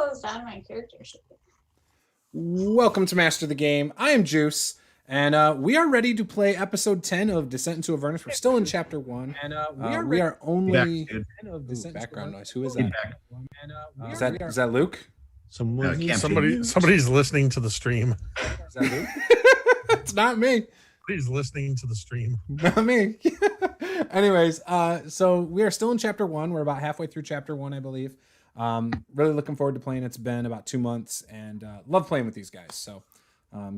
closed down my character sheet. Welcome to Master the Game. I am Juice, and we are ready to play episode 10 of Descent into Avernus. We're still in chapter 1, and we are only background noise. Who is that? Is that Luke? Somebody's listening to the stream. Is that Luke? It's not me. Somebody's listening to the stream. Not me. Anyways, so we are still in chapter 1. We're about halfway through chapter 1, I believe. Really looking forward to playing. It's been about 2 months, and love playing with these guys. So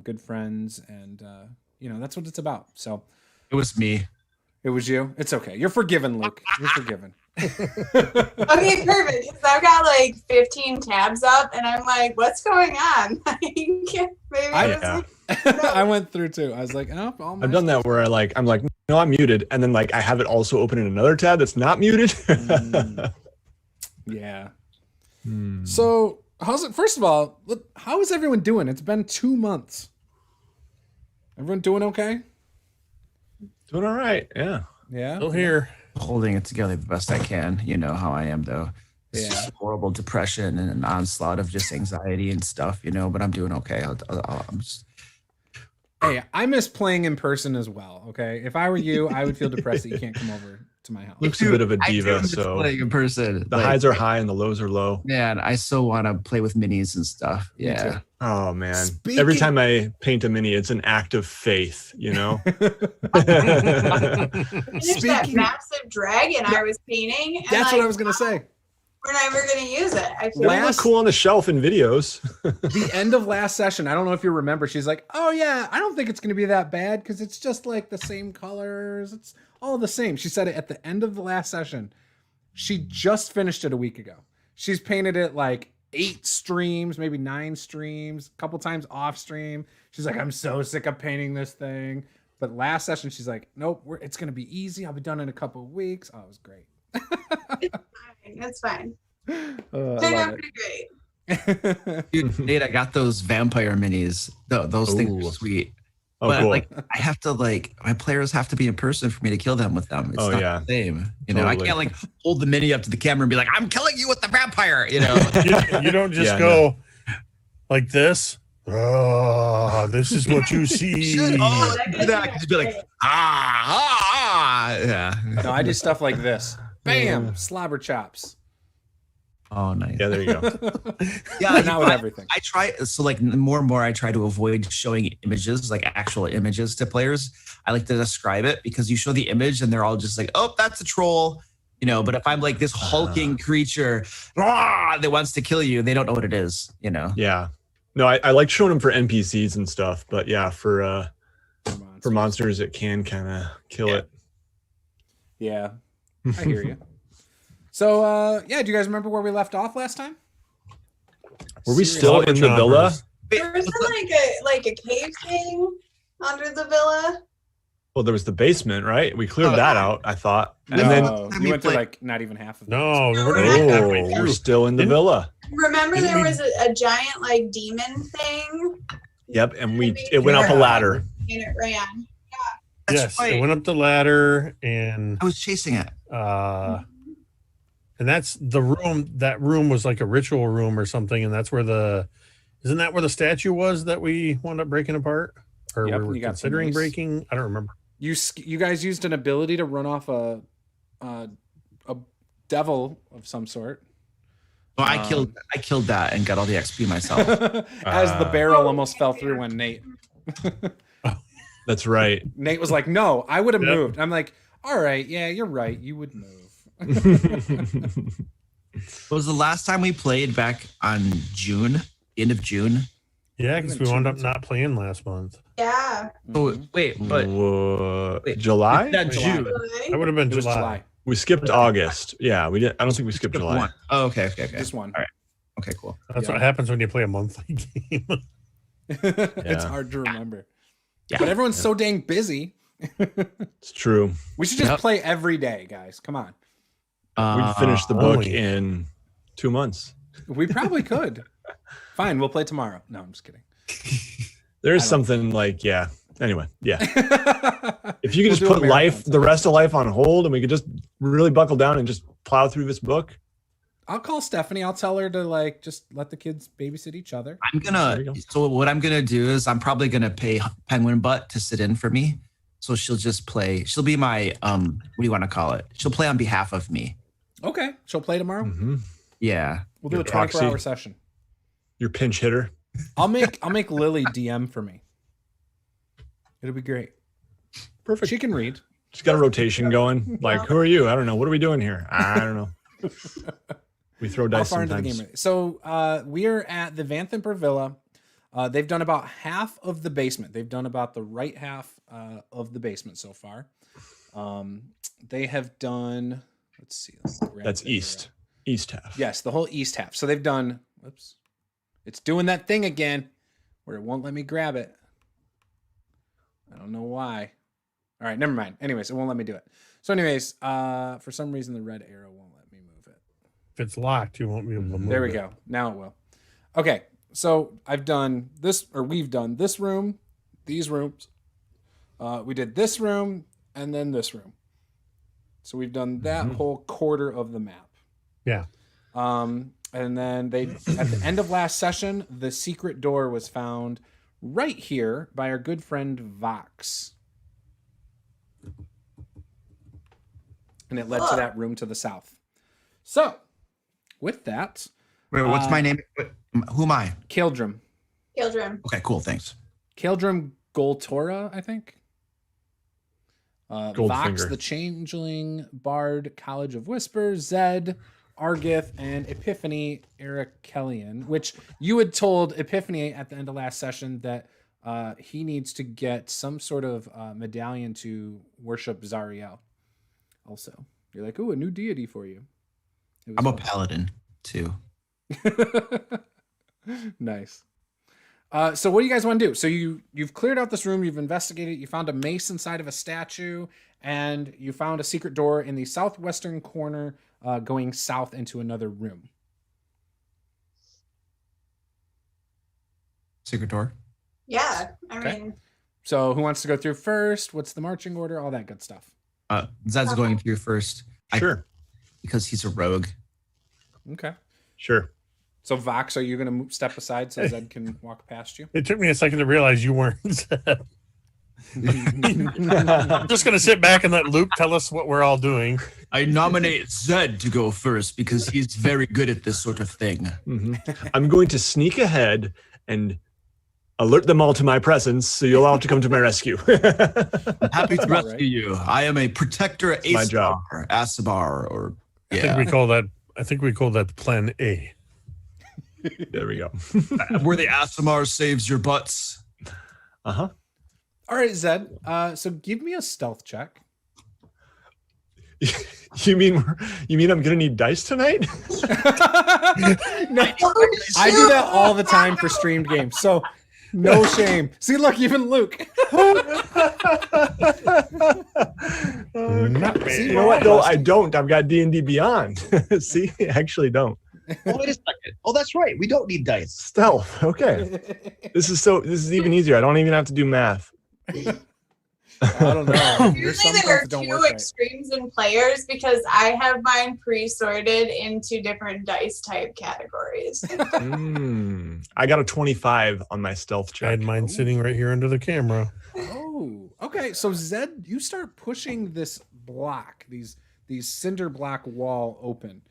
good friends, and that's what it's about. So it was me. It was you. It's okay. You're forgiven, Luke. You're forgiven. Okay, perfect. Because I've got like 15 tabs up, and I'm like, what's going on? I went through too. I was like, oh, I've done that where I'm like, no, I'm muted, and then I have it also open in another tab that's not muted. Yeah. So how's it? First of all, how is everyone doing? It's been 2 months. Everyone doing okay? Doing all right. Yeah. Still here. Holding it together the best I can. You know how I am, though. It's just horrible depression and an onslaught of just anxiety and stuff, but I'm doing okay. I'm just... Hey, I miss playing in person as well. Okay, if I were you, I would feel depressed that you can't come over to my house. Luke's a bit of a diva, so playing in person. The highs are high and the lows are low. Man, I still want to play with minis and stuff. Yeah. Oh man! Every time I paint a mini, it's an act of faith. There's that massive dragon I was painting. And that's what I was gonna say. We're never going to use it. I feel look cool on the shelf in videos. The end of last session, I don't know if you remember, she's like, oh yeah, I don't think it's going to be that bad because it's just like the same colors. It's all the same. She said it at the end of the last session. She just finished it a week ago. She's painted it like 8 streams, maybe 9 streams, a couple times off stream. She's like, I'm so sick of painting this thing. But last session, she's like, nope, it's going to be easy. I'll be done in a couple of weeks. Oh, it was great. It's fine. Turned out pretty great. Dude, Nate, I got those vampire minis. Those things are sweet. Oh, but cool. I have to my players have to be in person for me to kill them with them. It's not the same. I can't hold the mini up to the camera and be like, I'm killing you with the vampire. You don't just go like this. Oh, this is what you see. Just be like, yeah. No, I do stuff like this. Bam, slobber chops. Oh, nice. Yeah, there you go. Yeah, not with everything. I try more and more. I try to avoid showing images, like actual images, to players. I like to describe it because you show the image and they're all just like, "Oh, that's a troll," But if I'm like this hulking creature that wants to kill you, they don't know what it is. Yeah. No, I like showing them for NPCs and stuff, but yeah, for monsters, it can kind of kill it. Yeah. I hear you. So, do you guys remember where we left off last time? Were we still in the villa? There was like a cave thing under the villa. Well, there was the basement, right? We cleared that out, I thought. And then you went to not even half of it. No, we're still in the villa. Remember there was a giant demon thing? Yep, and it went up a ladder. And it ran. Yes, right. It went up the ladder, and I was chasing it. And that's the room. That room was like a ritual room or something, and that's where isn't that where the statue was that we wound up breaking apart, or we were considering breaking? I don't remember. You guys used an ability to run off a devil of some sort. Well, I killed that and got all the XP myself. As the barrel almost fell through when Nate. That's right. Nate was like, "No, I would have moved." I'm like, "All right, yeah, you're right. You would move." Was the last time we played back on end of June? Yeah, because we wound up not playing last month. Yeah. Oh, wait, but July? That June. That would have been July. We skipped August. Yeah, we did. I don't think we skipped July. One. Oh, okay. Just one. All right. Okay, cool. That's what happens when you play a monthly game. It's hard to remember. Yeah. But everyone's so dang busy. It's true. We should just play every day, guys. Come on. We'd finish the book in 2 months. We probably could. Fine, we'll play tomorrow. No, I'm just kidding. There's something anyway, yeah. If you could just put the rest of life on hold and we could just really buckle down and just plow through this book, I'll call Stephanie. I'll tell her to like just let the kids babysit each other. So what I'm gonna do is I'm probably gonna pay Penguin Butt to sit in for me. So she'll just play. She'll be my what do you want to call it? She'll play on behalf of me. Okay, she'll play tomorrow. Mm-hmm. Yeah, we'll do a 24-hour session. Your pinch hitter. I'll make Lily DM for me. It'll be great. Perfect. She can read. She's got a rotation going. Like, who are you? I don't know. What are we doing here? I don't know. We throw dice sometimes. So we are at the Vanthampur Villa. They've done about half of the basement. They've done about the right half of the basement so far. They have done, let's see. That's east. East half. Yes, the whole east half. So they've done, whoops. It's doing that thing again where it won't let me grab it. I don't know why. All right, never mind. Anyways, it won't let me do it. So anyways, for some reason, the red arrow won't let me move it. If it's locked, you won't be able to move it. There we go. Now it will. Okay, so I've done this, or we've done this room, these rooms. We did this room, and then this room. So we've done that whole quarter of the map. Yeah. And then they, at the end of last session, the secret door was found right here by our good friend Vox. And it led to that room to the south. So, with that... Wait, what's my name? Who am I? Caeldrim. Caeldrim. Okay, cool, thanks. Caeldrim Goltora, I think. Vox, the Changeling, Bard, College of Whispers, Zed, Argith, and Epiphany, Arakelian, which you had told Epiphany at the end of last session that he needs to get some sort of medallion to worship Zariel. Also, you're like, ooh, a new deity for you. I'm a paladin too. Nice. So what do you guys want to do? So you've cleared out this room, you've investigated, you found a mace inside of a statue, and you found a secret door in the southwestern corner going south into another room. Secret door? Yeah, I mean... So who wants to go through first? What's the marching order? All that good stuff. Zed's going through first. Sure. Because he's a rogue. Okay. Sure. So Vox, are you going to step aside so Zed can walk past you? It took me a second to realize you weren't Zed. I'm just going to sit back and let Luke tell us what we're all doing. I nominate Zed to go first because he's very good at this sort of thing. I'm going to sneak ahead and alert them all to my presence, so you'll all have to come to my rescue. I'm happy to rescue you. I am a protector at my job. Asabar, or I think we call that Plan A. There we go. Where the Asamar saves your butts. Uh-huh. All right, Zed. So give me a stealth check. You mean I'm gonna need dice tonight? No, I do that all the time for streamed games. So no shame. See, look, even Luke. You know what? though? I don't. I've got D&D Beyond. See, I actually don't. Oh, wait a second. Oh, that's right. We don't need dice. Stealth. Okay. This is even easier. I don't even have to do math. I don't know. Usually there are two extremes in players because I have mine pre-sorted into different dice type categories. I got a 25 on my stealth check. I had mine sitting right here under the camera. Oh, okay. So Zed, you start pushing this block, these cinder block wall open.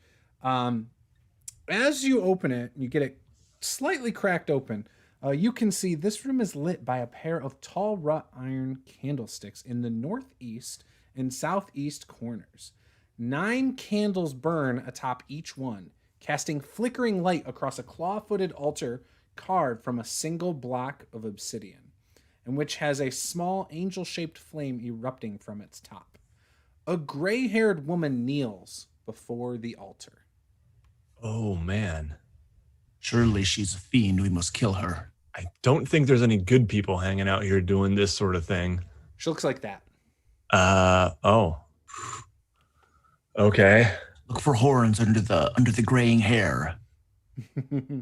As you open it, you get it slightly cracked open. You can see this room is lit by a pair of tall wrought iron candlesticks in the northeast and southeast corners. 9 candles burn atop each one, casting flickering light across a claw-footed altar carved from a single block of obsidian, and which has a small angel-shaped flame erupting from its top. A gray-haired woman kneels before the altar. Oh, man. Surely she's a fiend. We must kill her. I don't think there's any good people hanging out here doing this sort of thing. She looks like that. Oh. Okay. Look for horns under the graying hair.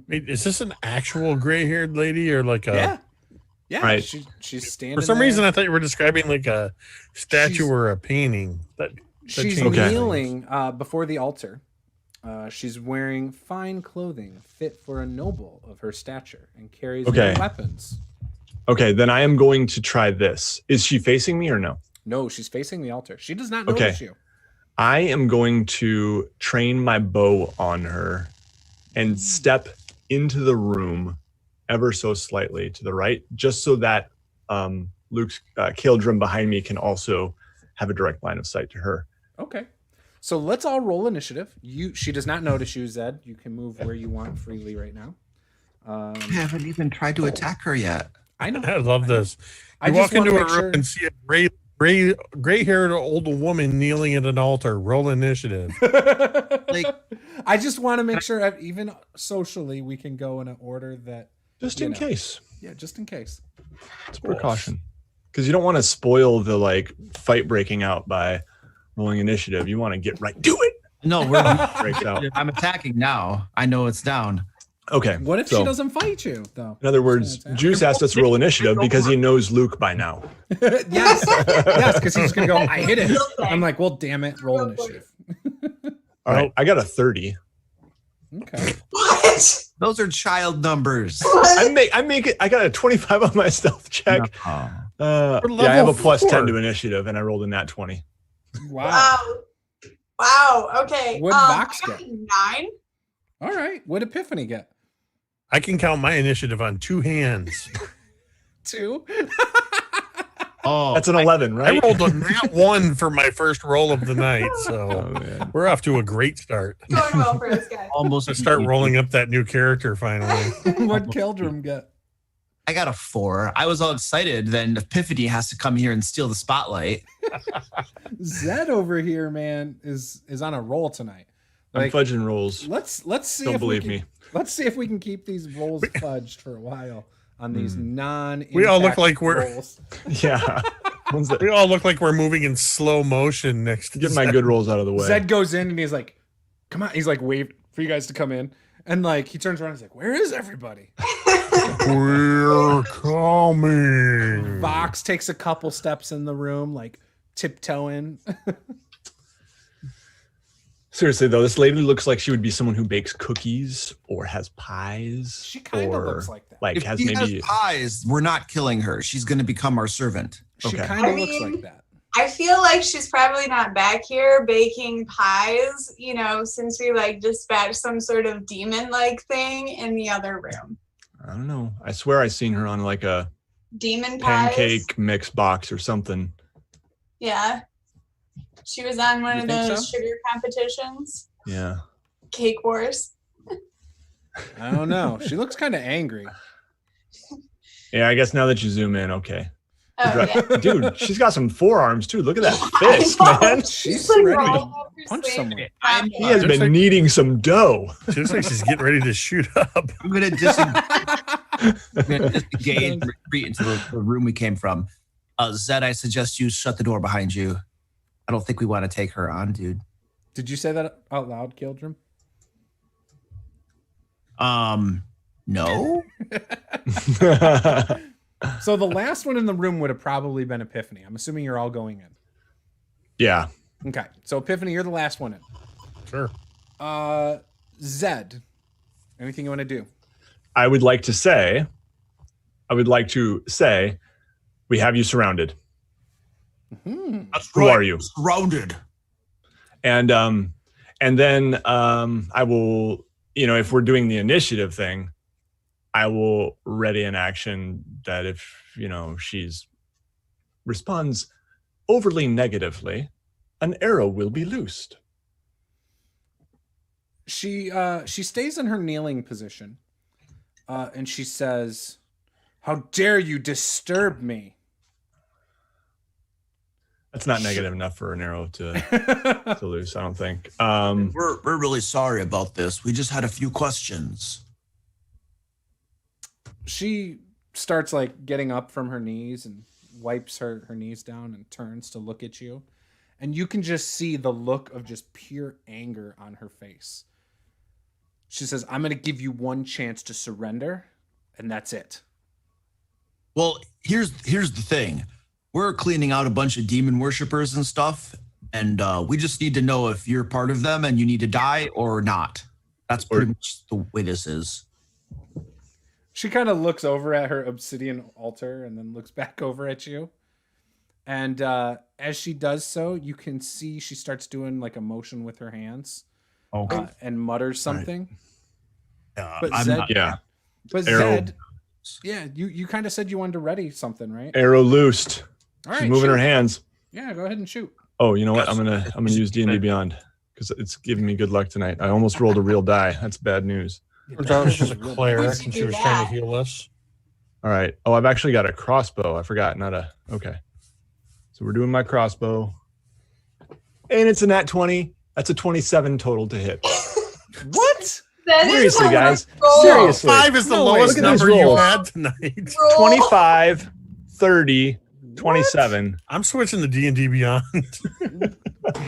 Wait, is this an actual gray-haired lady or like a... Yeah. Right. She's standing For some there. reason, I thought you were describing like a statue or a painting. She's kneeling before the altar. She's wearing fine clothing fit for a noble of her stature and carries no weapons. Okay, then I am going to try this. Is she facing me or no? No, she's facing the altar. She does not notice you. I am going to train my bow on her and step into the room ever so slightly to the right, just so that Luke's Caeldrim behind me can also have a direct line of sight to her. Okay. So let's all roll initiative. She does not notice you, Zed. You can move where you want freely right now. I haven't even tried to attack her yet. I know. I love this. You walk into a room and see a gray-haired old woman kneeling at an altar. Roll initiative. I just want to make sure, even socially, we can go in an order that... Just in case. Yeah, just in case. It's a precaution. Because you don't want to spoil the fight breaking out by rolling initiative. You want to get right to it. No, breaks out. I'm attacking now. I know it's down. Okay. What if she doesn't fight you, though? In other words, Juce asked us to roll initiative because he knows Luke by now. Yes, because he's going to go, I hit it. I'm like, well, damn it, roll initiative. All right, I got a 30. Okay. What? Those are child numbers. I got a 25 on my stealth check. I have a plus 10 to initiative, and I rolled a nat 20. Wow. Okay. What did Vox get? 9. All right. What did Epiphany get? I can count my initiative on 2 hands. 2? Oh, that's an 11, right? I rolled a nat 1 for my first roll of the night, so we're off to a great start. Going well for us guys. Almost to start rolling up that new character finally. What Caeldrim get? I got a 4. I was all excited. Then Epiphany has to come here and steal the spotlight. Zed over here, man, is on a roll tonight. I'm fudging rolls. Let's see. Don't believe me. Let's see if we can keep these rolls fudged for a while on these We all look like we're rolls. Yeah. We all look like we're moving in slow motion next to get my good rolls out of the way. Zed goes in and he's like, "Come on!" He's like, "Wait for you guys to come in." And he turns around and he's like, "Where is everybody?" We're coming. Vox takes a couple steps in the room, tiptoeing. Seriously though, this lady looks like she would be someone who bakes cookies or has pies. She kind of looks like that. If she has pies, we're not killing her. She's going to become our servant. She kind of looks like that. I feel like she's probably not back here baking pies, since we dispatched some sort of demon-like thing in the other room. I don't know. I swear I seen her on a demon pies? Pancake mix box or something. Yeah. She was on one of those sugar competitions. Yeah. Cake Wars. I don't know. She looks kind of angry. Yeah, I guess now that you zoom in, okay. Oh, yeah. Dude, she's got some forearms too. Look at that fist, man. She's ready to punch someone. He has been kneading some dough. She looks like she's getting ready to shoot up. I'm going to disengage, retreat into the room we came from. Zed, I suggest you shut the door behind you. I don't think we want to take her on, dude. Did you say that out loud, Caeldrim? No. So the last one in the room would have probably been Epiphany. I'm assuming you're all going in. Yeah. Okay. So Epiphany, you're the last one in. Sure. Zed, anything you want to do? I would like to say, we have you surrounded. Who are you? Surrounded. And then I will, if we're doing the initiative thing, I will ready an action that if, she's responds overly negatively, an arrow will be loosed. She stays in her kneeling position, and she says, "How dare you disturb me?" That's not negative enough for an arrow to loose, I don't think. We're really sorry about this. We just had a few questions. She starts getting up from her knees and wipes her knees down and turns to look at you. And you can just see the look of just pure anger on her face. She says, "I'm going to give you one chance to surrender, and that's it." Well, here's the thing. We're cleaning out a bunch of demon worshippers and stuff, And we just need to know if you're part of them and you need to die or not. That's pretty much the way this is. She kind of looks over at her obsidian altar and then looks back over at you. And as she does so, you can see she starts doing like a motion with her hands. Okay. And mutters something. But I'm Zed, not- Yeah. But Arrow. Zed, yeah, you kind of said you wanted to ready something, right? Arrow loosed. All right, She's moving shoot. her hands. Yeah, go ahead and shoot. Oh, you know what? I'm gonna use D&D Beyond because it's giving me good luck tonight. I almost rolled a real die. That's bad news. Turns out she's a cleric What'd you and she do was trying that? to heal us. All right. Oh, I've actually got a crossbow. I forgot. Okay. So we're doing my crossbow, and it's a nat 20. That's a 27 total to hit. What? That is Seriously, how guys. I roll. Seriously. 5 is the No way. lowest Look at these number you rolls. had tonight. Roll. 25, 30, 27. I'm switching to D&D Beyond.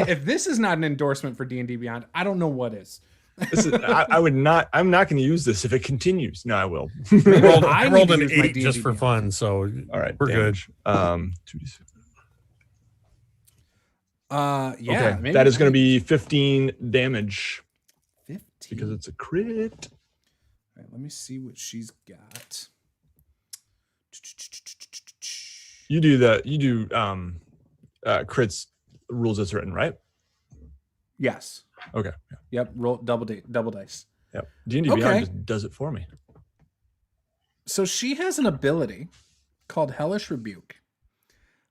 If this is not an endorsement for D&D Beyond, I don't know what is. This is, I would not. I'm not going to use this if it continues. No, I will. I rolled need to an use my 8 just D&D for Beyond. fun, so All right, we're damage. 2d6. Yeah. Okay, maybe that is going to be 15 damage 15. because it's a crit. All right, let me see what she's got. You do crits rules as written, right? Yes. Okay. Yep. Roll double dice. Yep. D&D Okay. Beyond just does it for me. So she has an ability called Hellish Rebuke.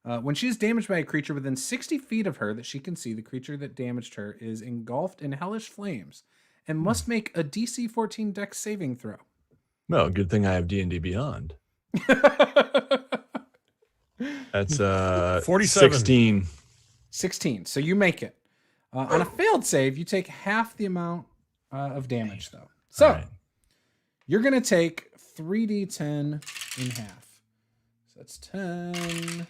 When she is damaged by a creature within 60 feet of her that she can see, the creature that damaged her is engulfed in hellish flames and must make a DC 14 Dex saving throw. Well, good thing I have D&D Beyond. That's 47. 16. 16. So you make it. On a failed save, you take half the amount of damage, though. So All right. you're going to take 3d10 in half. So that's 10,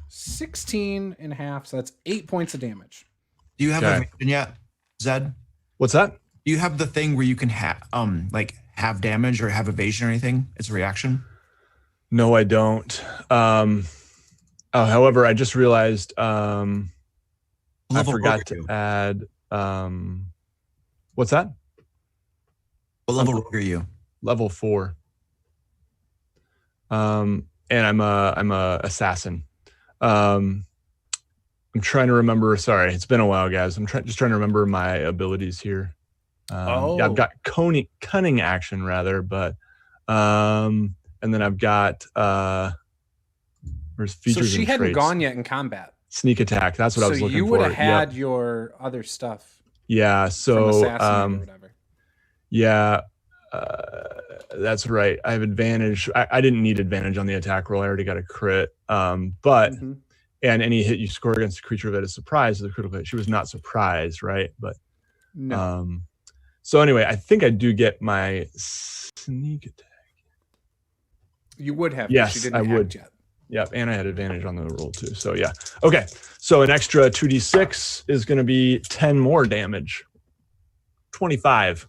16 in half. So that's 8 points of damage. Do you have Okay. evasion yet, Zed? What's that? Do you have the thing where you can have damage or have evasion or anything? It's a reaction. No, I don't. However, I just realized I forgot to add. What's that? What level rogue are you? Level 4. And I'm a assassin. I'm trying to remember. Sorry, it's been a while, guys. I'm just trying to remember my abilities here. Yeah, I've got cunning action rather, but and then I've got where's features. So she and hadn't traits. gone yet in combat. Sneak attack. That's what I was So looking you for. would have had Yep. your other stuff Yeah. from So assassin or whatever. yeah, that's right. I have advantage. I didn't need advantage on the attack roll. I already got a crit. But Mhm. and any hit you score against a creature that is surprised is a critical hit. She was not surprised, right? But No. so anyway, I think I do get my sneak attack. You would have. Yes, She didn't I act would. yet. Yep, and I had advantage on the roll too. So yeah. Okay. So an extra 2d6 is going to be 10 more damage. 25.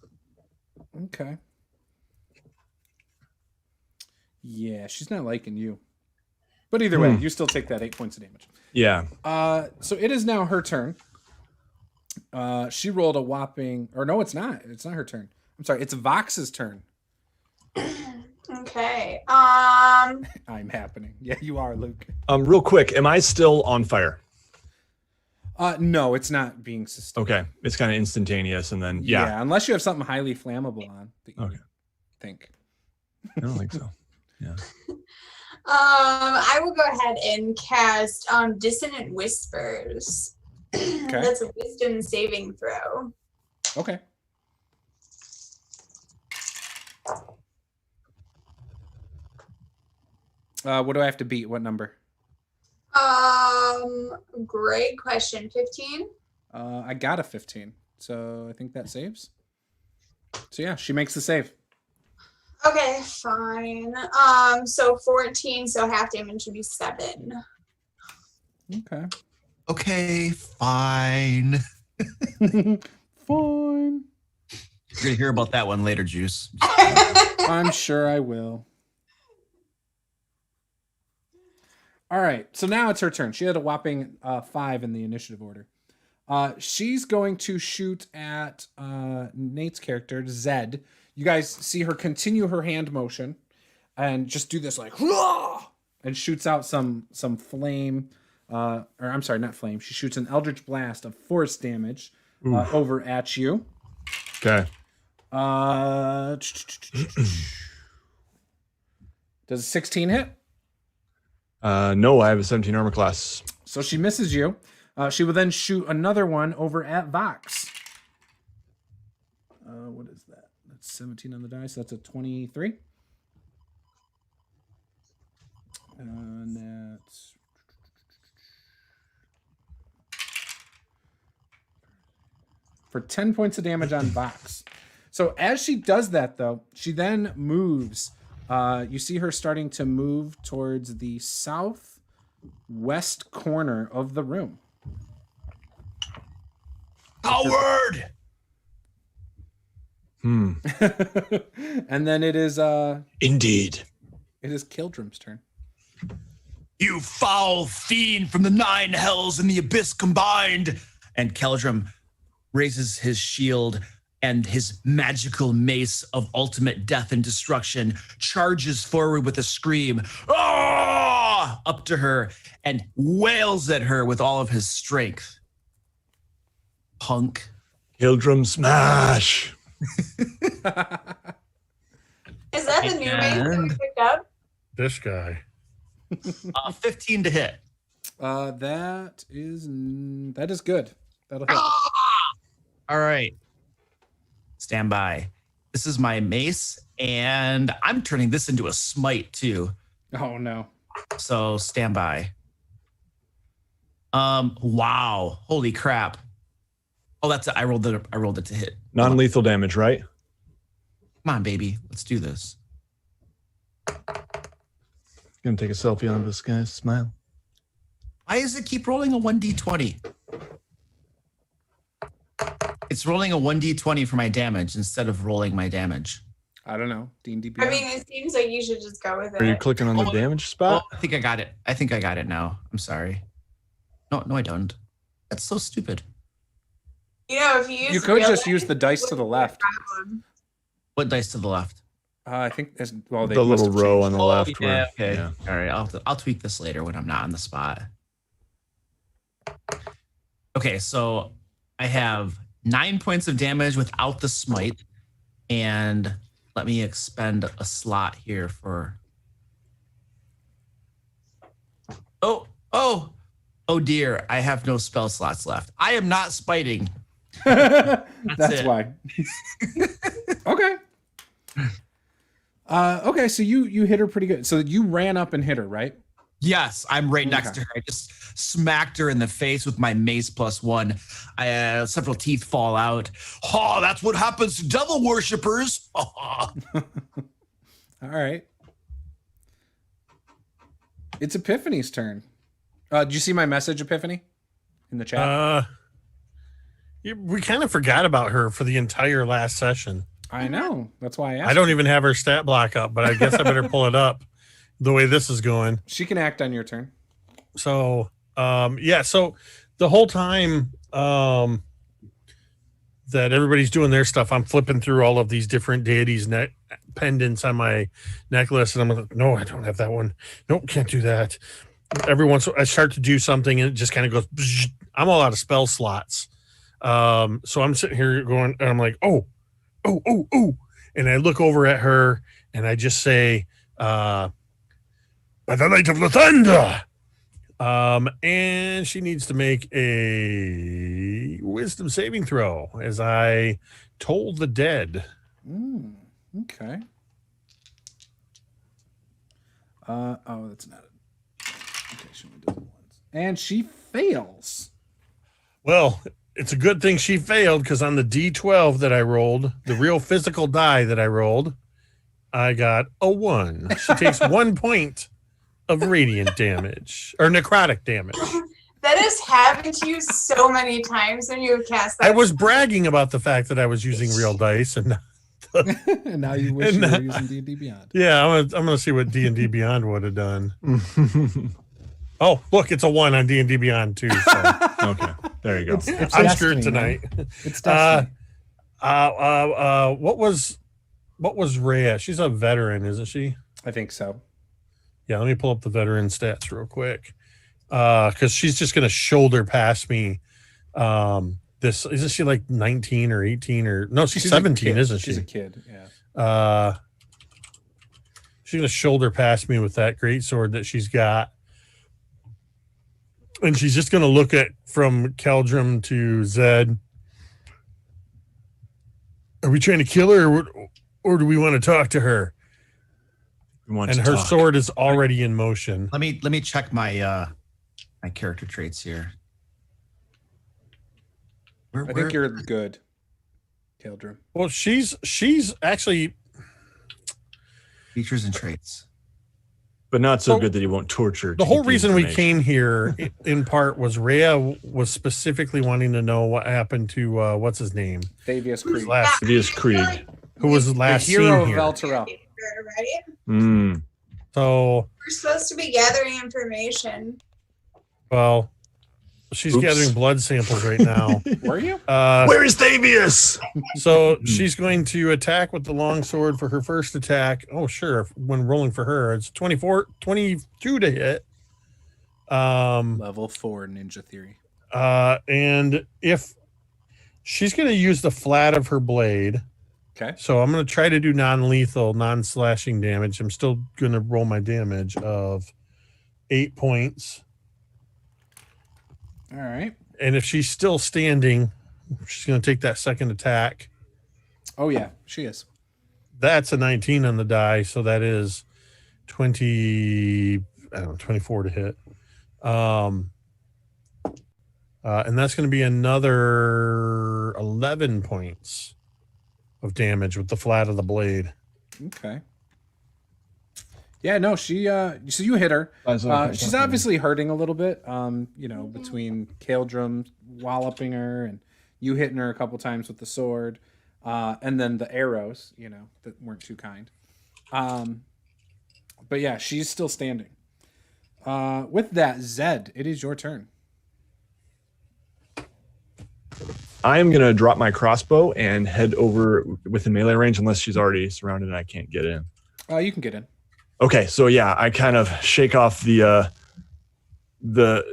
Okay. Yeah, she's not liking you. But either way, you still take that 8 points of damage. Yeah. So it is now her turn. She rolled a whopping, or no, it's not. It's not her turn. I'm sorry. It's Vox's turn. Okay. I'm happening. Yeah, you are, Luke. Real quick, am I still on fire? No, it's not being sustained. Okay. It's kind of instantaneous and then yeah. Unless you have something highly flammable on that you Okay. think. I don't think so. Yeah. I will go ahead and cast Dissonant Whispers. Okay. That's a wisdom saving throw. Okay. What do I have to beat? What number? Great question. 15? I got a 15. So I think that saves. So yeah, she makes the save. Okay, fine. So 14, so half damage would be 7. Okay. Okay, fine. Fine. You're gonna hear about that one later, Juice. I'm sure I will. All right, so now it's her turn. She had a whopping 5 in the initiative order. She's going to shoot at Nate's character, Zed. You guys see her continue her hand motion and just do this like, and shoots out some flame. Or I'm sorry, not flame. She shoots an Eldritch Blast of force damage over at you. Okay. Does 16 hit? No, I have a 17 armor class. So she misses you. She will then shoot another one over at Vox. What is that? That's 17 on the dice. That's a 23. And that's... for 10 points of damage on Vox. So as she does that, though, she then moves. You see her starting to move towards the southwest corner of the room. Howard! And then it is Indeed. it is Caeldrim's turn. You foul fiend from the 9 hells and the abyss combined! And Caeldrim raises his shield and his magical mace of ultimate death and destruction charges forward with a scream, ah! Up to her and wails at her with all of his strength. Punk. Caeldrim smash. Is that the new mace that we picked up? This guy. 15 to hit. That is good. That'll hit. All right. Stand by. This is my mace, and I'm turning this into a smite too. Oh no. So stand by. Wow. Holy crap. Oh, that's it. I rolled it to hit. Non-lethal damage, right? Come on, baby. Let's do this. Gonna take a selfie on this guy's smile. Why does it keep rolling a 1d20? It's rolling a 1d20 for my damage instead of rolling my damage. I don't know. D&D. I mean, it seems like you should just go with it. Are you clicking on the damage spot? Oh, I think I got it. I think I got it now. I'm sorry. No, I don't. That's so stupid. You know, if you use You could just use the dice to the left. What dice to the left? I think there's The little row on the left. Yeah, where- okay. yeah. All right. I'll tweak this later when I'm not on the spot. Okay, so I have 9 points of damage without the smite, and let me expend a slot here for. Oh dear! I have no spell slots left. I am not spiting. That's it. why. Okay. Okay, so you hit her pretty good. So you ran up and hit her, right? Yes, I'm right next Okay. to her. I just smacked her in the face with my mace +1. Several teeth fall out. Oh, that's what happens to devil worshippers. All right. It's Epiphany's turn. Did you see my message, Epiphany? In the chat? We kind of forgot about her for the entire last session. I know. That's why I asked. I don't even have her stat block up, but I guess I better pull it up the way this is going. She can act on your turn. So, so the whole time that everybody's doing their stuff, I'm flipping through all of these different deities' pendants on my necklace, and I'm like, no, I don't have that one. Nope, can't do that. Every once I start to do something, and it just kind of goes, bzz. I'm all out of spell slots. So I'm sitting here going, and I'm like, oh. And I look over at her, and I just say, by the light of the thunder. And she needs to make a wisdom saving throw as I toll the dead. Okay. That's not it. Okay, she only does it once. And she fails. Well, it's a good thing she failed, because on the D12 that I rolled, the real physical die that I rolled, I got a 1. She takes 1 point of radiant damage or necrotic damage. That has happened to you so many times when you have cast that. I was bragging about the fact that I was using real dice, and And now you wish you were using D&D Beyond. yeah, I'm gonna see what D&D Beyond would have done. Oh, look, it's a 1 on D&D Beyond too. So. Okay, there you go. It's I'm destiny, screwed tonight. man. It's destiny. What was Rhea? She's a veteran, isn't she? I think so. Yeah, let me pull up the veteran stats real quick. Because she's just gonna shoulder past me. This isn't she like 19 or 18 or no, she's 17, isn't she? She's a kid, yeah. She's gonna shoulder past me with that great sword that she's got. And she's just gonna look at from Caeldrim to Zed. Are we trying to kill her or do we want to talk to her? And her sword is already in motion. Let me check my my character traits here. I think you're good, Caeldrim. Well, she's actually features and traits, but not so good that he won't torture. The whole reason we came here, in part, was Rhea was specifically wanting to know what happened to what's his name, Thavius Krieg. Thavius Krieg, who was last the hero seen of Valterel. Right? So we're supposed to be gathering information. Well, she's gathering blood samples right now. Were you? Where is Thavius? So she's going to attack with the longsword for her first attack. Oh, sure. When rolling for her, it's 22 to hit. Level 4 ninja theory. And if she's going to use the flat of her blade. Okay. So I'm going to try to do non-lethal, non-slashing damage. I'm still going to roll my damage of 8 points. All right. And if she's still standing, she's going to take that second attack. Oh, yeah, she is. That's a 19 on the die. So that is 24 to hit. And that's going to be another 11 points of damage with the flat of the blade. Okay. Yeah, no, she so you hit her. She's obviously hurting a little bit. Between Caeldrim walloping her and you hitting her a couple times with the sword, and then the arrows, that weren't too kind. But yeah, she's still standing. With that, Zed, it is your turn. I am gonna drop my crossbow and head over within melee range, unless she's already surrounded and I can't get in. You can get in. Okay, so yeah, I kind of shake off the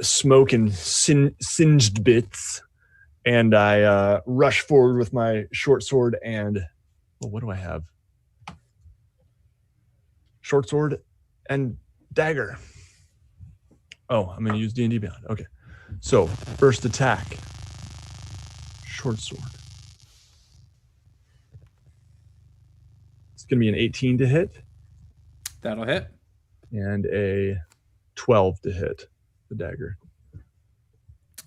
smoke and singed bits, and I rush forward with my short sword and what do I have? Short sword and dagger. Oh, I'm gonna use D&D Beyond. Okay, so first attack, short sword. It's gonna be an 18 to hit. That'll hit. And a 12 to hit the dagger.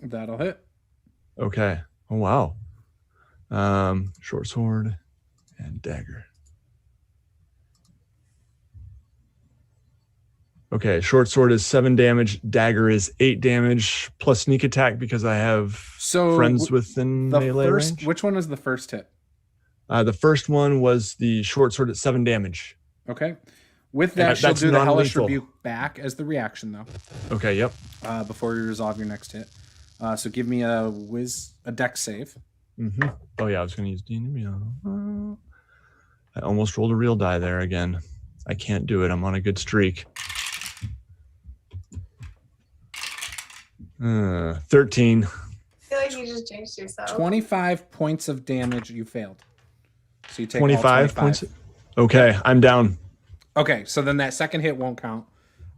That'll hit. Okay. Oh, wow. Short sword and dagger. Okay, short sword is 7 damage. Dagger is 8 damage plus sneak attack because I have friends within melee range. Which one was the first hit? The first one was the short sword at 7 damage. Okay. With that, she'll do the Hellish Rebuke back as the reaction, though. Okay, yep. Before you resolve your next hit. So give me a dex save. Mm-hmm. Oh, yeah, I was going to use D&D. I almost rolled a real die there again. I can't do it. I'm on a good streak. 13. I feel like you just jinxed yourself. 25 points of damage. You failed. So you take 25 points? Okay, I'm down. Okay, so then that second hit won't count.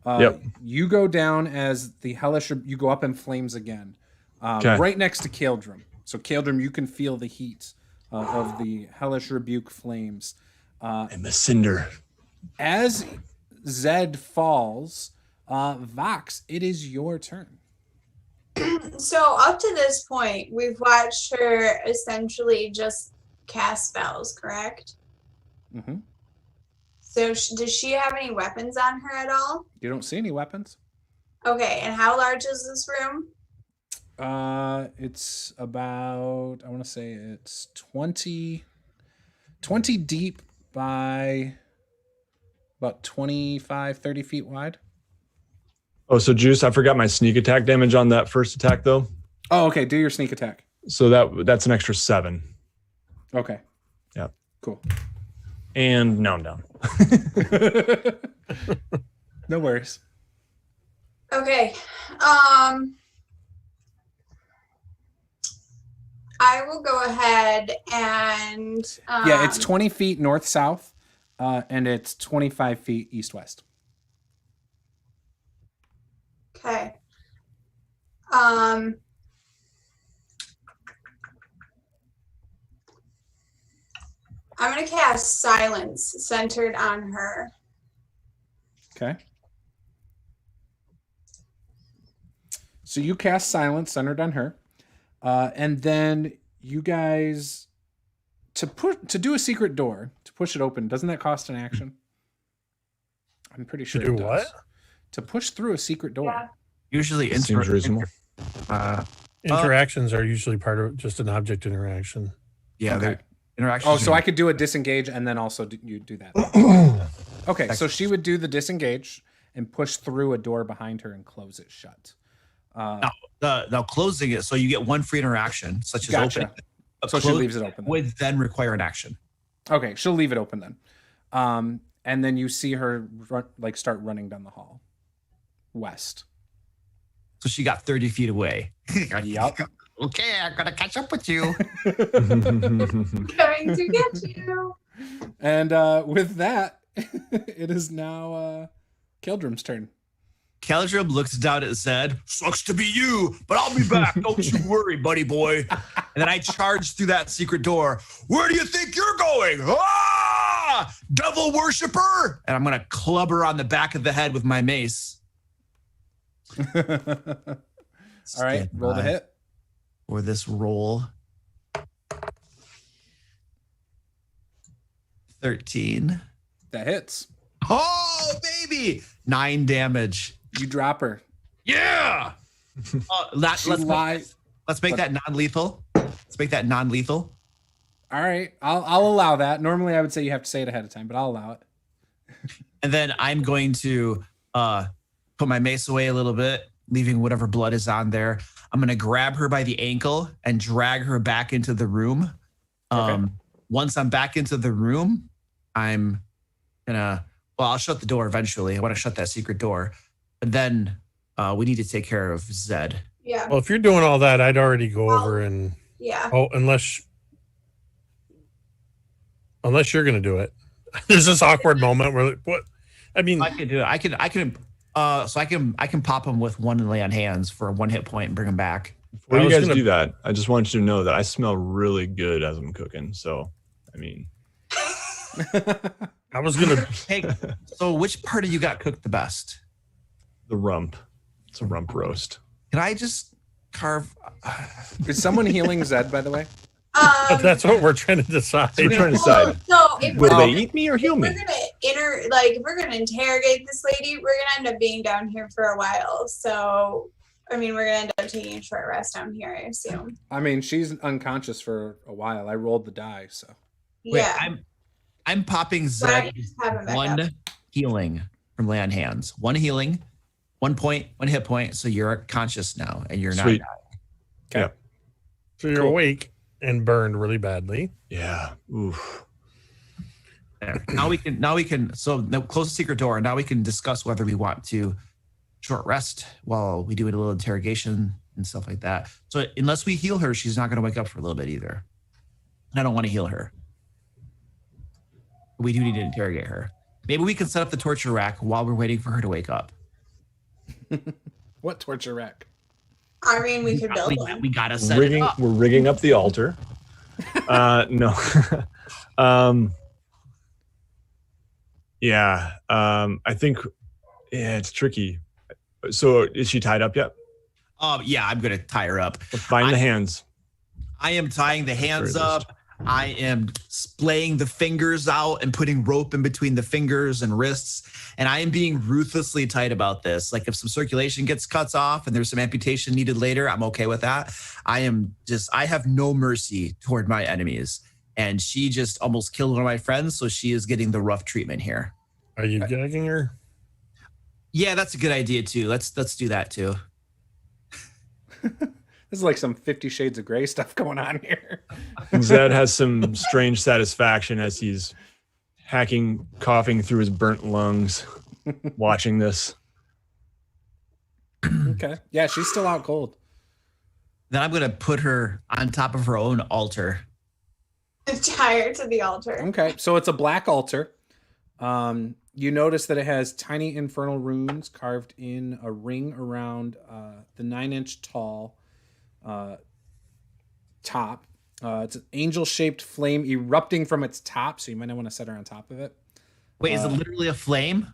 Yep. You go down as the Hellish. You go up in flames again, right next to Caeldrim. So Caeldrim, you can feel the heat of the Hellish Rebuke flames. And the cinder. As Zed falls, Vox, it is your turn. So up to this point, we've watched her essentially just cast spells, correct? Mm-hmm. So does she have any weapons on her at all? You don't see any weapons. Okay, and how large is this room? It's about, I want to say it's 20 deep by about 25, 30 feet wide. Oh, so Juice, I forgot my sneak attack damage on that first attack though. Oh, okay. Do your sneak attack. So that's an extra 7. Okay. Yeah. Cool. And now I'm down. No worries. Okay. I will go ahead and Yeah, it's 20 feet north-south, and it's 25 feet east-west. Okay. I'm going to cast Silence centered on her. Okay. So you cast Silence centered on her. And then you guys to do a secret door, to push it open, doesn't that cost an action? I'm pretty sure To it do does. what? To push through a secret door. Yeah. Usually Seems reasonable. Interactions are usually part of just an object interaction. Yeah, Okay. they're interactions. Oh, so I could do a disengage and then also you do that. Okay, so she would do the disengage and push through a door behind her and close it shut. Now closing it, so you get one free interaction, such as Gotcha. opening. So she leaves it open then. Would then require an action. Okay, she'll leave it open then. And then you see her start running down the hall. West. So she got 30 feet away. Yep. Okay, I'm gonna catch up with you. Going to get you. And with that, it is now Caeldrim's turn. Caeldrim looks down at Zed. Sucks to be you, but I'll be back. Don't you worry, buddy boy. And then I charge through that secret door. Where do you think you're going? Ah! Devil worshiper! And I'm gonna club her on the back of the head with my mace. All right, roll the hit. For this roll. 13. That hits. Oh, baby! 9 damage. You drop her. Yeah! Let's make that non-lethal. Let's make that non-lethal. All right, I'll allow that. Normally, I would say you have to say it ahead of time, but I'll allow it. And then I'm going to put my mace away a little bit, leaving whatever blood is on there. I'm going to grab her by the ankle and drag her back into the room. Okay. Once I'm back into the room, I'm going to, I'll shut the door eventually. I want to shut that secret door. And then we need to take care of Zed. Yeah. Well, if you're doing all that, I'd already go over and Yeah. unless you're gonna do it. There's this awkward moment where what? I mean, I can do it. I can pop him with one lay on hands for 1 hit point and bring him back. Before I you was guys gonna- do that, I just want you to know that I smell really good as I'm cooking. So, I mean, I was gonna. Hey, so which part of you got cooked the best? the rump. It's a rump roast. Can I just carve? Is someone healing Zed, by the way? That's what we're trying to decide. So we're trying to decide. So if Will we're, they eat me or heal we're me? gonna if we're gonna interrogate this lady, we're gonna end up being down here for a while. So I mean, we're gonna end up taking a short rest down here, I assume. I mean, she's unconscious for a while. I rolled the die, so. Wait, Yeah. I'm popping But I Zed just have him back one up. healing from lay on hands. One healing, 1 point, 1 hit point. So you're conscious now, and you're Sweet. not. Yeah. So you're Cool. awake and burned really badly. Yeah. Oof. There. Now we can. So now close the secret door. Now we can discuss whether we want to short rest while we do a little interrogation and stuff like that. So unless we heal her, she's not going to wake up for a little bit either. And I don't want to heal her. We do need to interrogate her. Maybe we can set up the torture rack while we're waiting for her to wake up. What torture rack? I mean, we could build one. We gotta set it up. We're rigging up the altar. No. Yeah. I think. Yeah, it's tricky. So is she tied up yet? Yeah, I'm gonna tie her up. Let's bind the hands. I am tying the hands Very up. I am splaying the fingers out and putting rope in between the fingers and wrists. And I am being ruthlessly tight about this. Like if some circulation gets cut off and there's some amputation needed later, I'm okay with that. I have no mercy toward my enemies. And she just almost killed one of my friends. So she is getting the rough treatment here. Are you gagging her? Yeah, that's a good idea too. Let's do that too. This is like some 50 Shades of Grey stuff going on here. Zed has some strange satisfaction as he's coughing through his burnt lungs, watching this. Okay. Yeah, she's still out cold. Then I'm gonna put her on top of her own altar. Tie her to the altar. Okay, so it's a black altar. You notice that it has tiny infernal runes carved in a ring around the 9-inch tall top. It's an angel-shaped flame erupting from its top, so you might not want to set her on top of it. Wait, is it literally a flame?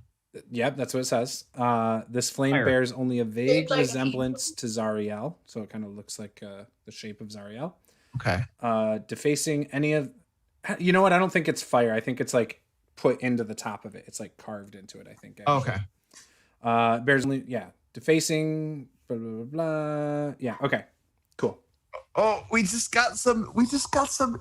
Yep, that's what it says. This flame Fire. bears only a vague Shaped like an resemblance to Zariel, so it kind of looks like the shape of Zariel. Okay. Defacing any of... You know what? I don't think it's fire. I think it's like put into the top of it. It's like carved into it, I think. Actually. Okay. Bears only... Yeah. Defacing... Blah, blah, blah, blah. Yeah, okay. Cool. Oh, we just got some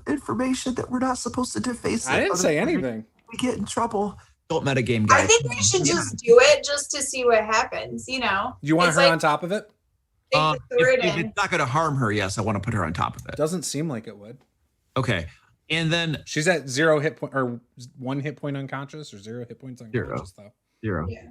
information that we're not supposed to deface. I didn't say anything. We get in trouble. Don't metagame, guys. I think we should just do it just to see what happens, you know? You want It's her like- on top of it? Take the sword If in. it's not going to harm her, yes, I want to put her on top of it. Doesn't seem like it would. Okay. And then She's at 0 hit point, or 1 hit point unconscious, or 0 hit points Zero. unconscious, though. 0. Yeah.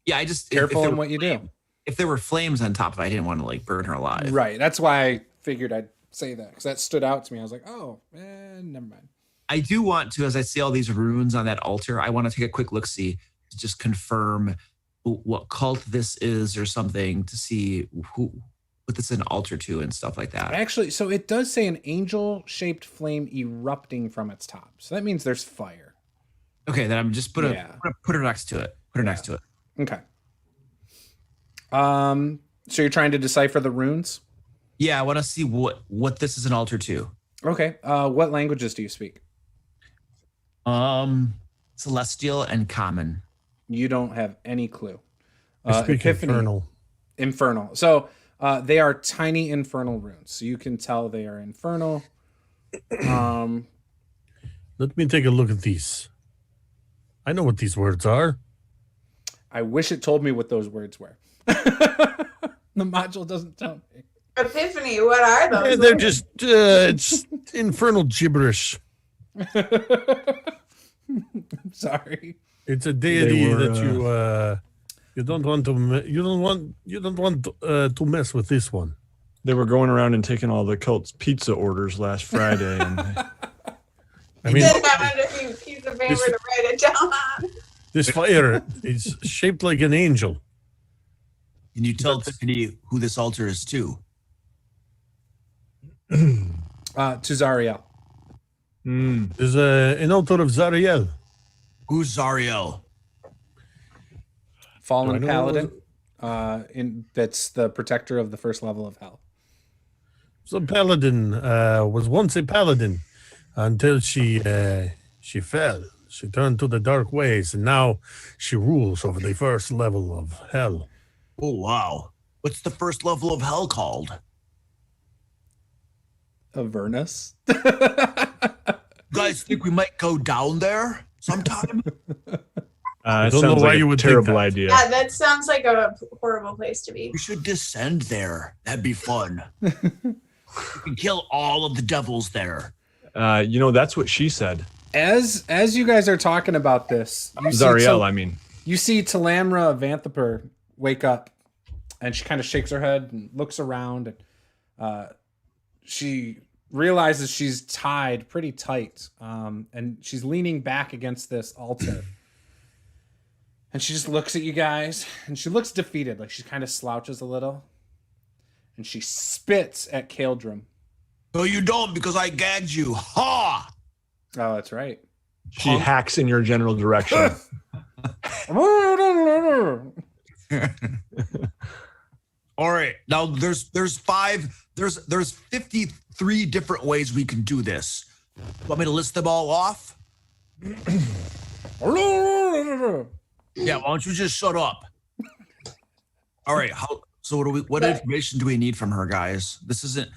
Yeah, I just Careful if in there what you do. If there were flames on top of it, I didn't want to like burn her alive. Right. That's why I figured I'd say that, because that stood out to me. I was like, oh, never mind. I do want to, as I see all these runes on that altar, I want to take a quick look-see to just confirm what cult this is or something to see what this is an altar to and stuff like that. Actually, so it does say an angel-shaped flame erupting from its top. So that means there's fire. Okay, then I'm just put Yeah. her next to it. Put her next to it. Okay. So you're trying to decipher the runes? Yeah, I want to see what this is an altar to. Okay. What languages do you speak? Celestial and common. You don't have any clue. I speak Epiphany- infernal. Infernal. So they are tiny infernal runes. So you can tell they are infernal. Let me take a look at these. I know what these words are. I wish it told me what those words were. The module doesn't tell me. Epiphany, what are those? Yeah, they're just it's infernal gibberish. I'm sorry. It's a deity They were, that you don't want to mess with this one. They were going around and taking all the cult's pizza orders last Friday, and I mean, Did have a piece of paper to write it down on. this fire is shaped like an angel. Can you tell Tiffany who this altar is to? To Zariel. There's an altar of Zariel. Who's Zariel? Fallen Do I know paladin. That's the protector of the first level of hell. So paladin was once a paladin until she fell. She turned to the dark ways, and now she rules over the first level of hell. Oh, wow. What's the first level of hell called? Avernus. You guys think we might go down there sometime? I it don't know sounds why like you a would think terrible that. idea. Yeah, that sounds like a horrible place to be. We should descend there. That'd be fun. We can kill all of the devils there. That's what she said. As you guys are talking about this, Zariel, I mean. you see Thalamra Vanthampur wake up, and she kind of shakes her head and looks around, and she realizes she's tied pretty tight, and she's leaning back against this altar. And she just looks at you guys, and she looks defeated, like she kind of slouches a little, and she spits at Caeldrim. No, you don't, because I gagged you. Ha! Oh, that's right. She hacks in your general direction. All right. Now there's 53 different ways we can do this. Want me to list them all off? Yeah, why don't you just shut up? All right. So what information do we need from her, guys? This isn't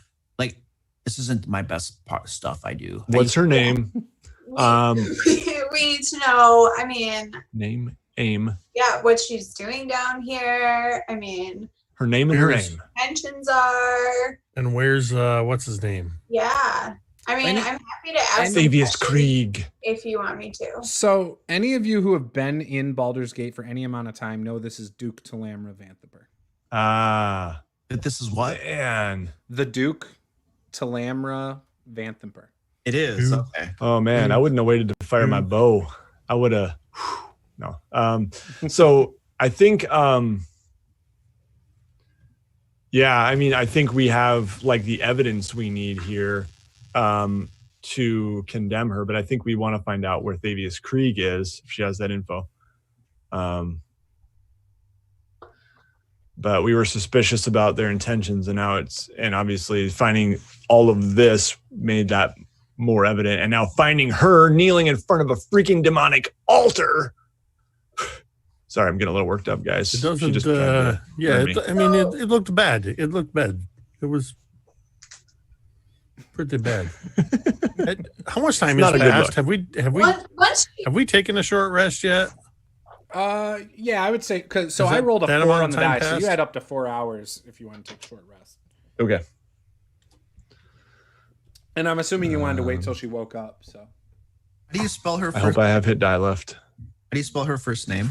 my best stuff I do. What's her name? We need to know, I mean, Name aim. Yeah, what she's doing down here. I mean, Her name and her Where's- aim. intentions are. And where's what's his name? Yeah. I mean, Any- I'm happy to ask some Thavius questions Krieg. if you want me to. So, any of you who have been in Baldur's Gate for any amount of time know this is Duke Thalamra Vanthampur. Ah, But this is what? man. The Duke Thalamra Vanthampur. It is. Who? Okay. Oh man, I wouldn't have waited to fire my bow. I would have. No. So I think. Yeah, I mean, I think we have like the evidence we need here to condemn her, but I think we want to find out where Thavius Krieg is if she has that info. But we were suspicious about their intentions, and now and obviously finding all of this made that more evident. And now finding her kneeling in front of a freaking demonic altar. Sorry, I'm getting a little worked up, guys. It She doesn't. just tried to burn me. I mean, it looked bad. It looked bad. It was pretty bad. How much time Not has a good passed? look. Have we taken a short rest yet? Yeah, I would say because Is I it rolled a that 4 amount on of the time die, so you passed? had up to 4 hours if you want to take a short rest. Okay. And I'm assuming you wanted to wait till she woke up. So How do you spell her I first? hope I have hit die left. How do you spell her first name?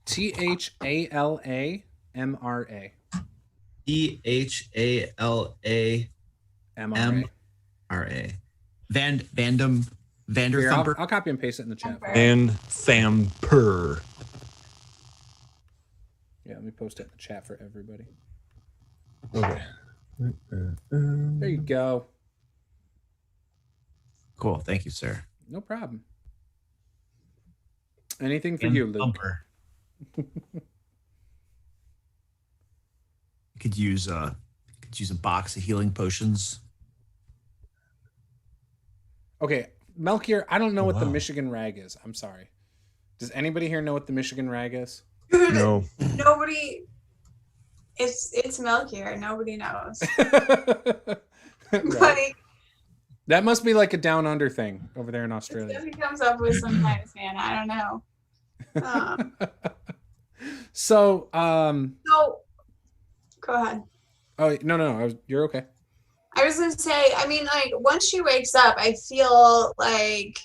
Thalamra. Thalamra. Vanthampur. Here, I'll copy and paste it in the chat. Vanthampur. Yeah, let me post it in the chat for everybody. Okay. There you go. Cool. Thank you, sir. No problem. Anything for you, Luke? You could use a box of healing potions. Okay, Melchior, I don't know what the wow. Michigan rag is. I'm sorry. Does anybody here know what the Michigan rag is? Dude, No. nobody. It's Melchior. Nobody knows. Right. Like, That must be like a down under thing over there in Australia. stuff he comes up with sometimes, man. I don't know. So, So, go ahead. oh no, you're okay. I was gonna say, I mean, like once she wakes up, I feel like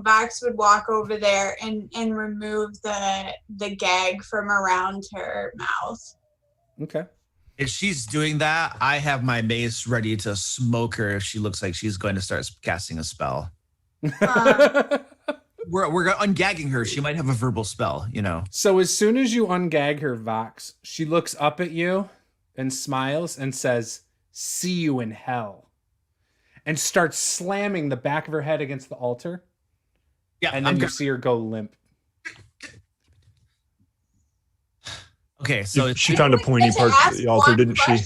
Vox would walk over there and remove the gag from around her mouth. Okay. If she's doing that, I have my mace ready to smoke her if she looks like she's going to start casting a spell. We're ungagging her. She might have a verbal spell, So as soon as you ungag her, Vox, she looks up at you and smiles and says, "See you in hell," and starts slamming the back of her head against the altar. Yeah, And then you see her go limp. Okay, so She found a pointy part of the altar, didn't she?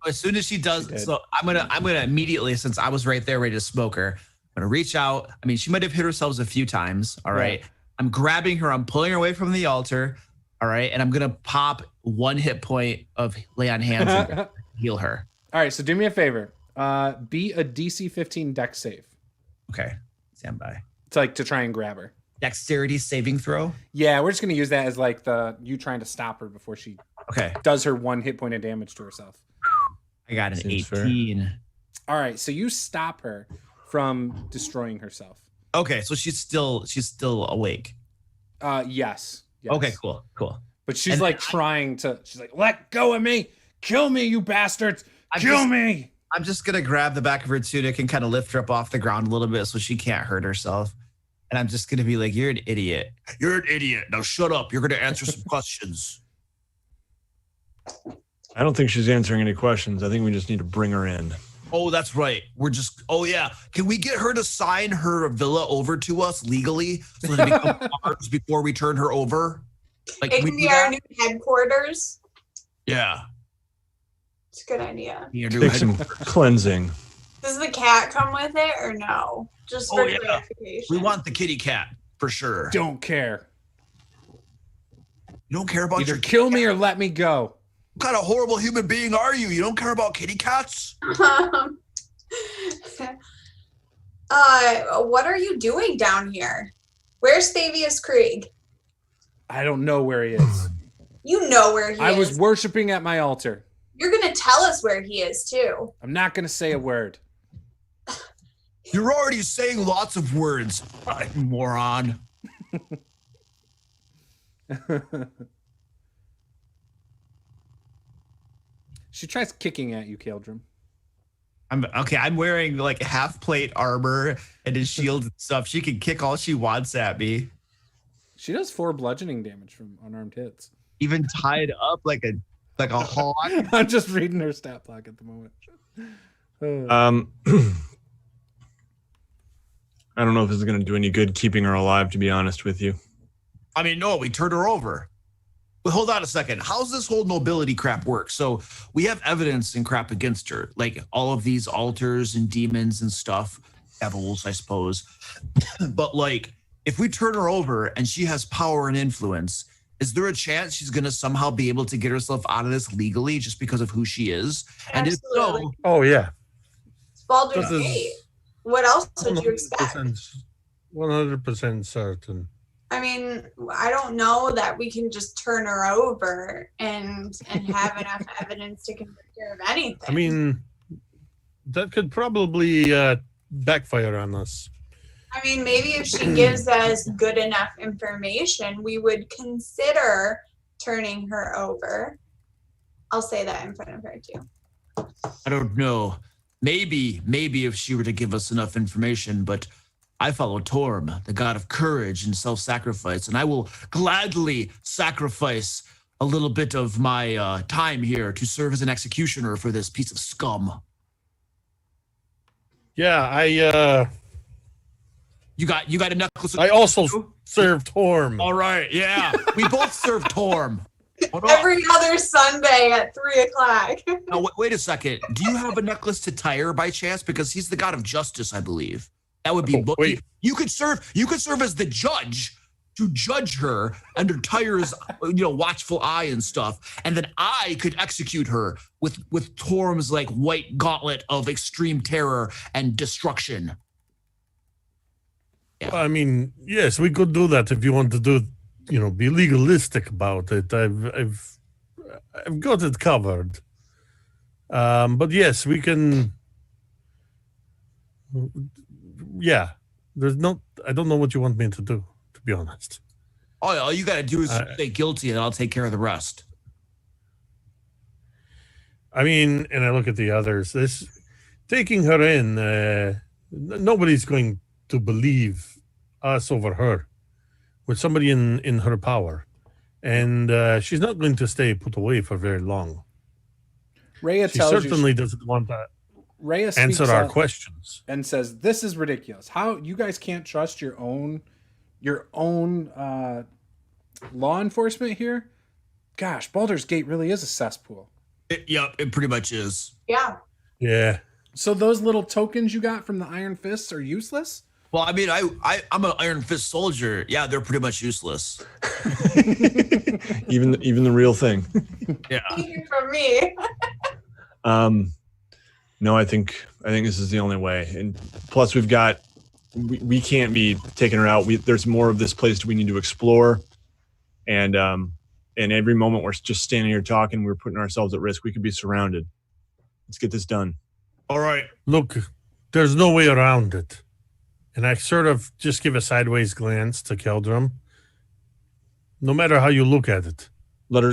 as soon as she does, She did. so I'm gonna immediately, since I was right there ready to smoke her, I'm gonna reach out. I mean, she might have hit herself a few times. All right. Right. I'm grabbing her, I'm pulling her away from the altar. All right. And I'm gonna pop 1 hit point of lay on hands and heal her. All right, so do me a favor. Be a DC 15 dex save. Okay. Stand by. To try and grab her. Dexterity saving throw. Yeah, we're just gonna use that as like you trying to stop her before she Okay. does her 1 hit point of damage to herself. I got an Seems fair. 18. All right, so you stop her from destroying herself. Okay, so she's still awake. Yes. Okay, cool. But she's And like trying to. She's like, "Let go of me! Kill me, you bastards! Kill me!" I'm just gonna grab the back of her tunic and kind of lift her up off the ground a little bit so she can't hurt herself. And I'm just gonna be like, "You're an idiot. You're an idiot. Now shut up. You're gonna answer some questions." I don't think she's answering any questions. I think we just need to bring her in. Oh, that's right. Oh yeah. Can we get her to sign her villa over to us legally so that it becomes ours before we turn her over? Like, It we can do be our that? new headquarters. Yeah. It's a good idea. Your new Take some headquarters. cleansing. Does the cat come with it or no? Just for Oh, yeah. clarification. We want the kitty cat for sure. Don't care. You don't care about Either your kill me or let me go. What kind of horrible human being are you? You don't care about kitty cats? What are you doing down here? Where's Thavius Krieg? I don't know where he is. You know where he is. I was worshiping at my altar. You're going to tell us where he is, too. I'm not going to say a word. You're already saying lots of words, moron. She tries kicking at you, Caeldrim. I'm wearing like half plate armor and a shield and stuff. She can kick all she wants at me. She does 4 bludgeoning damage from unarmed hits. Even tied up like a hawk. I'm just reading her stat block at the moment. I don't know if this is going to do any good keeping her alive, to be honest with you. I mean, no, we turned her over. But hold on a second. How's this whole nobility crap work? So we have evidence and crap against her, like all of these altars and demons and stuff, devils, I suppose. But like, if we turn her over and she has power and influence, is there a chance she's going to somehow be able to get herself out of this legally just because of who she is? And if so, oh yeah, it's Baldur's Gate. What else would you expect? 100% certain. I mean, I don't know that we can just turn her over and have enough evidence to convict her of anything. I mean, that could probably backfire on us. I mean, maybe if she gives us good enough information, we would consider turning her over. I'll say that in front of her too. I don't know. Maybe if she were to give us enough information, but I follow Torm, the god of courage and self-sacrifice, and I will gladly sacrifice a little bit of my time here to serve as an executioner for this piece of scum. Yeah, You got a necklace. I also served Torm. All right, yeah. We both served Torm. Every other Sunday at 3:00. Now, wait a second. Do you have a necklace to Tyre by chance? Because he's the god of justice, I believe. That would be. Wait. You could serve as the judge to judge her under Tyre's, watchful eye and stuff, and then I could execute her with Torm's like white gauntlet of extreme terror and destruction. Yeah. I mean, yes, we could do that if you want to do, be legalistic about it. I've got it covered. But yes, we can. Yeah, I don't know what you want me to do, to be honest. All you got to do is say guilty, and I'll take care of the rest. I mean, and I look at the others. This taking her in, nobody's going to believe us over her with somebody in her power, and she's not going to stay put away for very long. Rhea she tells certainly you doesn't want to answer our questions and says, "This is ridiculous. How you guys can't trust your own law enforcement here? Gosh, Baldur's Gate really is a cesspool." It pretty much is. Yeah. So those little tokens you got from the Iron Fists are useless? Well, I mean, I'm an Iron Fist soldier. Yeah, they're pretty much useless. even the real thing. Yeah. From me. No, I think this is the only way. And plus, we can't be taking her out. There's more of this place we need to explore, and every moment we're just standing here talking, we're putting ourselves at risk. We could be surrounded. Let's get this done. All right. Look, there's no way around it. And I sort of just give a sideways glance to Caeldrim. No matter how you look at it,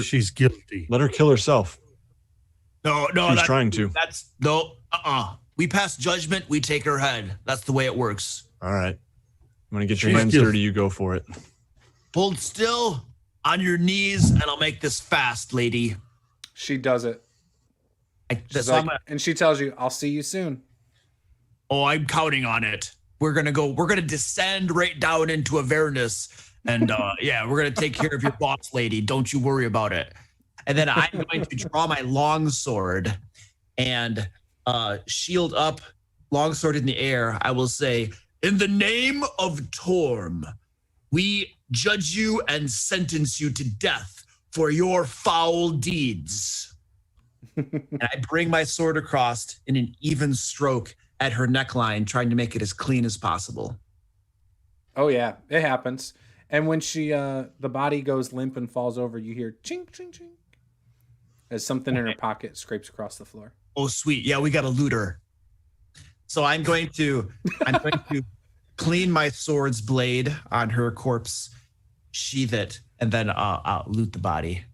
she's guilty. Let her kill herself. No, she's trying to. We pass judgment, we take her head. That's the way it works. All right. I'm going to get your hands dirty. You go for it. Hold still on your knees, and I'll make this fast, lady. She does it. And she tells you, "I'll see you soon." Oh, I'm counting on it. We're going to descend right down into Avernus. And we're going to take care of your boss, lady. Don't you worry about it. And then I'm going to draw my longsword and shield up, longsword in the air. I will say, "In the name of Torm, we judge you and sentence you to death for your foul deeds." And I bring my sword across in an even stroke at her neckline, trying to make it as clean as possible. Oh, yeah, it happens. And when she, the body goes limp and falls over, you hear chink, chink, chink, as something in her pocket scrapes across the floor. Oh, sweet. Yeah, we got a looter. So I'm going to clean my sword's blade on her corpse, sheath it, and then I'll loot the body.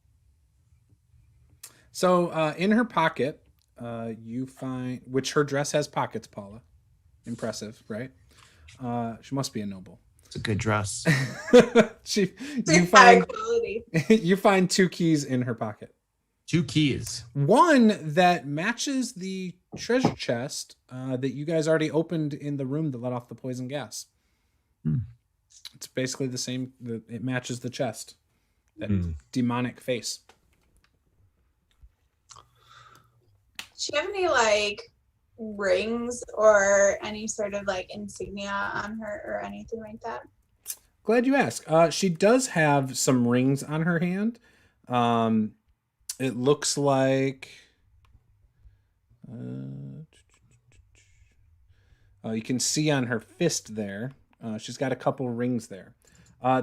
So in her pocket, you find, which her dress has pockets, Paula. Impressive, right? She must be a noble. It's a good dress. You find 2 keys in her pocket. 2 keys. One that matches the treasure chest that you guys already opened in the room that let off the poison gas. It's basically the same. It matches the chest. That demonic face. Do you have any like rings or any sort of like insignia on her or anything like that? Glad you asked. She does have some rings on her hand. It looks like you can see on her fist there. She's got a couple rings there.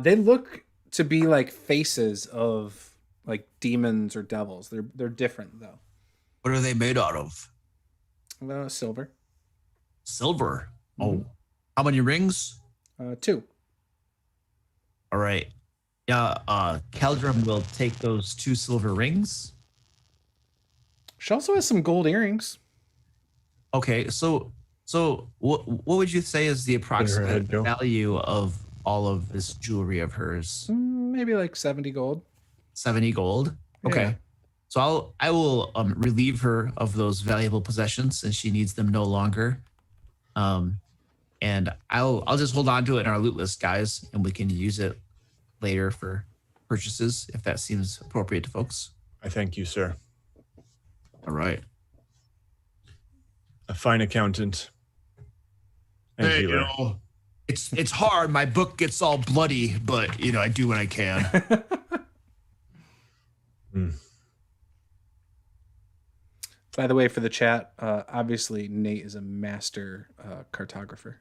They look to be like faces of like demons or devils. They're different though. What are they made out of? Silver. Silver. Oh, how many rings? 2. All right. Yeah. Caeldrim will take those 2 silver rings. She also has some gold earrings. Okay, so what would you say is the approximate value of all of this jewelry of hers? Maybe like 70 gold. 70 gold. Okay. Yeah. So I will relieve her of those valuable possessions since she needs them no longer. And I'll just hold on to it in our loot list, guys, and we can use it later for purchases if that seems appropriate to folks. I thank you, sir. All right. A fine accountant. And hey, healer. It's hard. My book gets all bloody, but I do what I can. By the way, for the chat, obviously Nate is a master cartographer.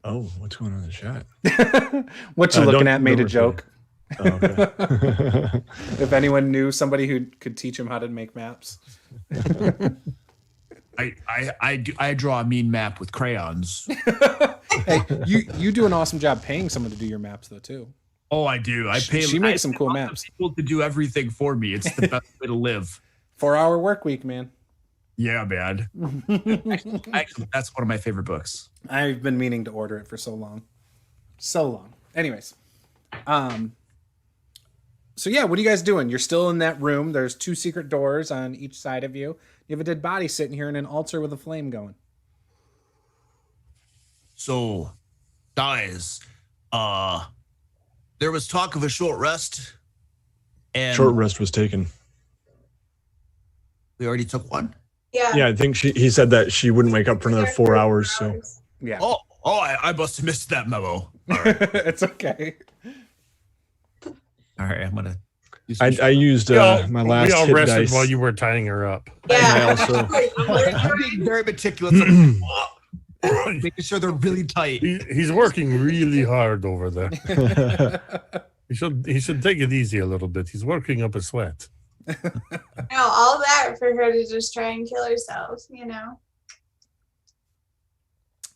Oh, what's going on in the chat? What you looking at made a joke. Oh, okay. If anyone knew somebody who could teach him how to make maps. I draw a mean map with crayons. Hey, you do an awesome job paying someone to do your maps though too. Oh, I do. She makes some cool maps. People to do everything for me. It's the best way to live. 4-hour work week, man. Yeah, man. Actually, that's one of my favorite books. I've been meaning to order it for so long. Anyways, so yeah, what are you guys doing? You're still in that room. There's 2 secret doors on each side of you. You have a dead body sitting here in an altar with a flame going. So, guys, there was talk of a short rest. And Short rest was taken. We already took one? Yeah, I think he said that she wouldn't wake up for another 4 hours. So yeah. Oh, I must have missed that memo. All right. It's okay. All right, I'm gonna. I used my last we all hit rested dice while you were tying her up. Yeah. I'm being very meticulous. Making sure they're really tight. He's working really hard over there. He should take it easy a little bit. He's working up a sweat. No, all that for her to just try and kill herself,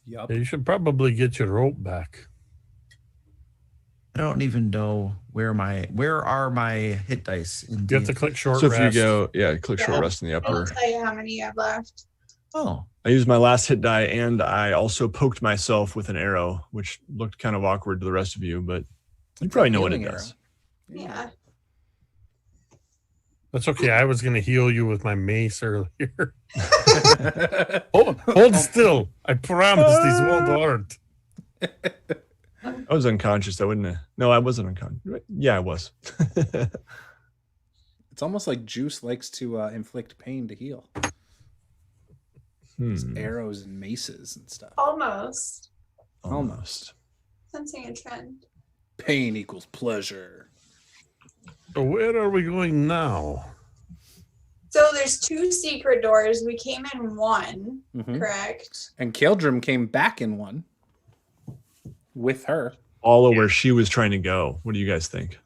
Yup. You should probably get your rope back. I don't even know where are my hit dice. You have to click short So rest. if you go, click short rest in the I'll upper. tell you how many you have left. Oh, I used my last hit die, and I also poked myself with an arrow, which looked kind of awkward to the rest of you, but you probably know what it healing does. Yeah. That's okay. I was going to heal you with my mace earlier. Hold still. I promise these won't hurt. I was unconscious, though, wouldn't I? No, I wasn't unconscious. Yeah, I was. It's almost like Juce likes to inflict pain to heal. These arrows and maces and stuff. Almost. Sensing a trend. Pain equals pleasure. So where are we going now? So there's 2 secret doors. We came in one, correct? And Caeldrim came back in one with her. follow where she was trying to go. What do you guys think?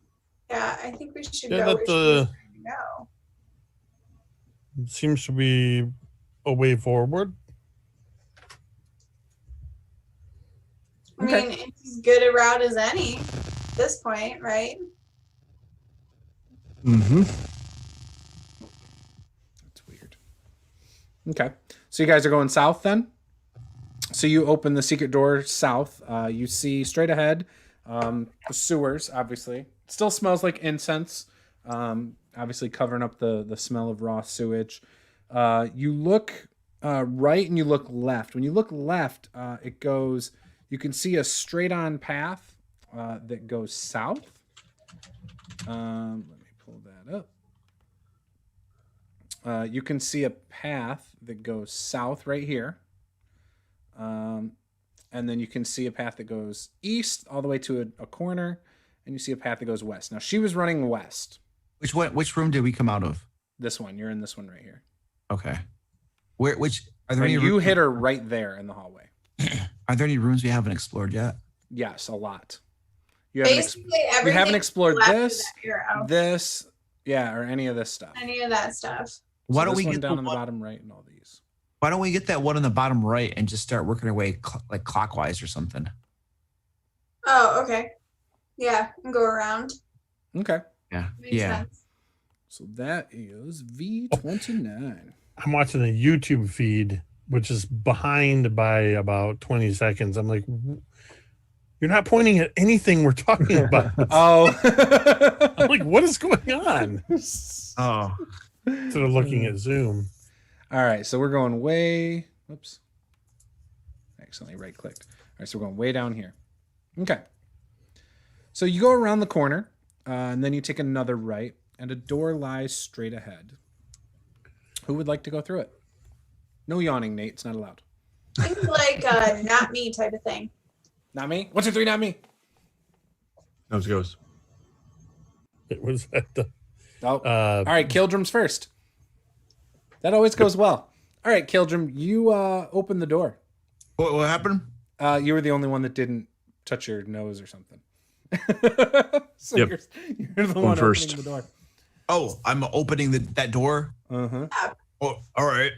Yeah, I think we should Yeah, go that, where she's trying to go. Seems to be a way forward. I mean, it's as good a route as any at this point, right? Mm-hmm. That's weird. Okay. So you guys are going south then? So you open the secret door south. You see straight ahead the sewers, obviously. It still smells like incense, obviously covering up the smell of raw sewage. You look right and you look left. When you look left, it goes, you can see a straight on path that goes south. Let me pull that up. You can see a path that goes south right here. And then you can see a path that goes east all the way to a corner, and you see a path that goes west. Now she was running west. Which room did we come out of? This one. You're in this one right here. Okay. Which are there And any you rooms, hit her right there in the hallway. are there any rooms we haven't explored yet? Yes, a lot. Basically, You everything haven't explored left of this, that arrow. this, yeah, or any of this stuff. Any of that stuff. Why So don't this we one get down the on the one, bottom right and all these? why don't we get that one on the bottom right and just start working our way like clockwise or something? Oh, okay. Yeah, and go around. Okay. Yeah. Makes sense. So that is V29. I'm watching the YouTube feed, which is behind by about 20 seconds. I'm like, you're not pointing at anything we're talking about. Oh. I'm like, what is going on? Oh. Instead of looking at Zoom. All right, so we're going way. Whoops. I accidentally right clicked. All right, so we're going way down here. Okay. So you go around the corner, and then you take another right, and a door lies straight ahead. Who would like to go through it? No yawning, Nate. It's not allowed. Seems like a not me type of thing. Not me? 1, 2, 3, not me. Nose goes. It was at the. Oh. All right, Caeldrim's first. That always goes well. All right, Caeldrim, you open the door. What happened? You were the only one that didn't touch your nose or something. So Yep. you're the one first. opening the door. Oh, I'm opening that door. Uh-huh. Oh, all right.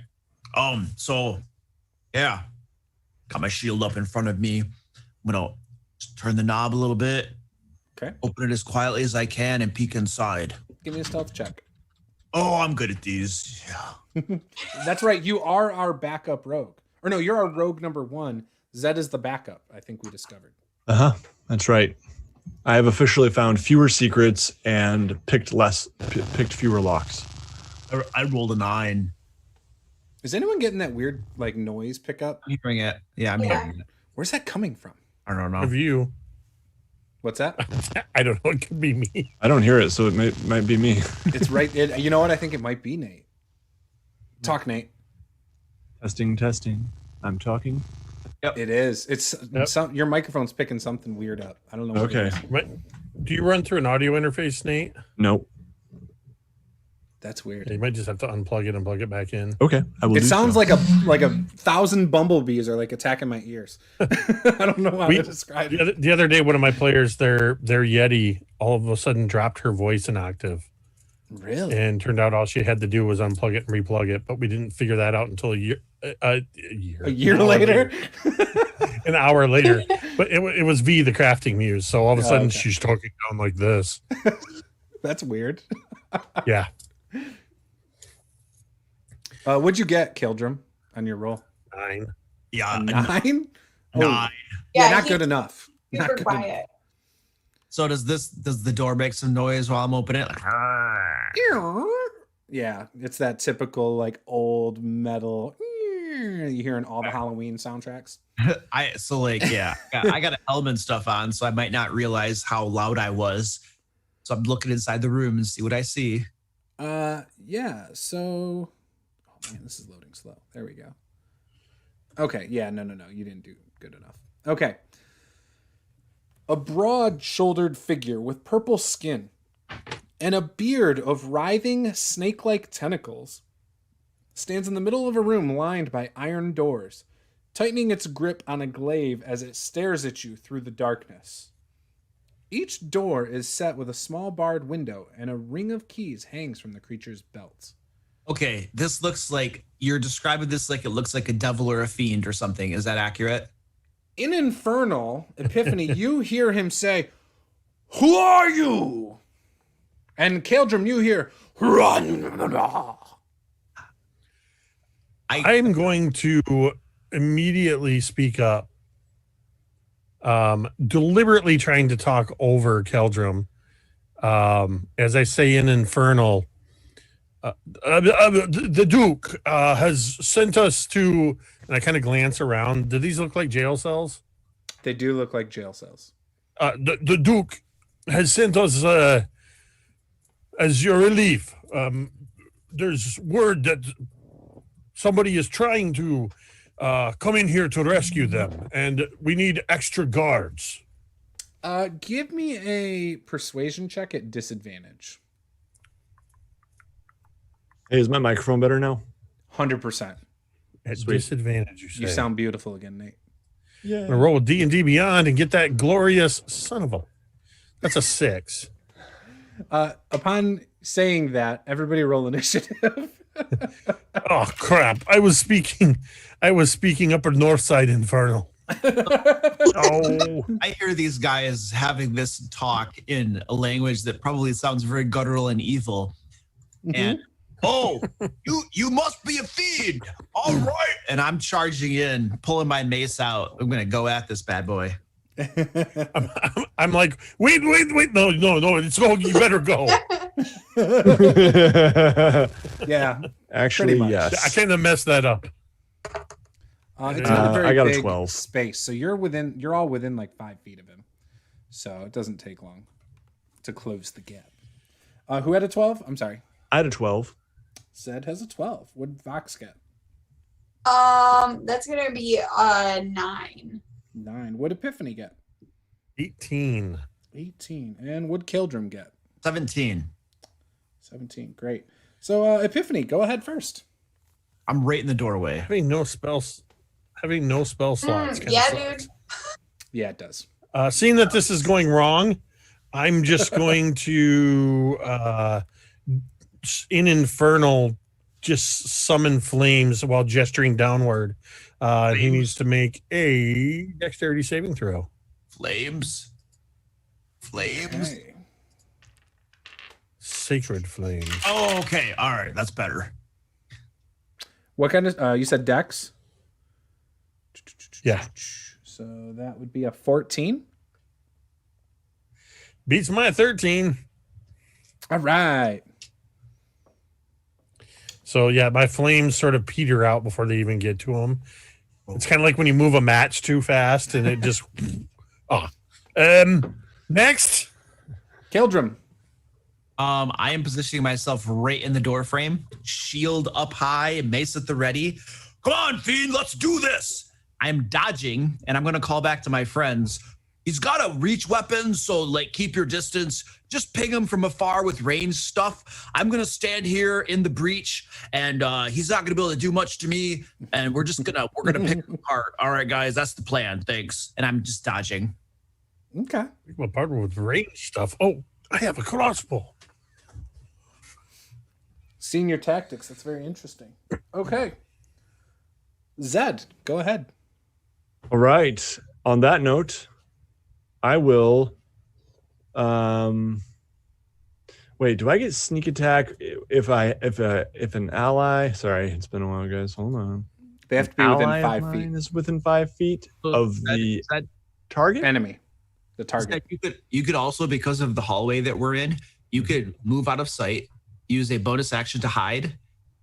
So yeah. Got my shield up in front of me. I'm gonna just turn the knob a little bit. Okay. Open it as quietly as I can and peek inside. Give me a stealth check. Oh, I'm good at these. Yeah. That's right. You are our backup rogue. Or no, you're our rogue number 1. Zed is the backup, I think we discovered. Uh-huh. That's right. I have officially found fewer secrets and picked fewer locks. I rolled a 9. Is anyone getting that weird like noise pickup? I'm hearing it. Yeah, I'm hearing it. Where's that coming from? I don't know. Of you. What's that? I don't know. It could be me. I don't hear it, so it might be me. It's right. You know what? I think it might be Nate. Talk, Nate. Testing. I'm talking. Yep. It is. It's your microphone's picking something weird up. I don't know. What Okay. It is. Right. Do you run through an audio interface, Nate? Nope. That's weird. You might just have to unplug it and plug it back in. Okay. I will. It sounds like a 1,000 bumblebees are like attacking my ears. I don't know how to describe it. The other day, one of my players, their Yeti, all of a sudden dropped her voice an octave. Really? And turned out all she had to do was unplug it and replug it, but we didn't figure that out until a year later. An hour later. But it was V, the crafting muse. So all of a sudden she's talking down like this. That's weird. Yeah. What'd you get, Caeldrim, on your roll? 9. Yeah, 9? 9. Yeah, not good enough. Super Not good quiet. enough. So does the door make some noise while I'm opening it? Like, yeah, it's that typical like old metal you hear in all the Halloween soundtracks. I got a helmet and stuff on, so I might not realize how loud I was. So I'm looking inside the room and see what I see. Yeah, so oh man, this is loading slow. There we go. Okay, yeah, no, you didn't do good enough. Okay. A broad-shouldered figure with purple skin and a beard of writhing snake-like tentacles stands in the middle of a room lined by iron doors, tightening its grip on a glaive as it stares at you through the darkness. Each door is set with a small barred window, and a ring of keys hangs from the creature's belts. Okay, this looks like you're describing this like it looks like a devil or a fiend or something. Is that accurate? In Infernal, Epiphany, you hear him say, "Who are you?" And Caeldrim, you hear, "Run." I'm going to immediately speak up, deliberately trying to talk over Caeldrim. As I say in Infernal, the Duke has sent us to, and I kind of glance around. Do these look like jail cells? They do look like jail cells. The Duke has sent us as your relief. There's word that somebody is trying to come in here to rescue them, and we need extra guards. Give me a persuasion check at disadvantage. Hey, is my microphone better now? 100%. At Sweet. disadvantage, you say. You sound beautiful again, Nate. Yeah. I'm gonna roll with D&D Beyond and get that glorious son of a. That's a 6. Upon saying that, everybody roll initiative. Oh crap! I was speaking Upper North Side Infernal. Oh, I hear these guys having this talk in a language that probably sounds very guttural and evil. And you must be a fiend. All right. And I'm charging in, pulling my mace out. I'm gonna go at this bad boy. I'm like, wait, no, it's no, you better go. Yeah. Actually, much. yes. I kind of messed that up. It's not a very I got a big 12. space, so you're all within like 5 feet of him. So it doesn't take long to close the gap. Who had a 12? I'm sorry. I had a 12. Zed has a 12. What did Vox get? That's gonna be 9. 9. What did Epiphany get? 18. 18. And what did Caeldrim get? 17. 17. Great. So Epiphany, go ahead first. I'm right in the doorway. Having no spell slots. Yeah, dude. Yeah, it does. Seeing that this is going wrong, I'm just going to in Infernal just summon flames while gesturing downward. He needs to make a dexterity saving throw. Flames. Okay. Sacred flames. Oh, okay. All right. That's better. What kind of, you said dex? Yeah. So that would be a 14. Beats my 13. All right. So yeah, my flames sort of peter out before they even get to him. It's kind of like when you move a match too fast and it just. Next. Caeldrim. I am positioning myself right in the door frame, shield up high, mace at the ready. Come on, fiend, let's do this. I'm dodging, and I'm going to call back to my friends. He's got a reach weapon, so like keep your distance. Just ping him from afar with ranged stuff. I'm going to stand here in the breach, and he's not going to be able to do much to me. And we're gonna pick him apart. All right, guys, that's the plan. Thanks. And I'm just dodging. Okay. My partner with range stuff. Oh, I have a crossbow. Seeing your tactics, that's very interesting. Okay. Zed, go ahead. All right. On that note, I will. Wait, do I get sneak attack if an ally? Sorry, it's been a while, guys. Hold on. They have to be within 5 feet. Is within 5 feet of the target Enemy. The target. You could also, because of the hallway that we're in, you could move out of sight, use a bonus action to hide,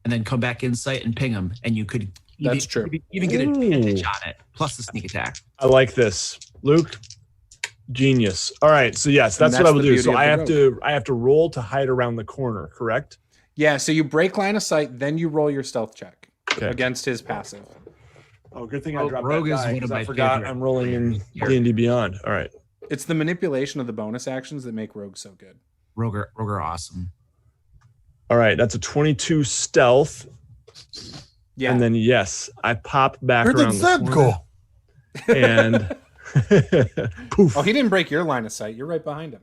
and then come back in sight and ping them. And you could That's true. even get advantage on it, plus the sneak attack. I like this, Luke. Genius. All right, so yes, that's what I will do. So I have to roll to hide around the corner, correct? Yeah. So you break line of sight, then you roll your stealth check against his passive. Oh, good thing I dropped Rogue that is die, one of 'cause my I forgot favorite. I'm rolling in D&D Beyond. All right. It's the manipulation of the bonus actions that make Rogue so good. Rogue are awesome. All right, that's a 22 stealth. Yeah. And then yes, I pop back Where around did the Zeb corner. go? And Poof. Oh, he didn't break your line of sight. You're right behind him.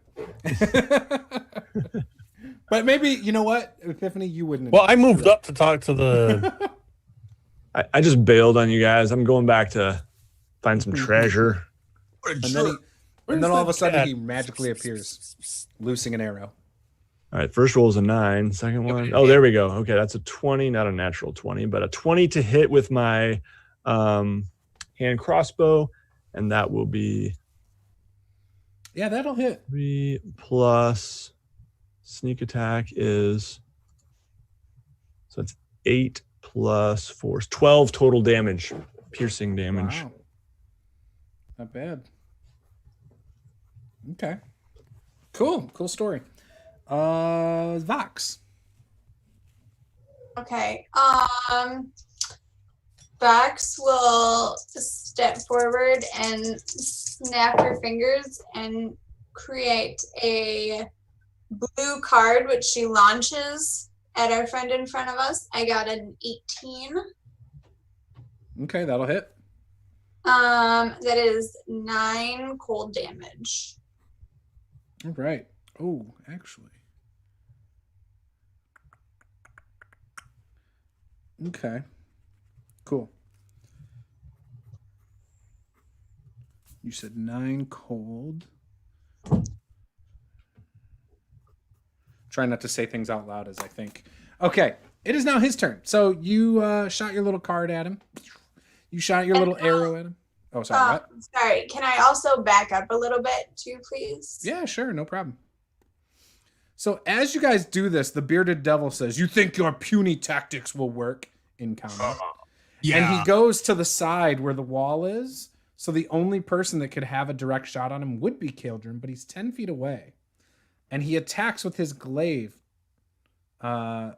But maybe, you know what, Epiphany, you wouldn't. Well, I moved up to talk to the. I just bailed on you guys. I'm going back to find some treasure. And then all of a sudden he magically appears, loosing an arrow. All right, first roll is a 9. Second one, oh, there we go. Okay, that's a 20, not a natural 20, but a 20 to hit with my hand crossbow, and that will be. Yeah, that'll hit. 3 plus sneak attack is. So it's 8 plus 4, 12 total damage, piercing damage. Wow. Not bad. Okay. Cool story. Vox. Okay. Vox will step forward and snap her fingers and create a blue card, which she launches at our friend in front of us. I got an 18. Okay, that'll hit. That is 9 cold damage. All right. Oh, actually. Okay. Cool. You said 9 cold. Try not to say things out loud as I think. Okay. It is now his turn. So you shot your little card at him. You shot your little arrow at him. Oh, sorry. What? Sorry. Can I also back up a little bit too, please? Yeah, sure. No problem. So as you guys do this, the bearded devil says, "You think your puny tactics will work?" in comment. Yeah. And he goes to the side where the wall is. So the only person that could have a direct shot on him would be Caeldrim, but he's 10 feet away. And he attacks with his glaive. And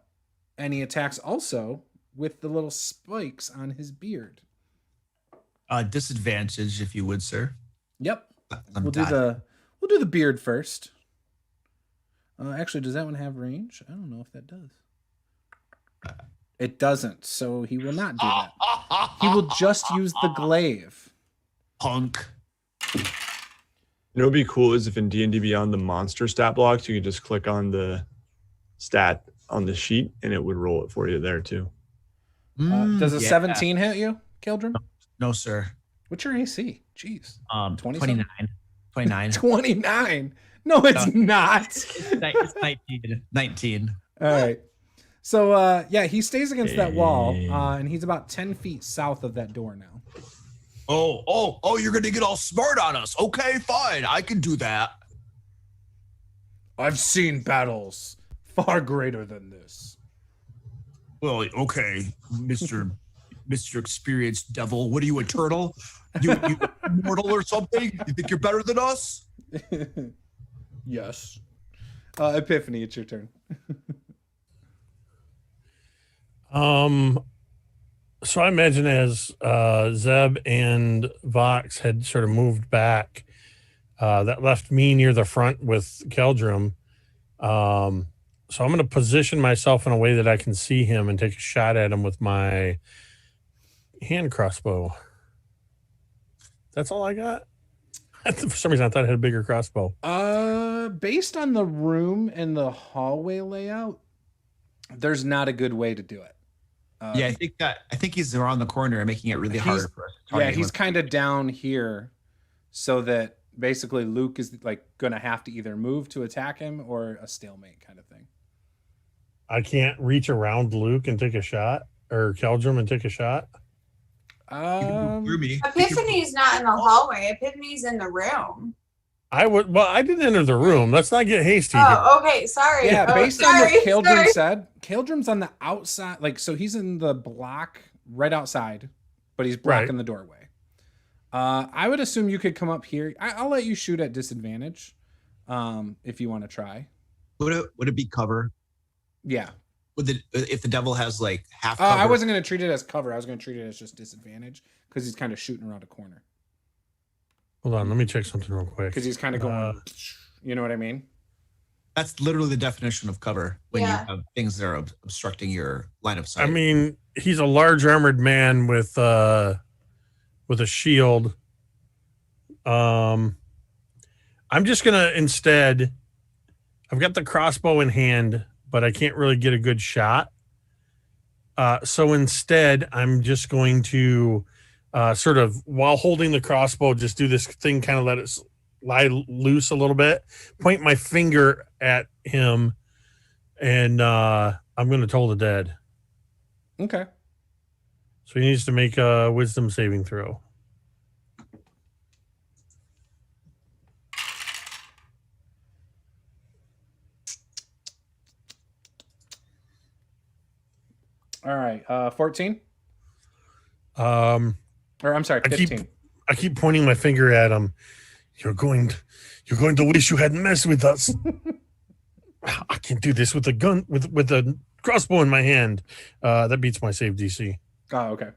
he attacks also with the little spikes on his beard. Disadvantage, if you would, sir. Yep. We'll do the beard first. Actually, does that one have range? I don't know if that does. It doesn't, so he will not do that. He will just use the glaive. Punk. You know what'd be cool is if in D&D Beyond the monster stat blocks, you could just click on the stat on the sheet and it would roll it for you there too. Does a 17 hit you, Caeldrim? No, sir. What's your AC? Jeez. 29. 29. 29. No, it's not. It's 19. 19. All right. So, yeah, he stays against that wall, and he's about 10 feet south of that door now. Oh, you're going to get all smart on us. Okay, fine. I can do that. I've seen battles far greater than this. Well, okay, Mr. Experienced Devil. What are you, a turtle? You immortal or something? You think you're better than us? Yes. Epiphany, it's your turn. So I imagine as Zeb and Vox had sort of moved back, that left me near the front with Caeldrim. So I'm going to position myself in a way that I can see him and take a shot at him with my hand crossbow. That's all I got. For some reason, I thought I had a bigger crossbow. Based on the room and the hallway layout, there's not a good way to do it. Yeah, I think he's around the corner and making it really hard for us. Yeah, he's kind of down here, so that basically Luke is like going to have to either move to attack him or a stalemate kind of thing. I can't reach around Luke and take a shot, or Caeldrim and take a shot. Epiphany's not in the hallway. Epiphany's in the room. I didn't enter the room. Let's not get hasty. Oh, okay. Sorry. Yeah, based on what Caeldrim said, Caeldrim's on the outside. Like, so he's in the block right outside, but he's blocking the doorway. I would assume you could come up here. I'll let you shoot at disadvantage, if you want to try. Would it be cover? Yeah. If the devil has like half cover? I wasn't going to treat it as cover. I was going to treat it as just disadvantage because he's kind of shooting around a corner. Hold on, let me check something real quick. Because he's kind of going, you know what I mean? That's literally the definition of cover when you have things that are obstructing your line of sight. I mean, he's a large armored man with a shield I'm just gonna instead. I've got the crossbow in hand, but I can't really get a good shot. So instead, I'm just going to sort of, while holding the crossbow, just do this thing, kind of let it lie loose a little bit, point my finger at him, and I'm going to toll the dead. Okay. So he needs to make a wisdom saving throw. All right. 14. Or I'm sorry, 15. I keep pointing my finger at him. You're going to wish you hadn't messed with us. I can't do this with a gun, with a crossbow in my hand. That beats my save DC. Oh, okay.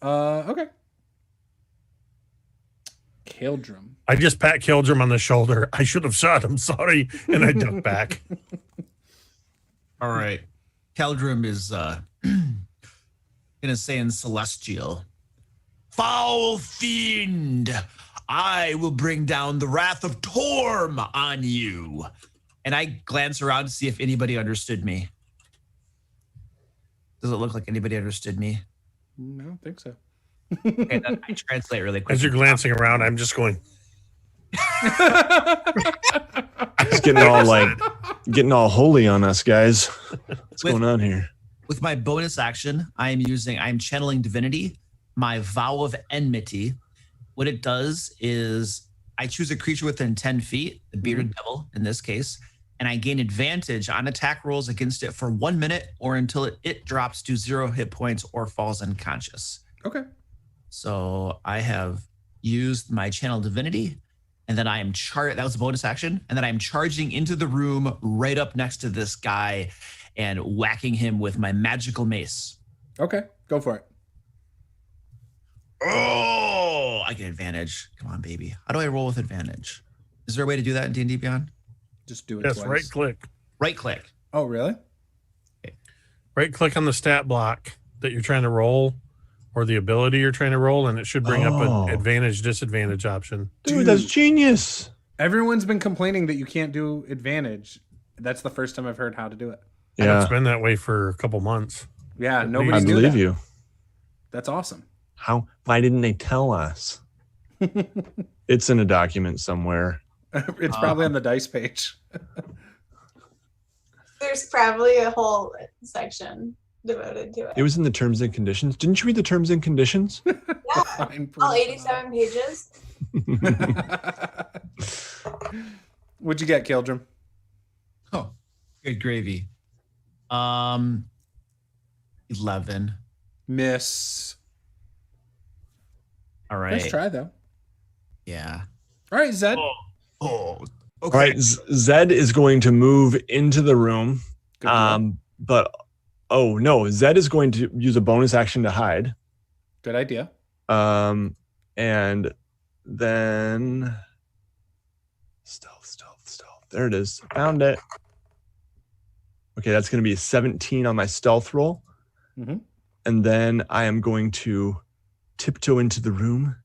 Okay. Caeldrim. I just pat Caeldrim on the shoulder. I should have shot him. Sorry, and I duck back. All right. Caeldrim is gonna say in Celestial, "Foul fiend, I will bring down the wrath of Torm on you." And I glance around to see if anybody understood me. Does it look like anybody understood me? No, I don't think so. Okay, then I translate really quick. As you're glancing around, I'm just going. It's getting all holy on us, guys. What's going on here? With my bonus action, I'm channeling divinity, my vow of enmity. What it does is I choose a creature within 10 feet, the bearded devil in this case, and I gain advantage on attack rolls against it for 1 minute or until it drops to 0 hit points or falls unconscious. Okay. So I have used my channel divinity, and then I am that was a bonus action, and then I'm charging into the room right up next to this guy and whacking him with my magical mace. Okay, go for it. Oh, I get advantage. Come on, baby. How do I roll with advantage? Is there a way to do that in D&D Beyond? Just do it Yes, twice. right click. Right click. Oh, really? Right click on the stat block that you're trying to roll, or the ability you're trying to roll, and it should bring up an advantage, disadvantage option. Dude, that's genius. Everyone's been complaining that you can't do advantage. That's the first time I've heard how to do it. And Yeah, it's been that way for a couple months. Yeah, I nobody's doing believe that. you. That's awesome. Why didn't they tell us? It's in a document somewhere. It's probably on the dice page. There's probably a whole section devoted to it. It was in the terms and conditions. Didn't you read the terms and conditions? Yeah, all 87 pages. What'd you get, Caeldrim? Oh, good gravy. 11. Miss. All right. Nice try, though. Yeah. All right, Zed. Oh. Okay. All right, Zed is going to move into the room. Good deal. But oh no, Zed is going to use a bonus action to hide. Good idea. And then stealth. There it is. Found it. Okay, that's going to be a 17 on my stealth roll. Mhm. And then I am going to tiptoe into the room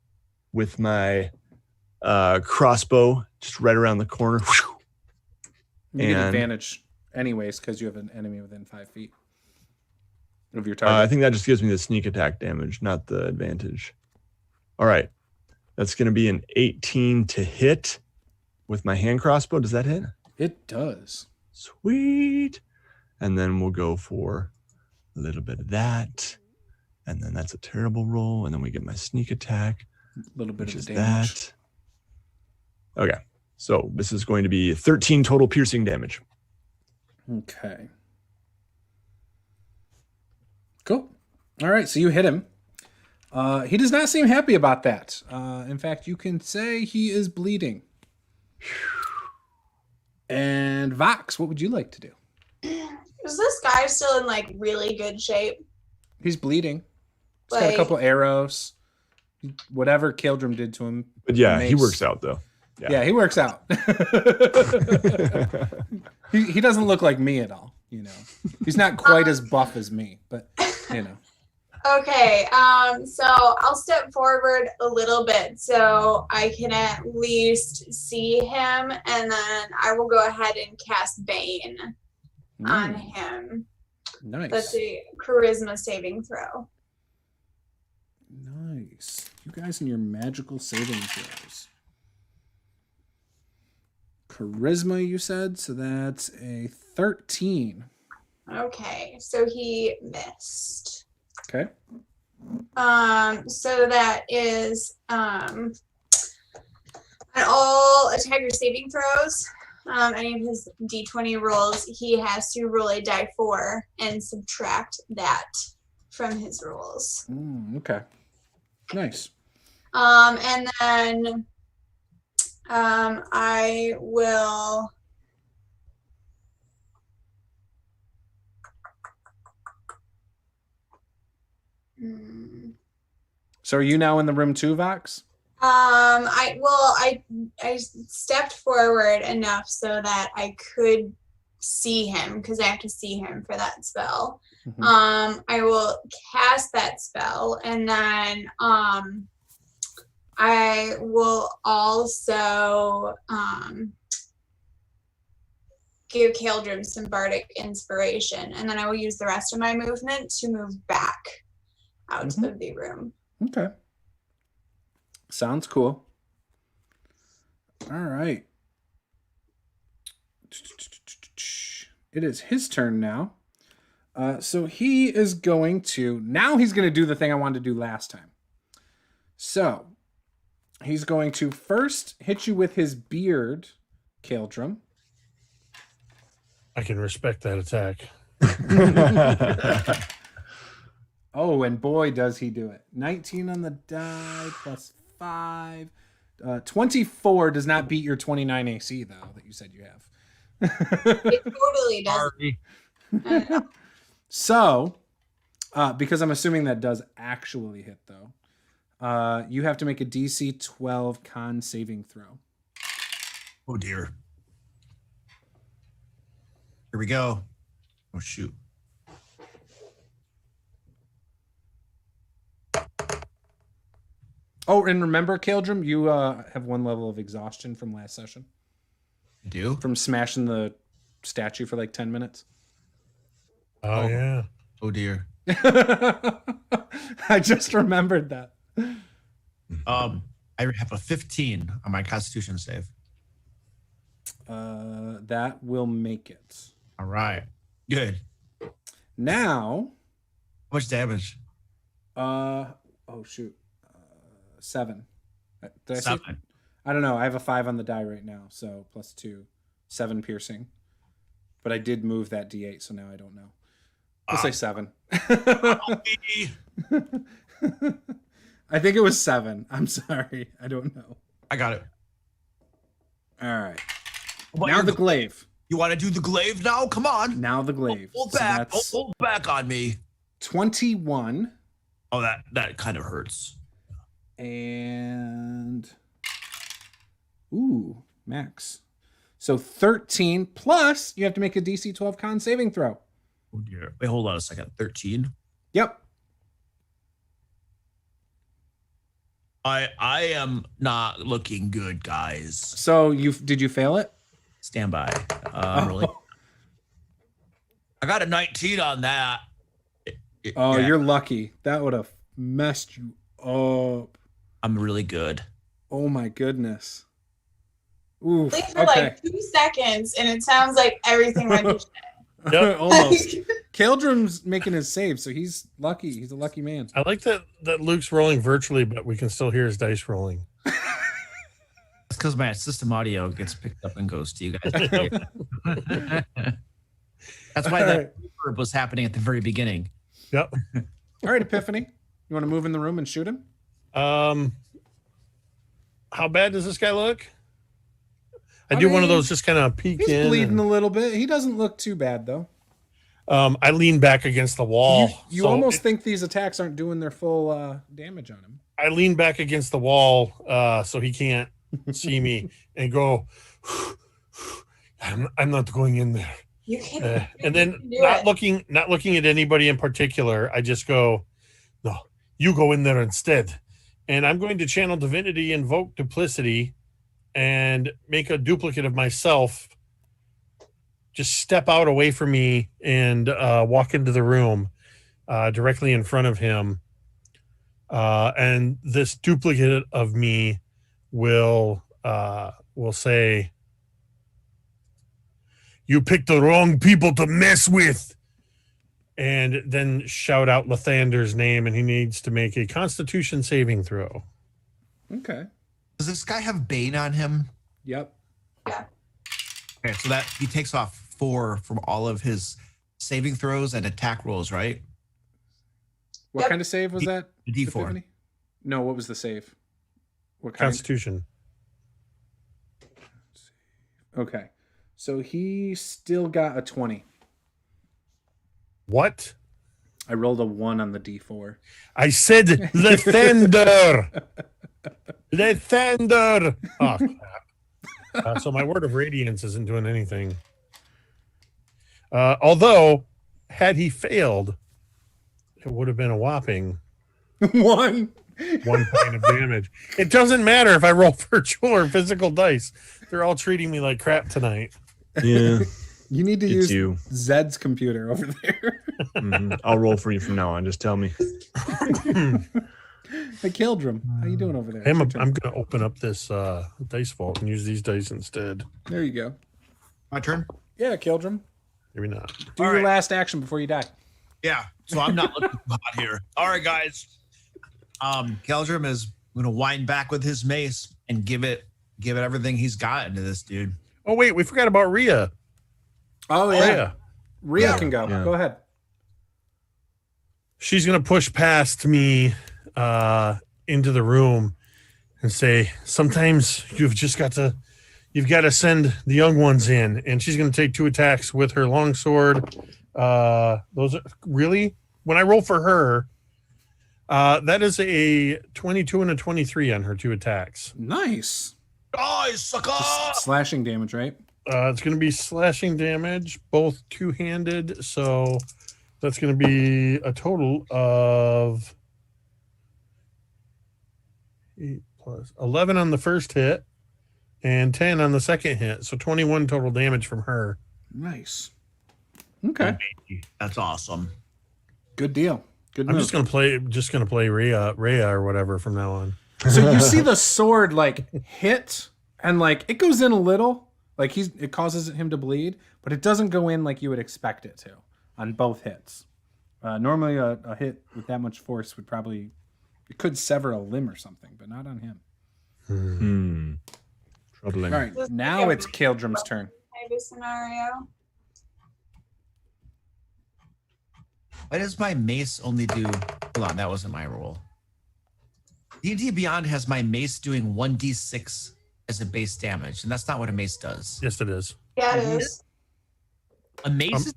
with my crossbow just right around the corner. You get And- advantage anyways because you have an enemy within 5 feet of your I target. think that just gives me the sneak attack damage, not the advantage. All right. That's going to be an 18 to hit with my hand crossbow. Does that hit? It does. Sweet. And then we'll go for a little bit of that. And then that's a terrible roll. And then we get my sneak attack, A little bit which of is the damage. that. Okay. So this is going to be 13 total piercing damage. Okay. Cool. All right, so you hit him. He does not seem happy about that. In fact, you can say he is bleeding. And Vox, what would you like to do? Is this guy still in like really good shape? He's bleeding. He's got a Like- couple arrows. Whatever Caeldrim did to him. But yeah, he Mace. works out though. Yeah, he works out. he doesn't look like me at all, you know. He's not quite as buff as me, but you know. Okay, so I'll step forward a little bit so I can at least see him, and then I will go ahead and cast Bane on him. Nice. That's a charisma saving throw. Nice. You guys and your magical saving throws. Charisma, you said, so that's a 13. Okay, so he missed. Okay. So that is on all attacker saving throws, any of his d20 rolls, he has to roll a die 4 and subtract that from his rolls. Okay. Nice. And then I will. So are you now in the room too, Vox? I stepped forward enough so that I could see him because I have to see him for that spell. Mm-hmm. I will cast that spell, and then I will also give Caeldrim some bardic inspiration, and then I will use the rest of my movement to move back out of the room. Okay. Sounds cool. All right. It is his turn now. So he is going to, now he's going to do the thing I wanted to do last time. So he's going to first hit you with his beard, Caeldrim. I can respect that attack. Oh, and boy, does he do it. 19 on the die plus 5. 24 does not beat your 29 AC, though, that you said you have. It totally does. So, because I'm assuming that does actually hit, though, you have to make a DC 12 con saving throw. Oh, dear. Here we go. Oh, shoot. Oh, and remember, Caeldrim, you have 1 level of exhaustion from last session. I do? From smashing the statue for like 10 minutes. Oh, yeah. Oh, dear. I just remembered that. I have a 15 on my Constitution save. That will make it. All right. Good. Now. How much damage? Oh, shoot. 7. Did I 7. say? I don't know. I have a 5 on the die right now, so plus 2. 7 piercing. But I did move that D8, so now I don't know. We'll say 7. I think it was 7. I'm sorry. I don't know. I got it. All right. Now the glaive. You want to do the glaive now? Come on. Now the glaive. Hold back. Hold back on me. 21. Oh, that kind of hurts. And ooh, max. So 13 plus you have to make a DC 12 con saving throw. Oh dear. Wait, hold on a second. 13. Yep. I am not looking good, guys. So did you fail it? Stand by. Really? I got a 19 on that. Yeah. You're lucky. That would have messed you up. I'm really good. Oh my goodness. Ooh. For like 2 seconds, and it sounds like everything went to shit. Yep. Almost. Caeldrim's making his save, so he's lucky. He's a lucky man. I like that Luke's rolling virtually, but we can still hear his dice rolling. It's because my system audio gets picked up and goes to you guys. That's why that reverb was happening at the very beginning. Yep. All right, Epiphany. You want to move in the room and shoot him? How bad does this guy look? I do one of those just kind of peek in. He's bleeding a little bit. He doesn't look too bad, though. I lean back against the wall. You almost think these attacks aren't doing their full damage on him. I lean back against the wall so he can't see me and go, I'm not going in there. You can and then not looking at anybody in particular, I just go, No, you go in there instead. And I'm going to channel divinity, invoke duplicity, and make a duplicate of myself. Just step out away from me and walk into the room directly in front of him. And this duplicate of me will say, "You picked the wrong people to mess with," and then shout out Lathander's name, and he needs to make a Constitution saving throw. Okay. Does this guy have Bane on him? Yep. Yeah. Okay, so that he takes off 4 from all of his saving throws and attack rolls, right? What kind of save was that? D4. Epiphany? No, what was the save? What kind? Constitution. Okay. So he still got a 20. What? I rolled a 1 on the D4. I said Lathander. Lathander. Oh, crap. So my word of radiance isn't doing anything. Although, had he failed, it would have been a whopping 1 point of damage. It doesn't matter if I roll virtual or physical dice. They're all treating me like crap tonight. Yeah. You need to It's use you. Zed's computer over there. I'll roll for you from now on. Just tell me. Hey, Caeldrim, how you doing over there? I'm It's your going turn. to open up this dice vault and use these dice instead. There you go. My turn? Yeah, Caeldrim. Maybe not. Do your last action before you die. Yeah. So I'm not looking hot here. All right, guys. Caeldrim is going to wind back with his mace and give it everything he's got into this dude. Oh, wait. We forgot about Rhea. Oh, yeah. Rhea Yeah. can go. Yeah. Go ahead. She's going to push past me into the room and say, sometimes you've got to send the young ones in. And she's going to take 2 attacks with her longsword. Those are really, when I roll for her, that is a 22 and a 23 on her 2 attacks. Nice. Oh, sucker! Slashing damage, right? It's going to be slashing damage, both 2-handed. So that's going to be a total of 8 plus 11 on the first hit and 10 on the second hit. So 21 total damage from her. Nice. Okay. That's awesome. Good deal. Good I'm move. just gonna play Rhea or whatever from now on. So you see the sword like hit and like it goes in a little, like it causes him to bleed, but it doesn't go in like you would expect it to on both hits. Normally a hit with that much force would probably, it could sever a limb or something, but not on him. Troubling. All right, now it's Caeldrim's turn. Maybe scenario. Why does my mace only do... Hold on, that wasn't my roll. D&D Beyond has my mace doing 1d6 as a base damage, and that's not what a mace does. Yes, it is. Yeah, it is. A mace is...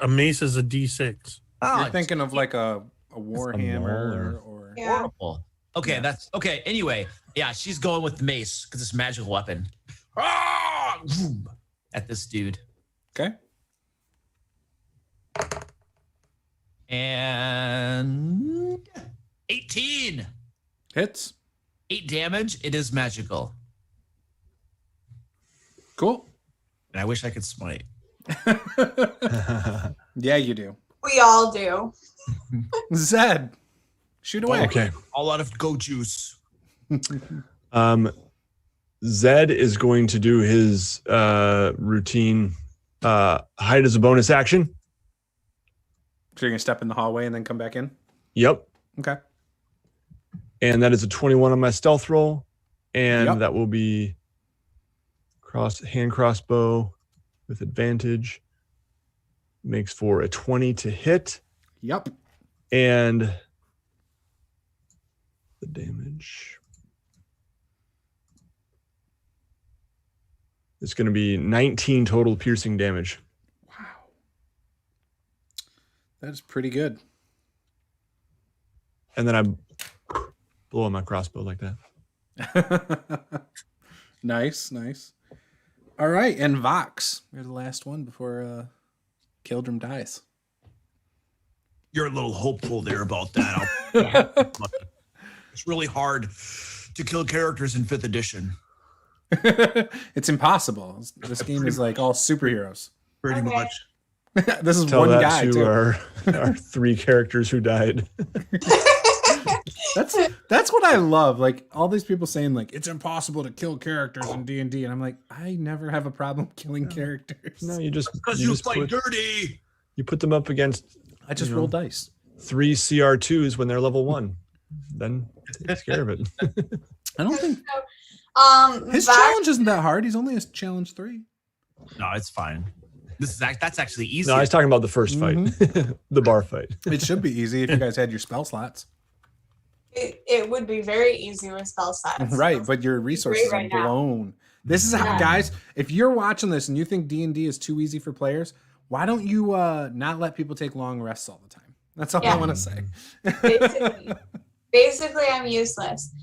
A mace is a D6. Oh, You're thinking of like a warhammer or Yeah. horrible. Okay, that's... Okay, anyway. Yeah, she's going with the mace, because it's a magical weapon. Ah! Vroom, at this dude. okay. And 18. Hits. 8 damage. It is magical. Cool. And I wish I could smite. Yeah, you do. We all do. Zed, shoot away. Okay. All out of go juice. Zed is going to do his routine hide as a bonus action. So you're gonna step in the hallway and then come back in. Yep. Okay. And that is a 21 on my stealth roll. And Yep. that will be hand crossbow with advantage. Makes for a 20 to hit. Yep. And the damage. It's going to be 19 total piercing damage. Wow. That's pretty good. And then I blow on my crossbow like that. Nice, nice. All right, and Vox, you're the last one before Caeldrim dies. You're a little hopeful there about that. It's really hard to kill characters in 5th edition. It's impossible. This game is like all superheroes. Pretty much. This is Tell one that guy to too. our 3 characters who died. That's what I love. Like all these people saying like it's impossible to kill characters in D&D, and I'm like, I never have a problem killing characters. No, you just Because you play dirty. You put them up against I just roll dice. 3 CR2s when they're level 1. Then takes care of it. I don't think So, his challenge isn't that hard. He's only a challenge 3. No, it's fine. That's actually easy. No, I was talking about the first fight, the bar fight. It should be easy if you guys had your spell slots. it would be very easy with spell slots. Right, but your resources are right now. blown. This is how, guys, if you're watching this and you think D&D is too easy for players, why don't you not let people take long rests all the time? That's all I want to say. Basically, I'm useless.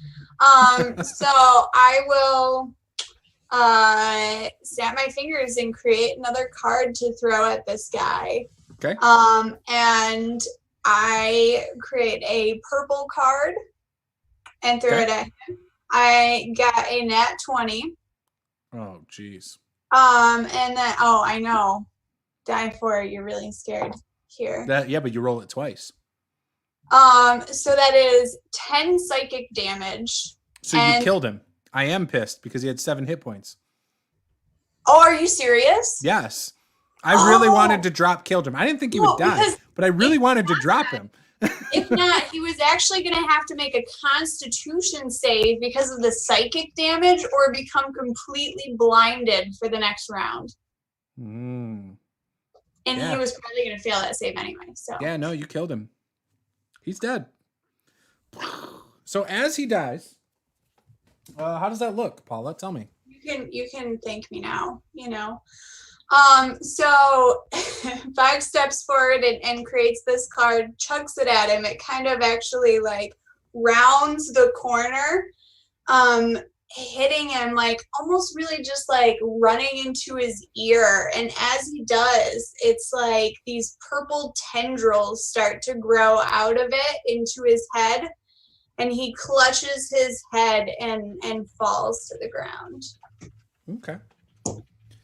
So I will snap my fingers and create another card to throw at this guy. Okay. And I create a purple card and throw it at him. I got a nat 20. Oh, jeez. And then, oh, I know. Die for it. You're really scared here. Yeah, but you roll it twice. So that is 10 psychic damage. So you killed him. I am pissed because he had 7 hit points. Oh, are you serious? Yes. I really wanted to drop Caeldrim. I didn't think he would die, but I really wanted to drop him. If not, he was actually going to have to make a Constitution save because of the psychic damage or become completely blinded for the next round. Mm. And he was probably going to fail that save anyway. So yeah, no, you killed him. He's dead. So as he dies, how does that look, Paula? Tell me. You can thank me now, you know. So 5 steps forward and creates this card, chucks it at him. It kind of actually like rounds the corner, hitting him like almost really just like running into his ear. And as he does, it's like these purple tendrils start to grow out of it into his head. And he clutches his head and falls to the ground. Okay.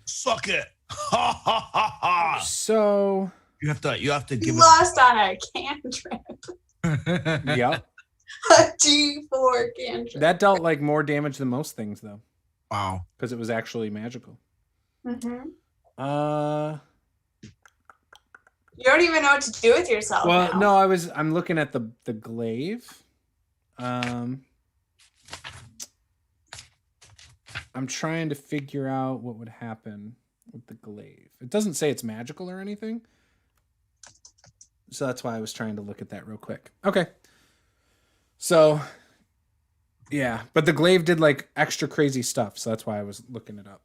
Suck it. Ha ha ha ha. So you have to give lost on a cantrip. Yeah. A D4 cantrip. That dealt like more damage than most things though. Wow. Because it was actually magical. Mm-hmm. You don't even know what to do with yourself. Well, now. no, I'm looking at the glaive. I'm trying to figure out what would happen with the glaive. It doesn't say it's magical or anything. So that's why I was trying to look at that real quick. Okay. So, yeah. But the glaive did like extra crazy stuff. So that's why I was looking it up.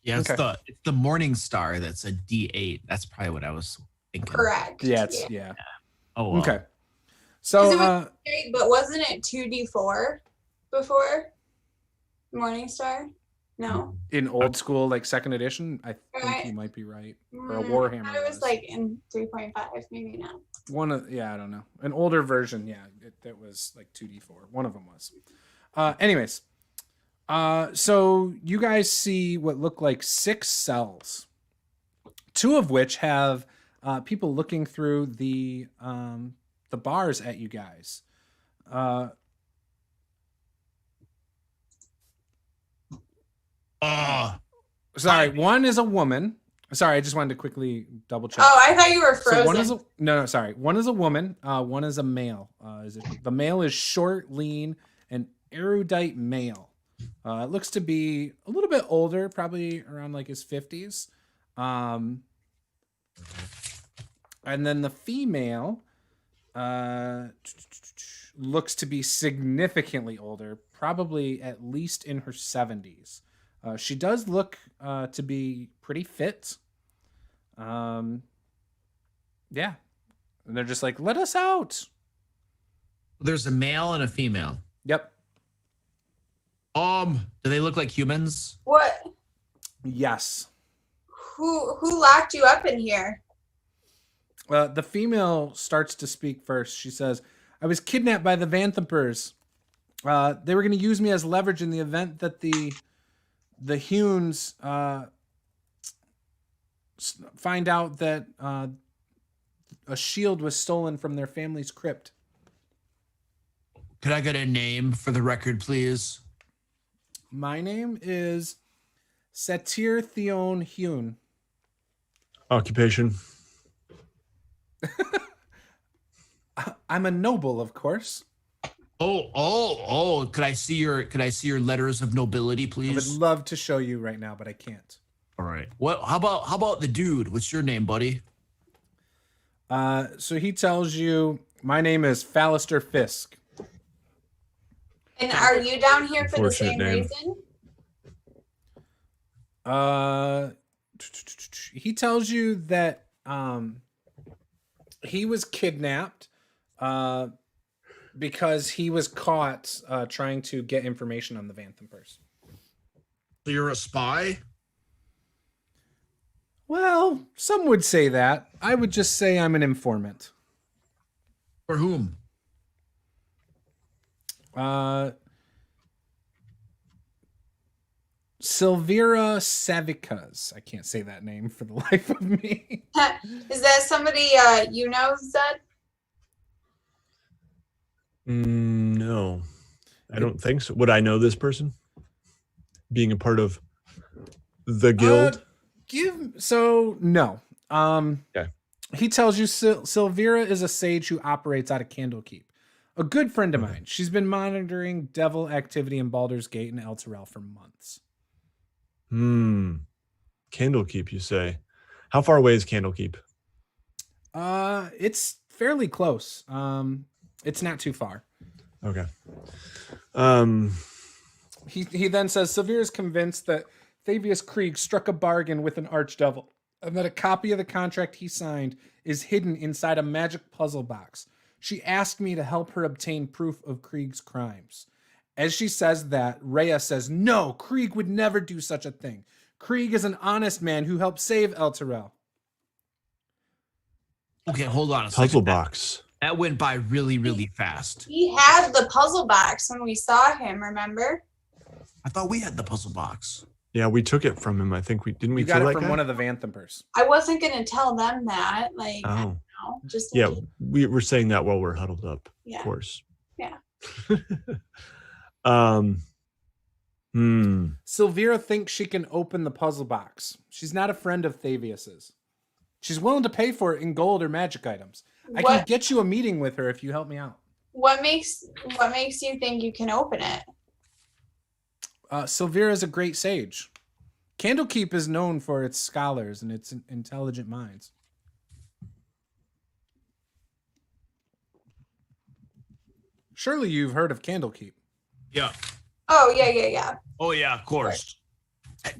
Yeah, it's the Morning Star that's a D8. That's probably what I was thinking. Correct. Yeah, yeah. Oh, wow. Okay. So, but wasn't it 2D4 before Morningstar? No. In old school, like 2nd edition, I think you might be right. Or a Warhammer. It was like in 3.5, maybe not. I don't know. An older version, yeah, it was like 2D4. One of them was. Anyways, so you guys see what look like 6 cells, 2 of which have people looking through the bars at you guys. Sorry, one is a woman. Sorry, I just wanted to quickly double check. Oh, I thought you were frozen. So one is sorry. One is a woman. One is a male. The male is short, lean, and erudite male. It looks to be a little bit older, probably around like his 50s. And then the female looks to be significantly older, probably at least in her 70s. She does look to be pretty fit. Yeah. And they're just like, let us out. There's a male and a female. Yep. Do they look like humans? What? Yes. Who locked you up in here? The female starts to speak first. She says, I was kidnapped by the Vanthampurs. They were going to use me as leverage in the event that the Hunes find out that a shield was stolen from their family's crypt. Could I get a name for the record, please? My name is Satir Theon Hune. Occupation. I'm a noble, of course. Oh! Could I see your letters of nobility, I would please? love to show you right now, but I can't. All right. What? How about the dude? What's your name, buddy? So he tells you, my name is Fallister Fisk. And are you down here for the Unfortunate same name. reason? He tells you that he was kidnapped because he was caught trying to get information on the Vanthampurs. So you're a spy? Well, some would say that. I would just say I'm an informant. For whom? Silvira Savikas. I can't say that name for the life of me. Is that somebody you know, Zed? No, I don't think so. Would I know this person? Being a part of the guild? No. Okay. He tells you Silvira is a sage who operates out of Candlekeep. A good friend of mine. She's been monitoring devil activity in Baldur's Gate and Elturel for months. Candlekeep, you say? How far away is Candlekeep? It's fairly close. It's not too far. Okay. He then says Silvira is convinced that Thavius Krieg struck a bargain with an archdevil, and that a copy of the contract he signed is hidden inside a magic puzzle box. She asked me to help her obtain proof of Krieg's crimes. As she says that, Rhea says, no, Krieg would never do such a thing. Krieg is an honest man who helped save Elturel. Okay, hold on a second. Puzzle box. That went by really, really fast. He had the puzzle box when we saw him, remember? I thought we had the puzzle box. Yeah, we took it from him. I think we didn't. We You got kill it that from guy? one of the Vanthampurs. I wasn't going to tell them that. Like, I Oh, don't know. Just yeah. We were saying that while we're huddled up. Yeah. Of course. Yeah. Silvira thinks she can open the puzzle box. She's not a friend of Thavius's. She's willing to pay for it in gold or magic items. I can get you a meeting with her if you help me out. What makes you think you can open it? Silvira is a great sage. Candlekeep is known for its scholars and its intelligent minds. Surely you've heard of Candlekeep. Yeah. Oh, yeah. Oh, yeah, of course.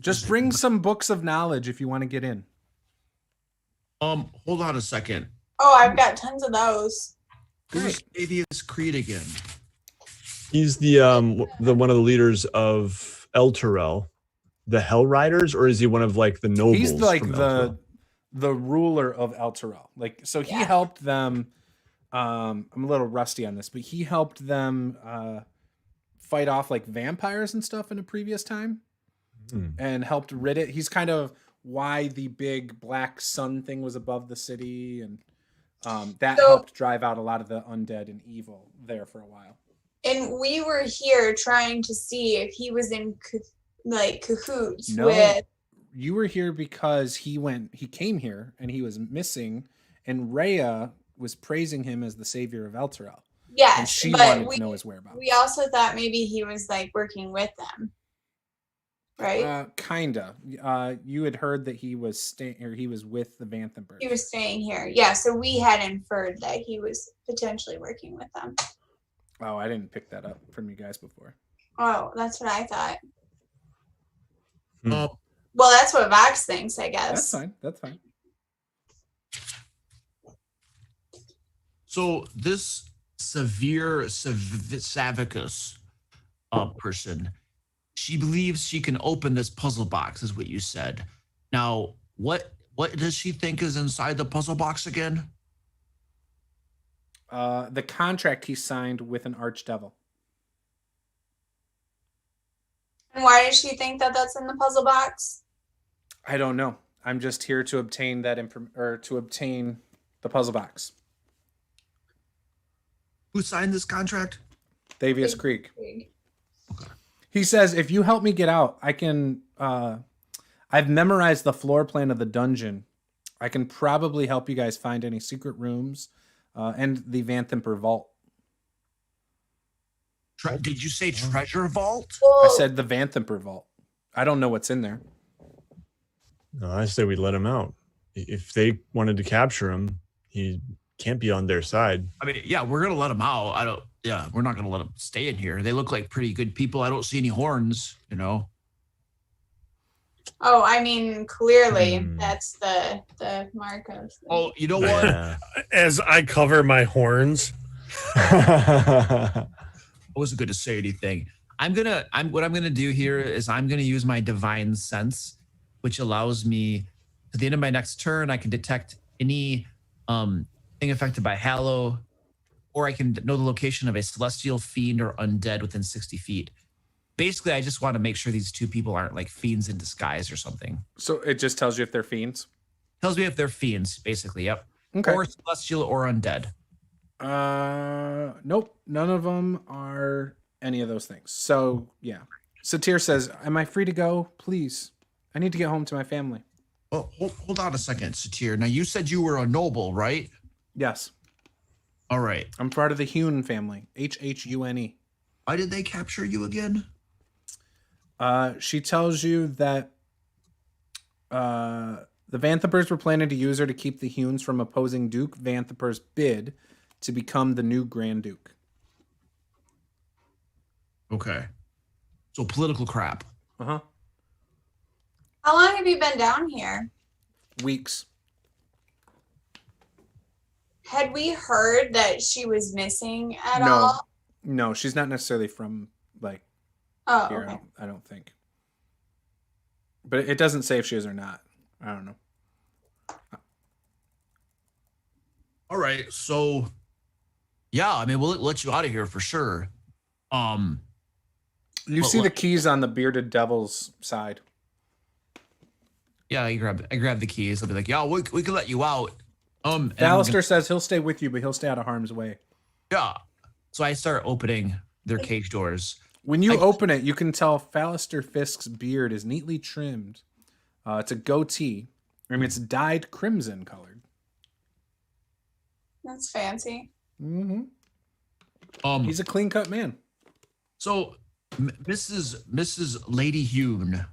Just bring some books of knowledge if you want to get in. Hold on a second. Oh, I've got tons of those. Who's Thavius Creed again? He's the one of the leaders of Elturel, the Hell Riders, or is he one of like the nobles? He's like from Elturel? the ruler of Elturel. Like, so he helped them. I'm a little rusty on this, but he helped them fight off like vampires and stuff in a previous time, and helped rid it. He's kind of why the big black sun thing was above the city, and that helped drive out a lot of the undead and evil there for a while. And we were here trying to see if he was in cahoots with. You were here because he came here and he was missing, and Rhea was praising him as the savior of Elturel. Yes, and she but wanted to know his whereabouts. We also thought maybe he was like working with them, right? Kinda. You had heard that he was staying, or he was with the Vanthampurs. He was staying here. Yeah, so we had inferred that he was potentially working with them. Oh, I didn't pick that up from you guys before. Oh, that's what I thought. Oh, Well, that's what Vox thinks, I guess. That's fine. so this Savicus person, she believes she can open this puzzle box, is what you said. Now, what does she think is inside the puzzle box again? The contract he signed with an archdevil. And why does she think that that's in the puzzle box? I don't know. I'm just here to obtain that to obtain the puzzle box. Who signed this contract? Thavius Krieg. He says, if you help me get out, I can. I've memorized the floor plan of the dungeon. I can probably help you guys find any secret rooms and the Vanthampur vault. Did you say treasure vault? I said the Vanthampur vault. I don't know what's in there. No, I say we let him out. If they wanted to capture him, he can't be on their side. I mean, yeah, we're gonna let him out. We're not gonna let him stay in here. They look like pretty good people. I don't see any horns, you know. Oh, I mean, clearly that's the mark of. Oh, you know what? Yeah. As I cover my horns. I wasn't going to say anything. What I'm gonna do here is I'm gonna use my divine sense, which allows me at the end of my next turn, I can detect any thing affected by Hallow, or I can know the location of a celestial, fiend, or undead within 60 feet. Basically, I just want to make sure these two people aren't like fiends in disguise or something. So it just tells you if they're fiends? Tells me if they're fiends, basically, yep. Okay. Or celestial or undead. Nope. None of them are any of those things. So, yeah. Satir says, am I free to go? Please. I need to get home to my family. Oh, hold on a second, Satir. Now, you said you were a noble, right? Yes. All right. I'm part of the Hune family. H-H-U-N-E. Why did they capture you again? She tells you that the Vanthampurs were planning to use her to keep the Hunes from opposing Duke Vanthampur's bid to become the new Grand Duke. Okay. So political crap. Uh-huh. How long have you been down here? Weeks. Had we heard that she was missing at all? No, she's not necessarily from like here. Okay. I don't think. But it doesn't say if she is or not. I don't know. All right. So, yeah, I mean, we'll let you out of here for sure. You see the keys on the bearded devil's side. Yeah, I grab the keys. I'll be like, yeah, we can let you out. Alistair says he'll stay with you, but he'll stay out of harm's way. Yeah. So I start opening their cage doors. When you open it, you can tell Fallister Fisk's beard is neatly trimmed. It's a goatee, and it's dyed crimson colored. That's fancy. Mm-hmm. He's a clean-cut man. So, Mrs. Lady Hune,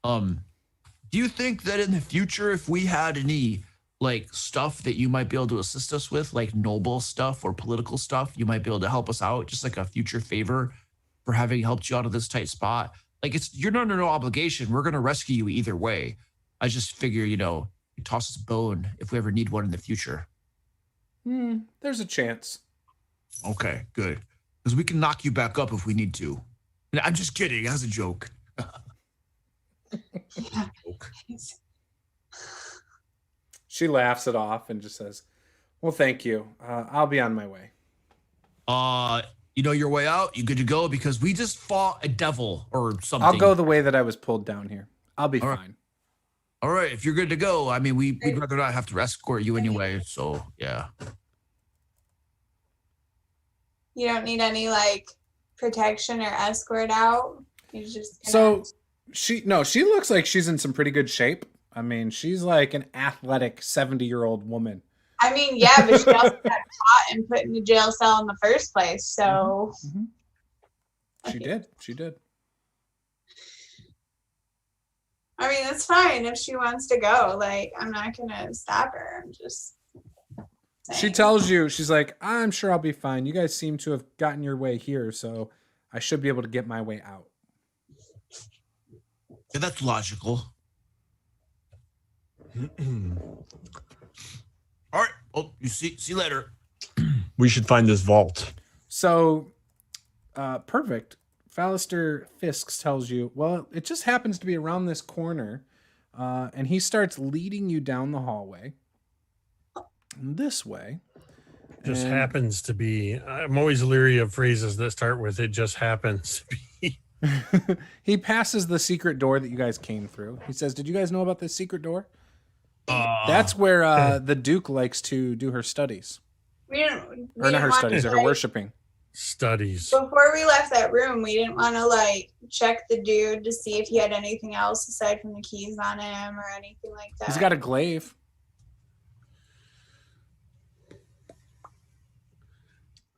do you think that in the future, if we had any like stuff that you might be able to assist us with, like noble stuff or political stuff, you might be able to help us out, just like a future favor for having helped you out of this tight spot? Like you're under no obligation. We're gonna rescue you either way. I just figure, you toss us a bone if we ever need one in the future. There's a chance. Okay, good. Because we can knock you back up if we need to. I'm just kidding. That's a joke. She laughs it off and just says, well, thank you. I'll be on my way. You know your way out? You good to go? Because we just fought a devil or something. I'll go the way that I was pulled down here. I'll be fine. All right, if you're good to go. I mean, we'd rather not have to escort you anyway, so yeah. You don't need any like protection or escort out. You just she looks like she's in some pretty good shape. I mean, she's like an athletic 70-year-old woman. I mean, yeah, but she also got caught and put in the jail cell in the first place. So She did. I mean, that's fine if she wants to go. Like, I'm not gonna stop her. I'm just saying. She tells you, she's like, I'm sure I'll be fine. You guys seem to have gotten your way here, so I should be able to get my way out. Yeah, that's logical. All right. Oh, you see you later. We should find this vault. So, perfect. Fallister Fisks tells you, well, it just happens to be around this corner, and he starts leading you down the hallway this way, Just happens to be. I'm always leery of phrases that start with "it just happens to be." He passes the secret door that you guys came through. He says, "Did you guys know about this secret door?" That's where the Duke likes to do her studies. Or not her studies, her worshiping. Studies. Before we left that room, we didn't want to like check the dude to see if he had anything else aside from the keys on him or anything like that. He's got a glaive.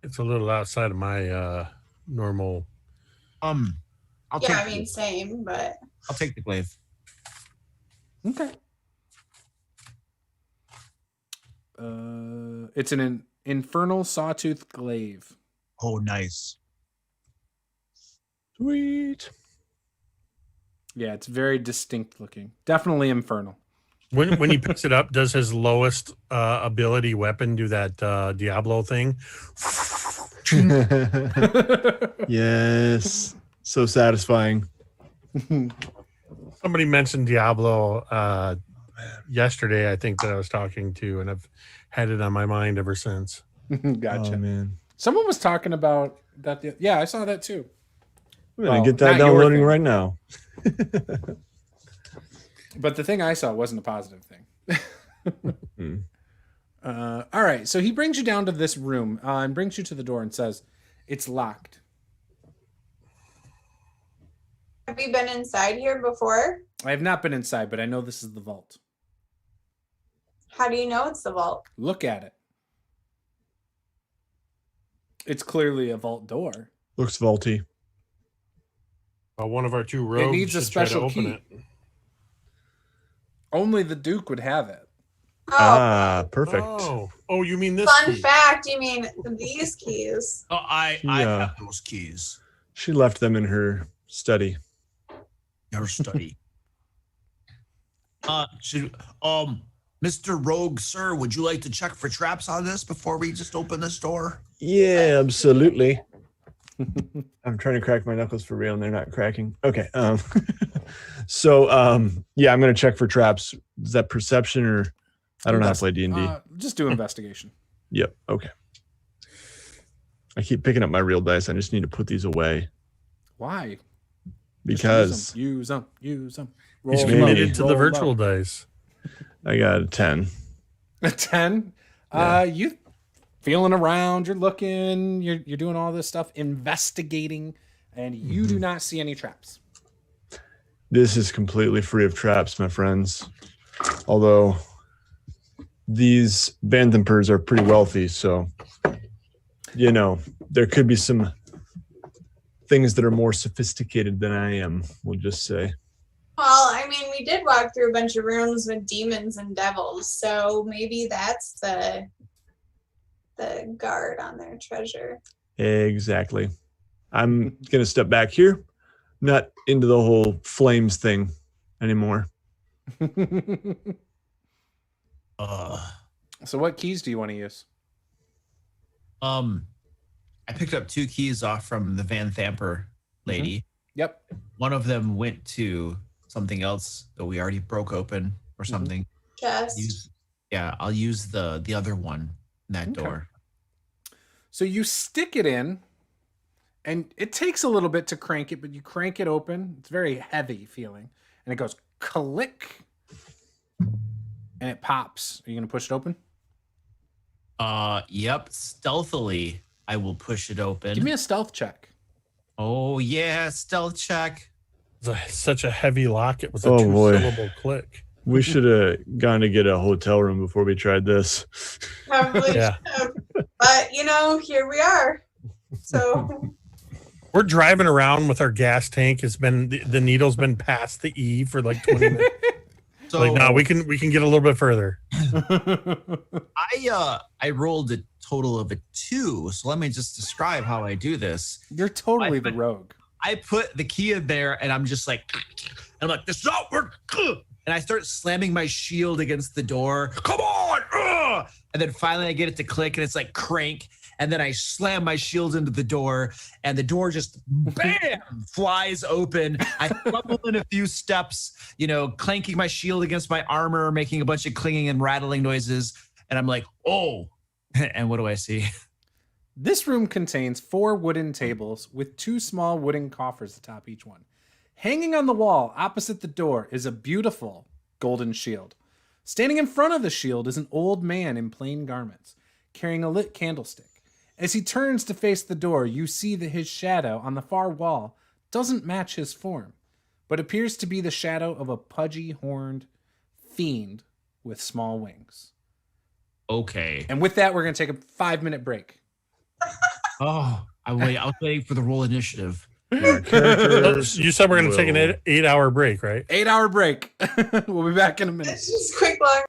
It's a little outside of my normal. Same, but I'll take the glaive. Okay. It's an infernal sawtooth glaive. Oh, nice. Sweet. Yeah, it's very distinct looking. Definitely infernal. When he picks it up, does his lowest ability weapon do that Diablo thing? Yes. So satisfying. Somebody mentioned Diablo yesterday, I think, that I was talking to, and I've had it on my mind ever since. Gotcha. Oh, man. Someone was talking about that. Yeah, I saw that too. I'm going to get that downloading right now. But the thing I saw wasn't a positive thing. All right. So he brings you down to this room and brings you to the door and says, it's locked. have you been inside here before? I have not been inside, but I know this is the vault. How do you know it's the vault? Look at it. It's clearly a vault door. Looks vaulty. Well, one of our two rogues It needs a should try to special open key. it. Only the Duke would have it. Ah, perfect. Oh, you mean this? Fun key. fact, you mean these keys. Oh, I Yeah. have those keys. She left them in her study. Your study. Mr. Rogue, sir, would you like to check for traps on this before we just open this door? Yeah, absolutely. I'm trying to crack my knuckles for real and they're not cracking. Okay. Yeah, I'm going to check for traps. Is that perception or I don't know how to play D&D. Just do investigation. Yep. Okay. I keep picking up my real dice. I just need to put these away Why? because Use them. He's Maybe. committed to the Roll virtual low. dice. I got a 10. A 10. Yeah. You feeling around, you're looking, you're doing all this stuff, investigating, and you do not see any traps. This is completely free of traps, my friends. Although these Vanthampurs are pretty wealthy, so you know, there could be some things that are more sophisticated than I am, we'll just say. Well, I mean, we did walk through a bunch of rooms with demons and devils, so maybe that's the guard on their treasure. Exactly. I'm going to step back here. Not into the whole flames thing anymore. So what keys do you want to use? I picked up 2 keys off from the Vanthampur lady. Yep. One of them went to something else that we already broke open or something. Chest. I'll use the other one in that door. So you stick it in, and it takes a little bit to crank it, but you crank it open. It's very heavy feeling, and it goes click, and it pops. Are you going to push it open? Yep. Stealthily, I will push it open. Give me a stealth check. Oh yeah, stealth check. It's such a heavy lock. It was a Oh, boy. 2-syllable click. We should have gone to get a hotel room before we tried this. Probably Yeah. should. But, you know, here we are. So, We're driving around with our gas tank. It's been the needle's been past the E for like 20 minutes. So Like, no, we can get a little bit further. I rolled a total of a 2. So let me just describe how I do this. You're totally the rogue. I put the key in there and I'm just like, I'm like, this is not work. And I start slamming my shield against the door. Come on. And then finally I get it to click and it's like crank. And then I slam my shield into the door and the door just bam flies open. I fumble in a few steps, you know, clanking my shield against my armor, making a bunch of clinging and rattling noises. And I'm like, oh, And what do I see? This room contains 4 wooden tables with 2 small wooden coffers atop each one. Hanging on the wall opposite the door is a beautiful golden shield. Standing in front of the shield is an old man in plain garments, carrying a lit candlestick. As he turns to face the door, you see that his shadow on the far wall doesn't match his form, but appears to be the shadow of a pudgy, horned fiend with small wings. Okay. And with that, we're going to take a 5-minute break. Oh, I was waiting for the roll initiative. Yeah, characters. You said we're going to take an will- 8-hour break, right? 8-hour break. We'll be back in a minute. It's just quick long.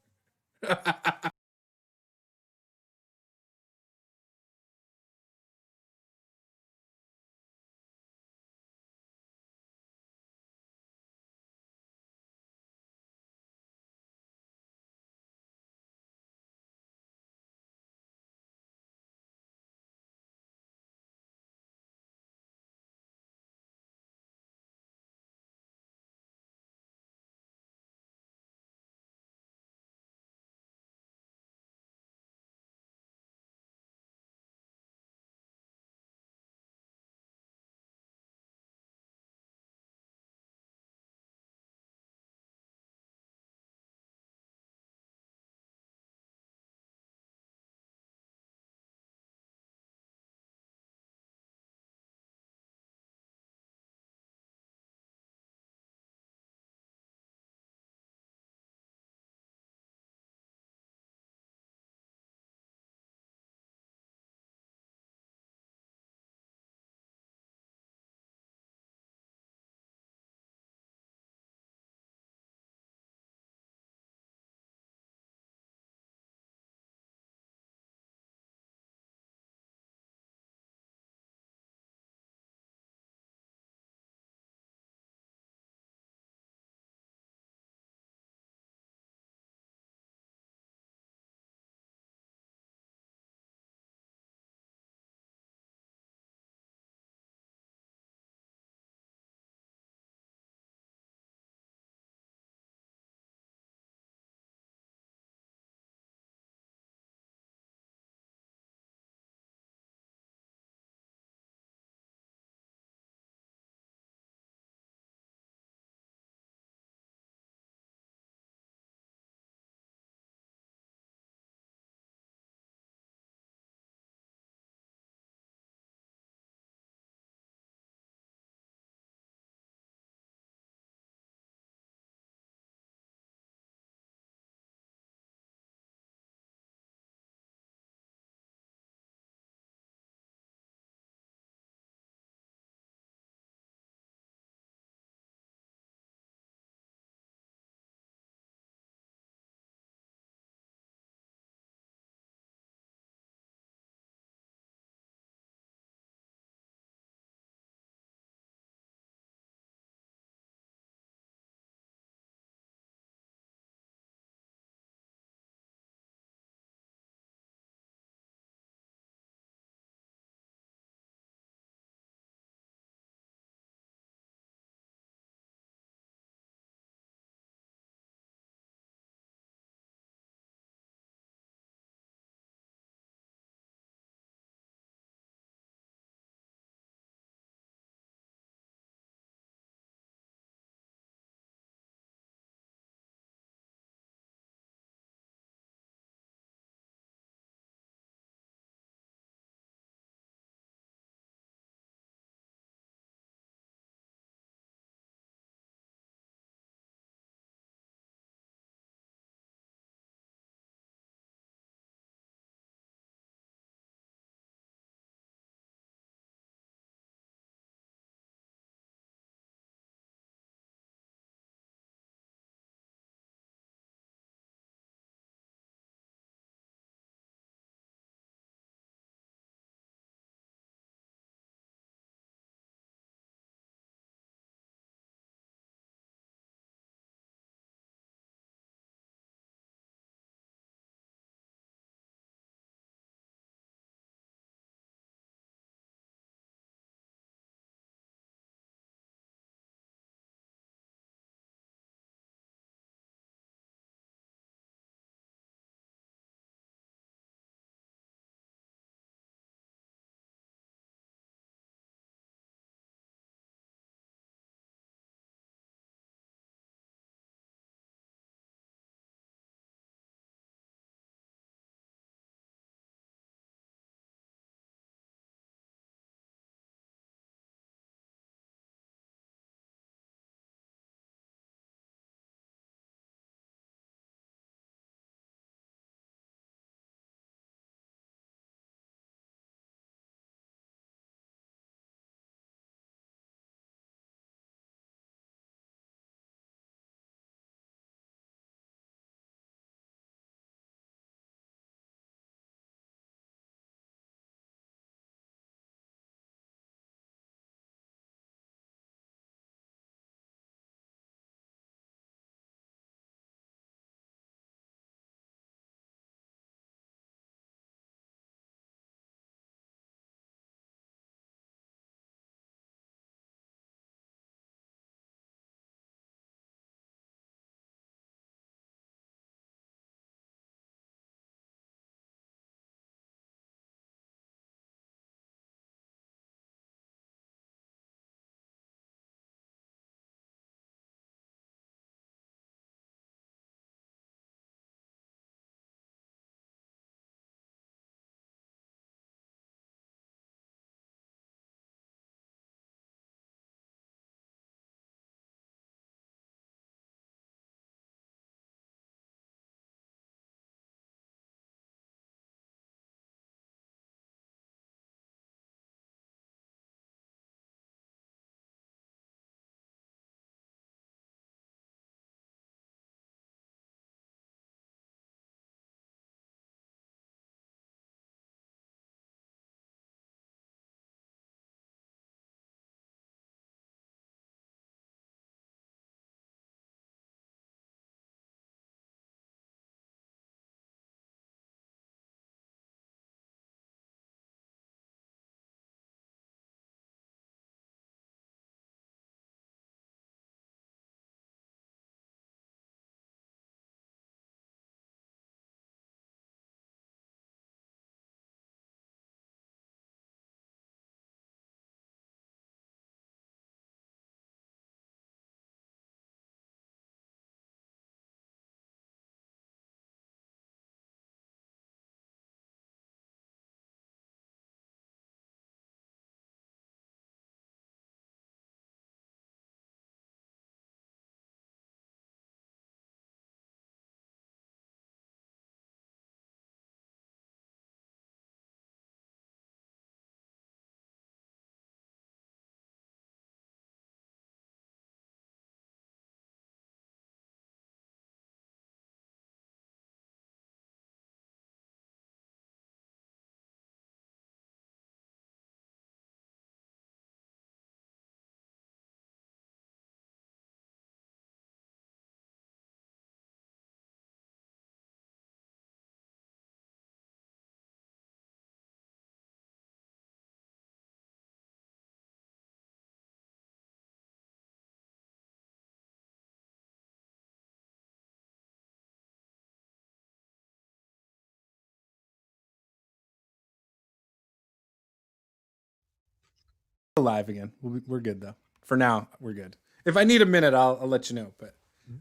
alive again. We're good though. For now, we're good. If I need a minute, I'll let you know, but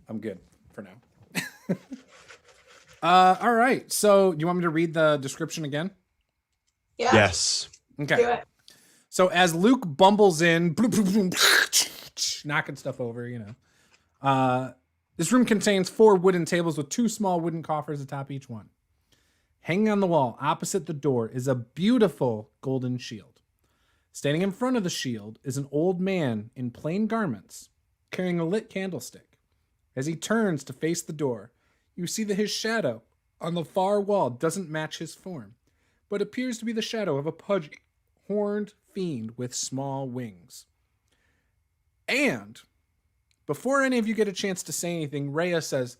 I'm good for now. All right. So you want me to read the description again? Yeah. Yes. Do Okay. it. So as Luke bumbles in, knocking stuff over, this room contains 4 wooden tables with 2 small wooden coffers atop each one. Hanging on the wall opposite the door is a beautiful golden shield. Standing in front of the shield is an old man in plain garments, carrying a lit candlestick. As he turns to face the door, you see that his shadow on the far wall doesn't match his form, but appears to be the shadow of a pudgy, horned fiend with small wings. And before any of you get a chance to say anything, Rhea says,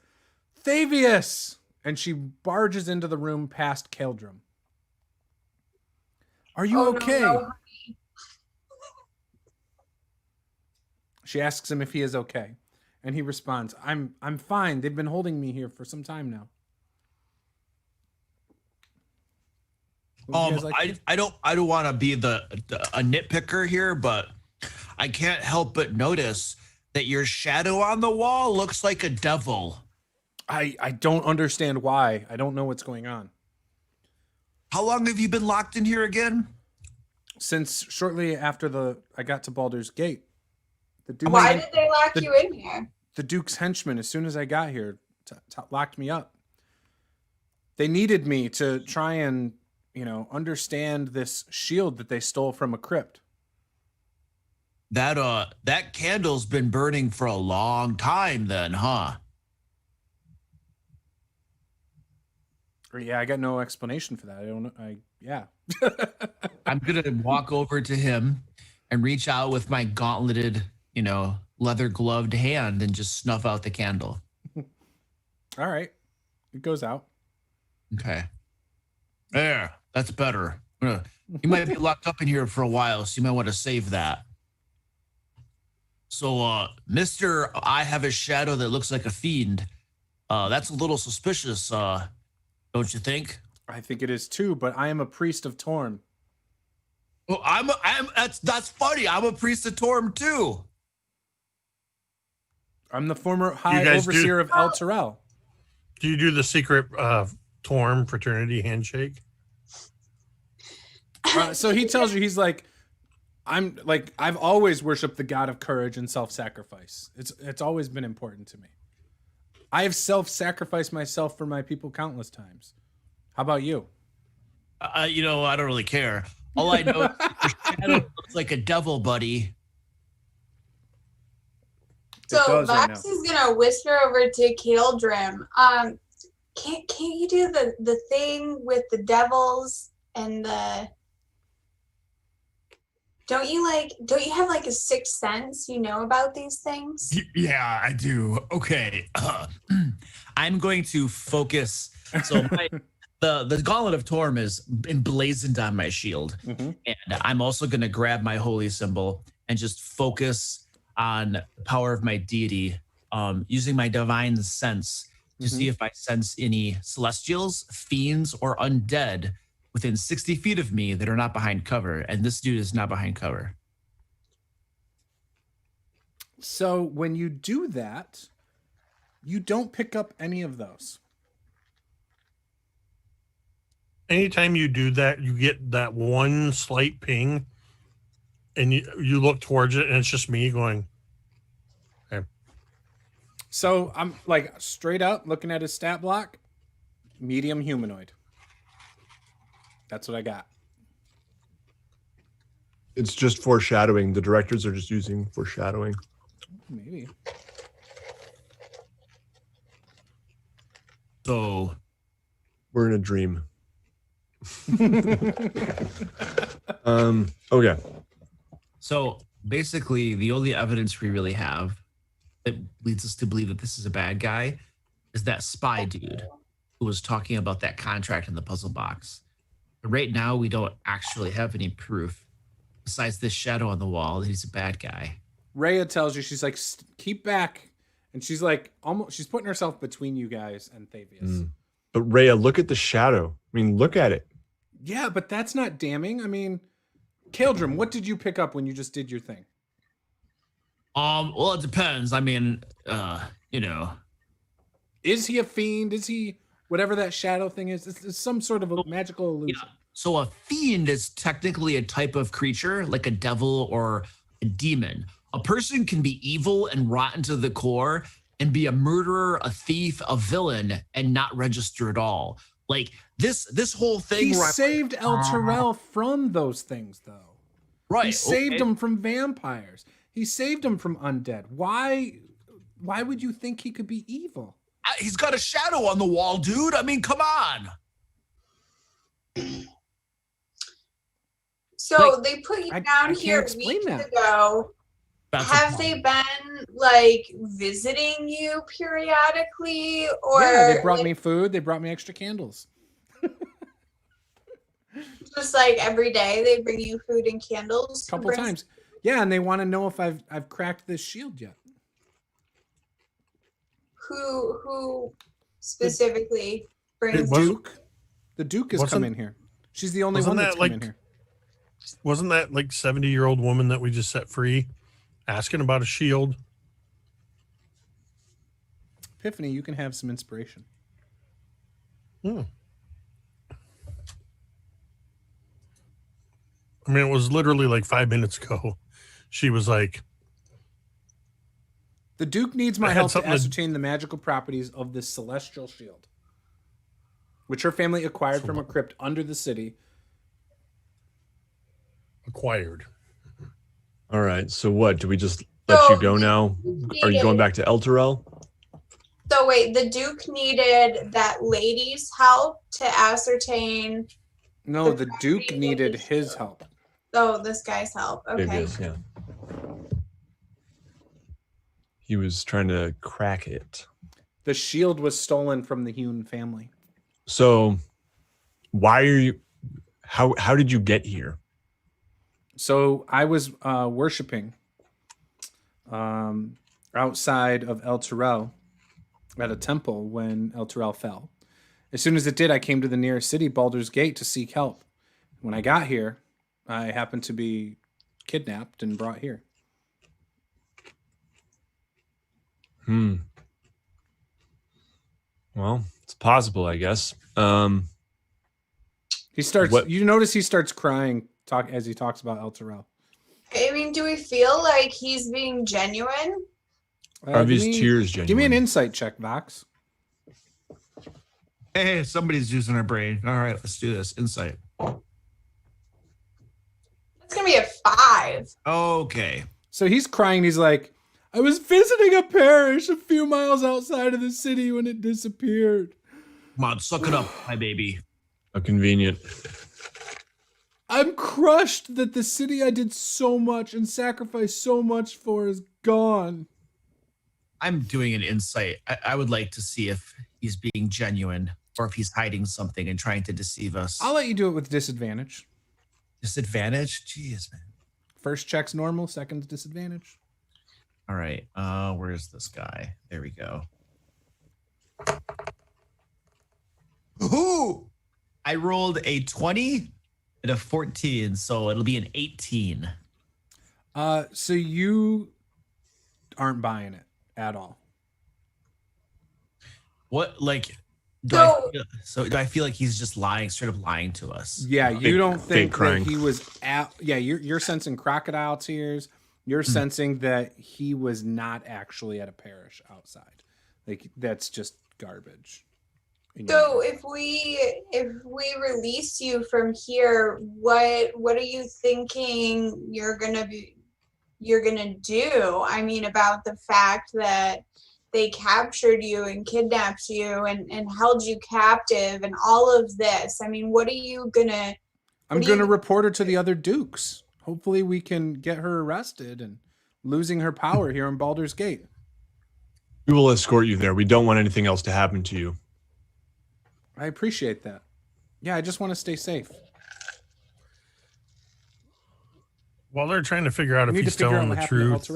"Thavius!" And she barges into the room past Caeldrim. "Are you okay?" No. She asks him if he is okay, and he responds, I'm fine. They've been holding me here for some time now." Would you guys like I don't want to be a nitpicker here, but I can't help but notice that your shadow on the wall looks like a devil. I don't understand why. I don't know what's going on. How long have you been locked in here again? Since shortly after I got to Baldur's Gate. The Duke, Why did they lock you in here? The Duke's henchmen, as soon as I got here, locked me up. They needed me to try and, understand this shield that they stole from a crypt. That candle's been burning for a long time then, huh? Yeah, I got no explanation for that. I don't know. Yeah. I'm going to walk over to him and reach out with my gauntleted, leather gloved hand and just snuff out the candle. All right. It goes out. Okay. There. That's better. You might be locked up in here for a while, so you might want to save that. So, Mr. I have a shadow that looks like a fiend. That's a little suspicious, don't you think? I think it is too, but I am a priest of Torm. Well, that's funny. I'm a priest of Torm too. I'm the former high guys overseer of El Terrell. Do you do the secret Torm fraternity handshake? So he tells you, he's like, I've always worshipped the god of courage and self-sacrifice. It's always been important to me. I have self-sacrificed myself for my people countless times. How about you? I don't really care. All I know is your shadow looks like a devil, buddy. So Vax is gonna whisper over to Caeldrim. Can't you do the thing with the devils and the? Don't you have like a sixth sense? You know about these things? Yeah, I do. Okay. I'm going to focus. So the Gauntlet of Torm is emblazoned on my shield. Mm-hmm. And I'm also going to grab my holy symbol and just focus on the power of my deity, using my divine sense to see if I sense any celestials, fiends, or undead within 60 feet of me that are not behind cover. And this dude is not behind cover. So when you do that, you don't pick up any of those. Anytime you do that, you get that one slight ping, and you look towards it, and it's just me going, okay. So I'm like straight up looking at his stat block, medium humanoid. That's what I got. It's just foreshadowing. The directors are just using foreshadowing. Maybe. So We're in a dream. Okay. So basically, the only evidence we really have that leads us to believe that this is a bad guy is that spy dude who was talking about that contract in the puzzle box. But right now, we don't actually have any proof besides this shadow on the wall that he's a bad guy. Rhea tells you, she's like, keep back. And she's like, almost, she's putting herself between you guys and Thavius. But Rhea, look at the shadow. I mean, look at it. Yeah, but that's not damning. I mean, Caeldrim, what did you pick up when you just did your thing? Well, it depends. I mean, you know. Is he a fiend? Is he whatever that shadow thing is? It's some sort of a magical illusion. Yeah. So a fiend is technically a type of creature, like a devil or a demon. A person can be evil and rotten to the core and be a murderer, a thief, a villain, and not register at all. Like this whole thing. He saved El Terrell from those things, though. Right. He saved him from vampires. He saved him from undead. Why would you think he could be evil? He's got a shadow on the wall, dude. I mean, come on. So they put you down here weeks ago. Have they been like visiting you periodically, or yeah, they brought me food. They brought me extra candles. Just like every day, they bring you food and candles. A couple times, yeah, and they want to know if I've cracked this shield yet. Who specifically brings the Duke? The Duke has come in here. She's the only one that's come in here. Wasn't that like 70-year-old woman that we just set free asking about a shield? Epiphany, you can have some inspiration. I mean, it was literally like 5 minutes ago. She was like, the Duke needs my help to ascertain the magical properties of this celestial shield, which her family acquired from a crypt under the city. Acquired. All right. So what? Do we just let you go now? Are you going back to El Terrell? So wait, the Duke needed that lady's help to ascertain. No, the Duke needed his help. Oh, this guy's help. Okay. Yeah. He was trying to crack it. The shield was stolen from the Hune family. So why are you how did you get here? So I was worshiping outside of El Terrell at a temple when El Terrell fell. As soon as it did, I came to the nearest city, Baldur's Gate, to seek help. When I got here, I happened to be kidnapped and brought here. Well, it's possible, I guess. He starts. You notice he starts crying as he talks about El Terrell. I mean, do we feel like he's being genuine? Are these tears genuine? Give me an insight check, Vox. Hey, somebody's using our brain. All right, let's do this. Insight. It's gonna be a 5. Okay. So he's crying. He's like, I was visiting a parish a few miles outside of the city when it disappeared. Come on, suck it up, my baby. How convenient. I'm crushed that the city I did so much and sacrificed so much for is gone. I'm doing an insight. I would like to see if he's being genuine or if he's hiding something and trying to deceive us. I'll let you do it with disadvantage. Disadvantage? Jeez, man. First check's normal, second's disadvantage. All right. Where's this guy? There we go. Ooh! I rolled a 20 and a 14, so it'll be an 18. So you aren't buying it at all. What, like, do I feel like he's just lying, straight up lying to us? Yeah, you don't think that he was at, you're sensing crocodile tears. You're sensing that he was not actually at a parish outside. Like, that's just garbage. So if we release you from here, what are you thinking you're gonna do? I mean, about the fact that they captured you and kidnapped you and held you captive and all of this. I mean, what are you gonna? I'm gonna report her to the other dukes. Hopefully we can get her arrested and losing her power here in Baldur's Gate. We will escort you there. We don't want anything else to happen to you. I appreciate that. Yeah, I just want to stay safe. While they're trying to figure out if he's telling the truth.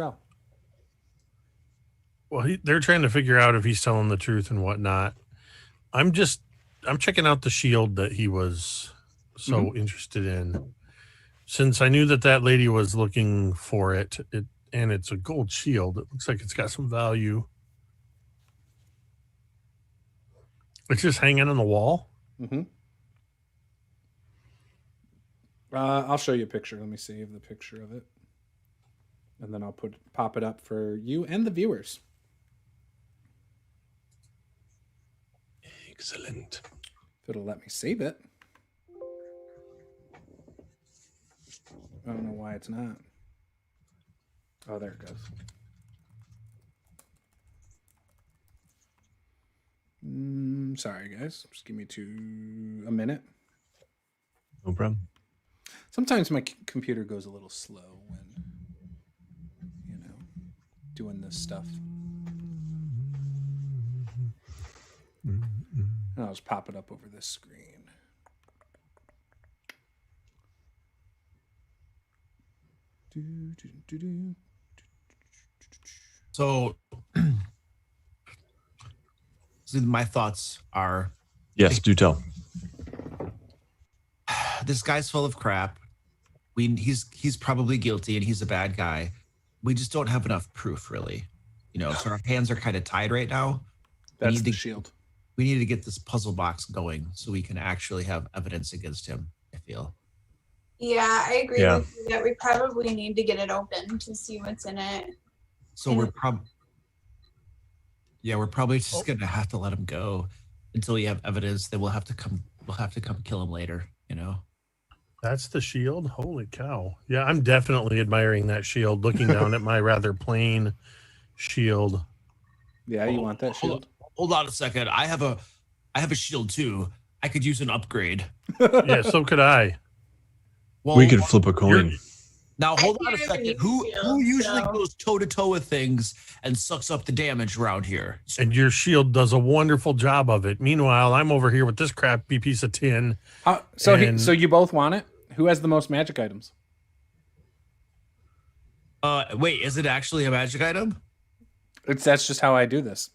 They're trying to figure out if he's telling the truth and whatnot. I'm checking out the shield that he was so interested in. Since I knew that lady was looking for it, and it's a gold shield, it looks like it's got some value. It's just hanging on the wall. Mm-hmm. I'll show you a picture. Let me save the picture of it, and then I'll pop it up for you and the viewers. Excellent. If it'll let me save it. I don't know why it's not. Oh, there it goes. Sorry, guys. Just give me a minute. No problem. Sometimes my computer goes a little slow when, doing this stuff. I'll just pop it up over this screen. So my thoughts are, yes, do tell. This guy's full of crap. He's probably guilty and he's a bad guy. We just don't have enough proof, really. So our hands are kind of tied right now. That's the shield. We need to get this puzzle box going so we can actually have evidence against him, I feel. Yeah, I agree with you that we probably need to get it open to see what's in it. So we're probably just gonna have to let him go until we have evidence. That we'll have to come kill him later. That's the shield. Holy cow! Yeah, I'm definitely admiring that shield. Looking down at my rather plain shield. Yeah, you want that shield? Hold on a second. I have a shield too. I could use an upgrade. Yeah, so could I. Well, we could flip a coin. Now hold on a second. Who usually goes toe to toe with things and sucks up the damage around here? And your shield does a wonderful job of it. Meanwhile, I'm over here with this crappy piece of tin. So you both want it? Who has the most magic items? Wait, is it actually a magic item? That's just how I do this.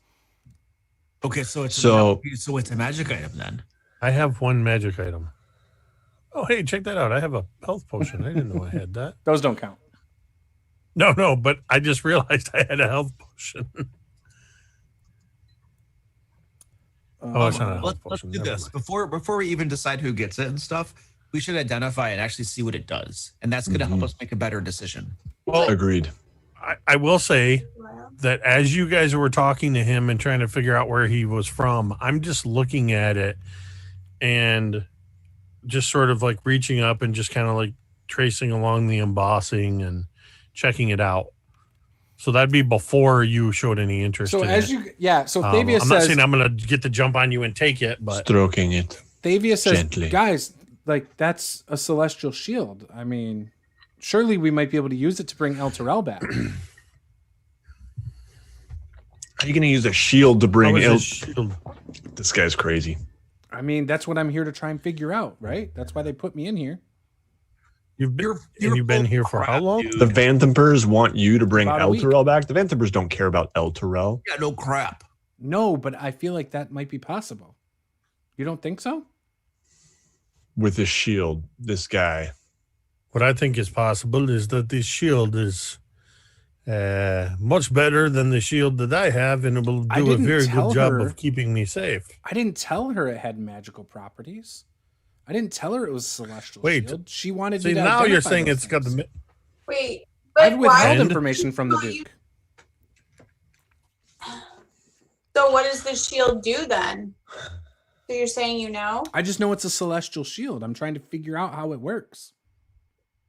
Okay, so it's a magic item then. I have one magic item. Oh, hey, check that out. I have a health potion. I didn't know I had that. Those don't count. No, but I just realized I had a health potion. It's not a health potion. Let's do this. Before we even decide who gets it and stuff, we should identify and actually see what it does. And that's going to help us make a better decision. Well, agreed. I will say that as you guys were talking to him and trying to figure out where he was from, I'm just looking at it and just sort of like reaching up and just kind of like tracing along the embossing and checking it out. So that'd be before you showed any interest in it. So Thavia says... I'm not saying I'm going to get the jump on you and take it, but... Stroking it. Thavia says, gently. Guys, like, that's a celestial shield. I mean, surely we might be able to use it to bring El Terrell back. Are you going to use a shield to bring shield? This guy's crazy. I mean, that's what I'm here to try and figure out, right? That's why they put me in here. You've been here for how long? The Vanthampurs want you to bring About a El week. Terrell back. The Vanthampurs don't care about El Terrell. Yeah, no crap. No, but I feel like that might be possible. You don't think so? With this shield, this guy. What I think is possible is that this shield is much better than the shield that I have, and it will do a very good job of keeping me safe. I didn't tell her it had magical properties. I didn't tell her it was celestial shield. She wanted me to now you're identify saying those it's got things. the... Wait, but I've withheld why? information from the Duke. So what does the shield do then? So you're saying you know? I just know it's a celestial shield. I'm trying to figure out how it works.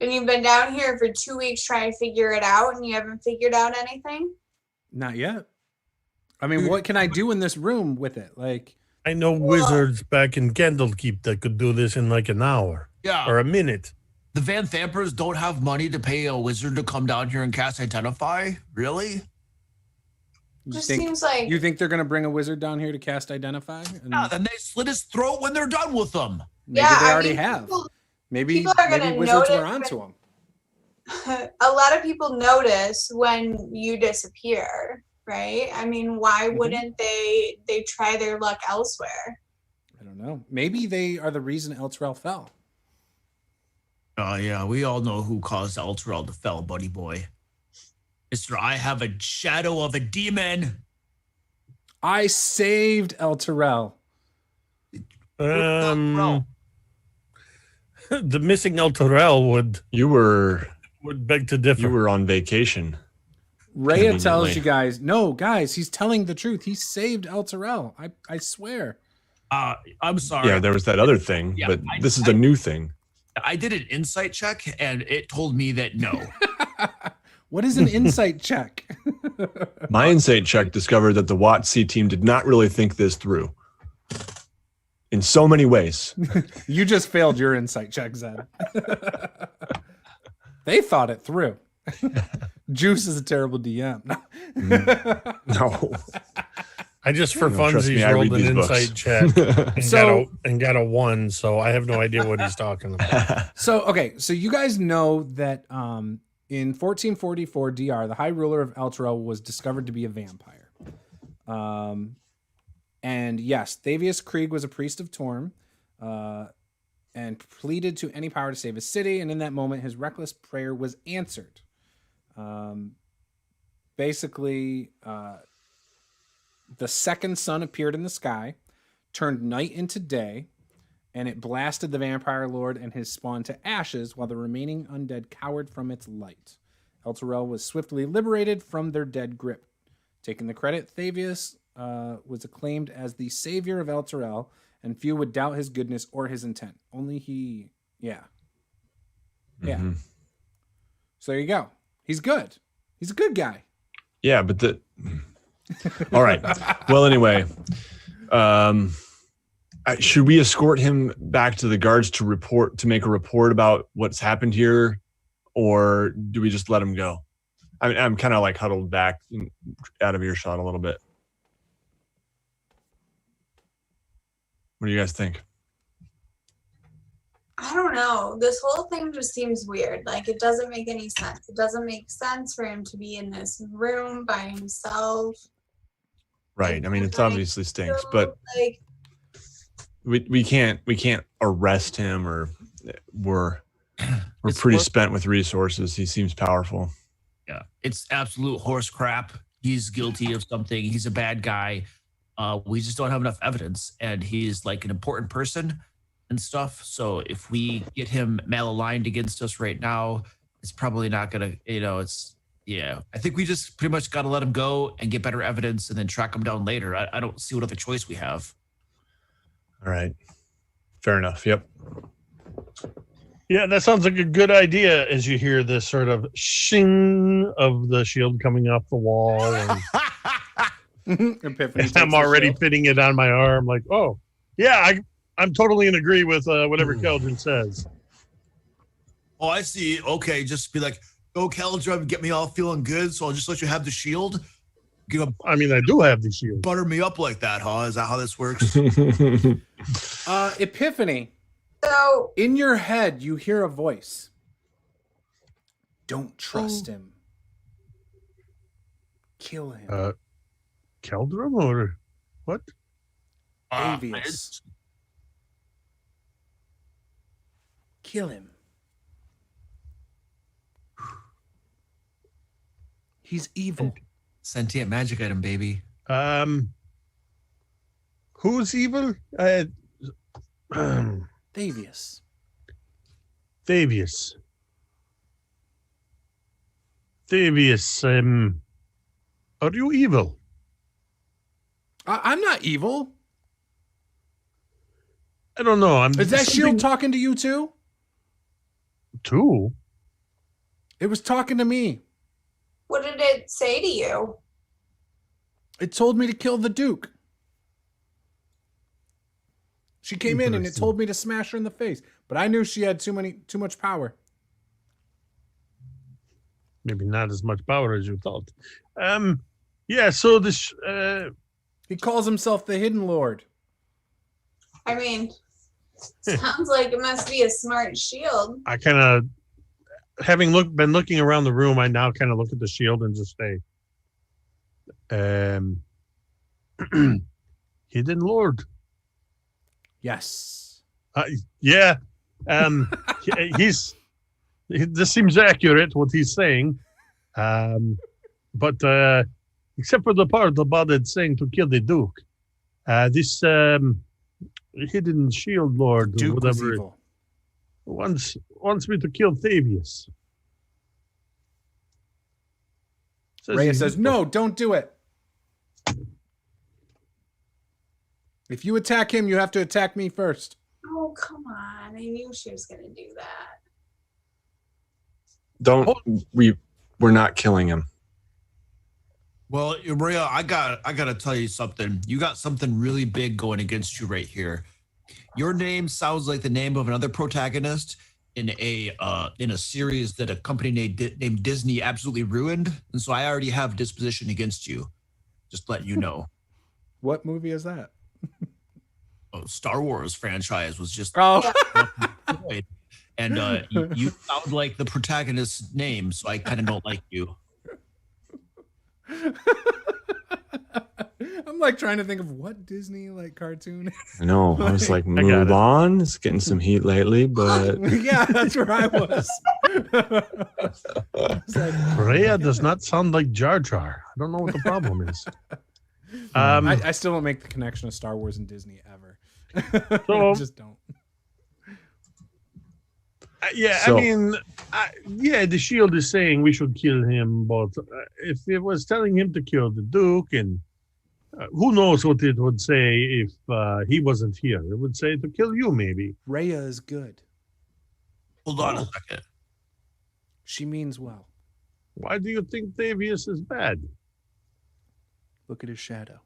And you've been down here for 2 weeks trying to figure it out, and you haven't figured out anything? Not yet. I mean, what can I do in this room with it? Like, I know wizards back in Candlekeep that could do this in like an hour. Yeah. Or a minute. The Vanthampurs don't have money to pay a wizard to come down here and cast Identify? Really? Seems like... You think they're going to bring a wizard down here to cast Identify? Yeah, then they slit his throat when they're done with them. Maybe they already have. Maybe wizards were onto them. A lot of people notice when you disappear, right? I mean, why wouldn't they try their luck elsewhere? I don't know. Maybe they are the reason El Terrell fell. Yeah, we all know who caused Alterel to fell, buddy boy. Mister, I have a shadow of a demon. I saved El Terrell. The missing El Terrell would beg to differ. You were on vacation. Rhea tells you guys, no, guys, he's telling the truth. He saved El Terrell. I swear. I'm sorry. Yeah, there was that other thing, but this is a new thing. I did an insight check, and it told me that no. What is an insight check? My insight check discovered that the WotC team did not really think this through. In so many ways. You just failed your insight check, Zed. They thought it through. Juice is a terrible DM. No. I just for funsies rolled an insight check and got a 1, so I have no idea what he's talking about. So you guys know that in 1444 DR, the High Ruler of Elturel was discovered to be a vampire. And yes, Thavius Krieg was a priest of Torm and pleaded to any power to save his city, and in that moment, his reckless prayer was answered. Basically, the second sun appeared in the sky, turned night into day, and it blasted the vampire lord and his spawn to ashes while the remaining undead cowered from its light. Elturel was swiftly liberated from their dead grip. Taking the credit, Thavius was acclaimed as the savior of Elturel, and few would doubt his goodness or his intent. Only he, yeah. Mm-hmm. So there you go. He's good. He's a good guy. Yeah, but all right. Well, anyway, should we escort him back to the guards to make a report about what's happened here, or do we just let him go? I mean, I'm kind of like huddled back out of earshot a little bit. What do you guys think? I don't know. This whole thing just seems weird. Like, it doesn't make any sense. It doesn't make sense for him to be in this room by himself. Right. I mean, it obviously stinks, but like, we can't arrest him, or we're pretty spent with resources. He seems powerful. Yeah, it's absolute horse crap. He's guilty of something. He's a bad guy. We just don't have enough evidence, and he's like an important person and stuff. So if we get him malaligned against us right now, it's probably not gonna, I think we just pretty much got to let him go and get better evidence and then track him down later. I don't see what other choice we have. All right. Fair enough. Yep. Yeah, that sounds like a good idea as you hear this sort of shing of the shield coming off the wall. And Epiphany I'm already fitting it on my arm. Like, oh, yeah, I'm totally in agree with whatever Caeldrim says. Oh, I see. Okay, just be like, go Caeldrim, get me all feeling good, so I'll just let you have the shield? I mean, I do have the shield. Butter me up like that, huh? Is that how this works? Epiphany. so In your head, you hear a voice. Don't trust him. Kill him. Caeldrim or what? Thavius. Kill him. He's evil. Sentient magic item, baby. Who's evil? Thavius. Thavius. Are you evil? I'm not evil. I don't know. Is that shield talking to you too? Too? It was talking to me. what did it say to you? It told me to kill the Duke. She came in and it told me to smash her in the face, but I knew she had too much power. Maybe not as much power as you thought. Yeah, so this He calls himself the Hidden Lord. I mean, sounds like it must be a smart shield. I kind of, having been looking around the room, I now kind of look at the shield and just say, Hidden Lord. Yes. Yeah. He's This seems accurate, what he's saying. But except for the part about it saying to kill the Duke, this hidden shield lord, Duke or was whatever, evil. wants me to kill Thavius. Rhea says, no, don't do it. If you attack him, you have to attack me first. Oh, come on. I knew she was going to do that. We're not killing him. Well, Maria, I gotta tell you something. You got something really big going against you right here. Your name sounds like the name of another protagonist in a series that a company named Disney absolutely ruined, and so I already have disposition against you. Just let you know. What movie is that? Star Wars franchise was just and you sound like the protagonist's name, so I kind of don't like you. I'm like trying to think of what Disney like cartoon. I know. I was like, Mulan is getting some heat lately, but yeah, that's where I was. Rhea does not sound like Jar Jar. I don't know what the problem is. I still don't make the connection of Star Wars and Disney ever. So, I just don't. The shield is saying we should kill him, but if it was telling him to kill the Duke, and who knows what it would say if he wasn't here. It would say to kill you, maybe. Rhea is good. Hold on a second. She means well. Why do you think Thavius is bad? Look at his shadow.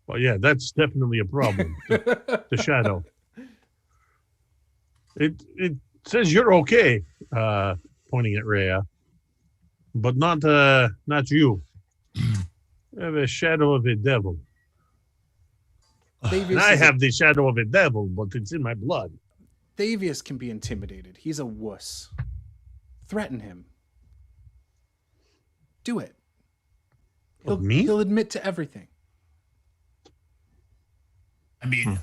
Well, yeah, that's definitely a problem. The shadow. It says you're okay, pointing at Rhea, but not you. You have a shadow of a devil. And I have the shadow of a devil, but it's in my blood. Thavius can be intimidated. He's a wuss. Threaten him. Do it. He'll admit to everything. I mean,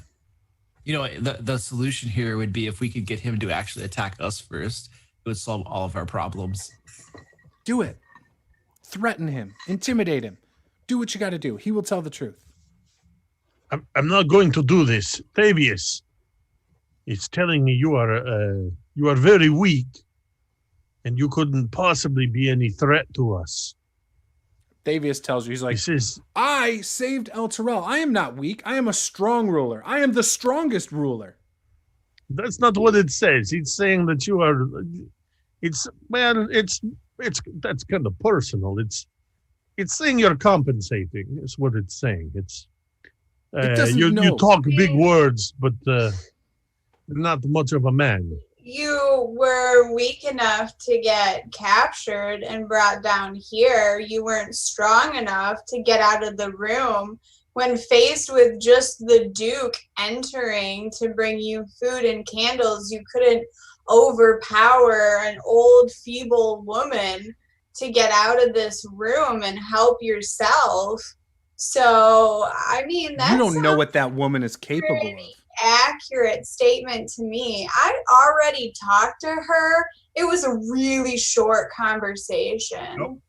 the solution here would be if we could get him to actually attack us first. It would solve all of our problems. Do it. Threaten him. Intimidate him. Do what you got to do. He will tell the truth. I'm not going to do this. Thavius, it's telling me you are very weak, and you couldn't possibly be any threat to us. Thavius tells you, he's like, I saved El Terrell. I am not weak. I am a strong ruler. I am the strongest ruler. That's not what it says. It's saying that you are. That's kind of personal. It's saying you're compensating. Is what it's saying. You talk big words, but not much of a man. You were weak enough to get captured and brought down here. You weren't strong enough to get out of the room. When faced with just the Duke entering to bring you food and candles, you couldn't overpower an old, feeble woman to get out of this room and help yourself. So, I mean, that's... You don't know what that woman is capable of. Accurate statement to me. I already talked to her. It was a really short conversation. Nope.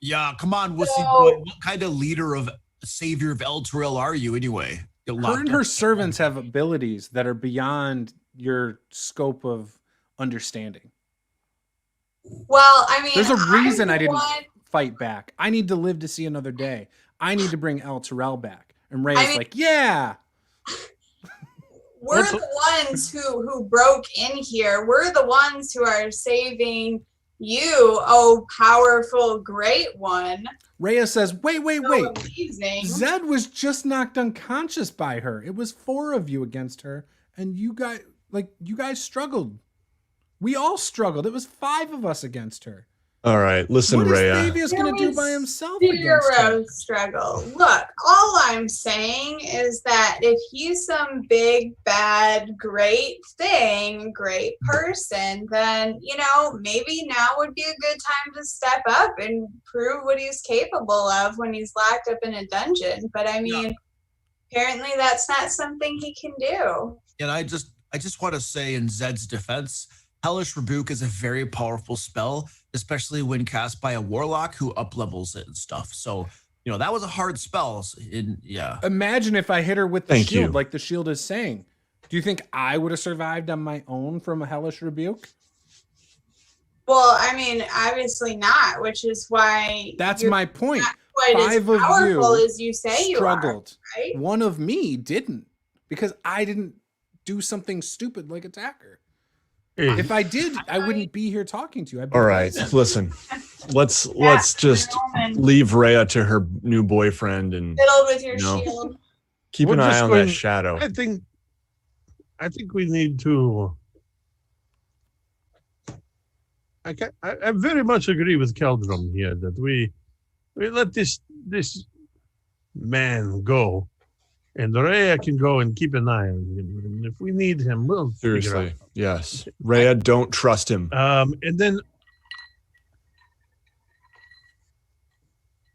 Yeah, come on, Wussy boy. What kind of leader of savior of El Terrell are you anyway? Her and her servants have abilities that are beyond your scope of understanding. Well, I mean, there's a reason I didn't fight back. I need to live to see another day. I need to bring El Terrell back. And Ray's like, yeah. We're the ones who broke in here. We're the ones who are saving you, oh powerful great one. Rhea says, wait. Amazing. Zed was just knocked unconscious by her. It was 4 of you against her, and you guys struggled. We all struggled. It was 5 of us against her. All right, listen, Rhea. What is Thavius going to do by himself against her? Zero struggle. Look, all I'm saying is that if he's some big, bad, great thing, great person, then, maybe now would be a good time to step up and prove what he's capable of when he's locked up in a dungeon. But I mean, apparently that's not something he can do. And I just want to say in Zed's defense, Hellish Rebuke is a very powerful spell, especially when cast by a warlock who up-levels it and stuff. So, that was a hard spell. Imagine if I hit her with the Thank shield, you. like the shield is saying. Do you think I would have survived on my own from a Hellish Rebuke? Well, I mean, obviously not, which is why That's you're my point. not quite as 5 of powerful you as you say you are, struggled. right? One of me didn't, because I didn't do something stupid like attack her. If I did, I wouldn't be here talking to you. All right, listen. Let's just leave Rhea to her new boyfriend and Fiddle with your you know. shield. keep We're an eye just on going- that shadow. I think we need to. I very much agree with Caeldrim here that we let this man go, and Rhea can go and keep an eye on him. And if we need him, we'll figure Seriously, out. yes. Rhea, don't trust him. And then,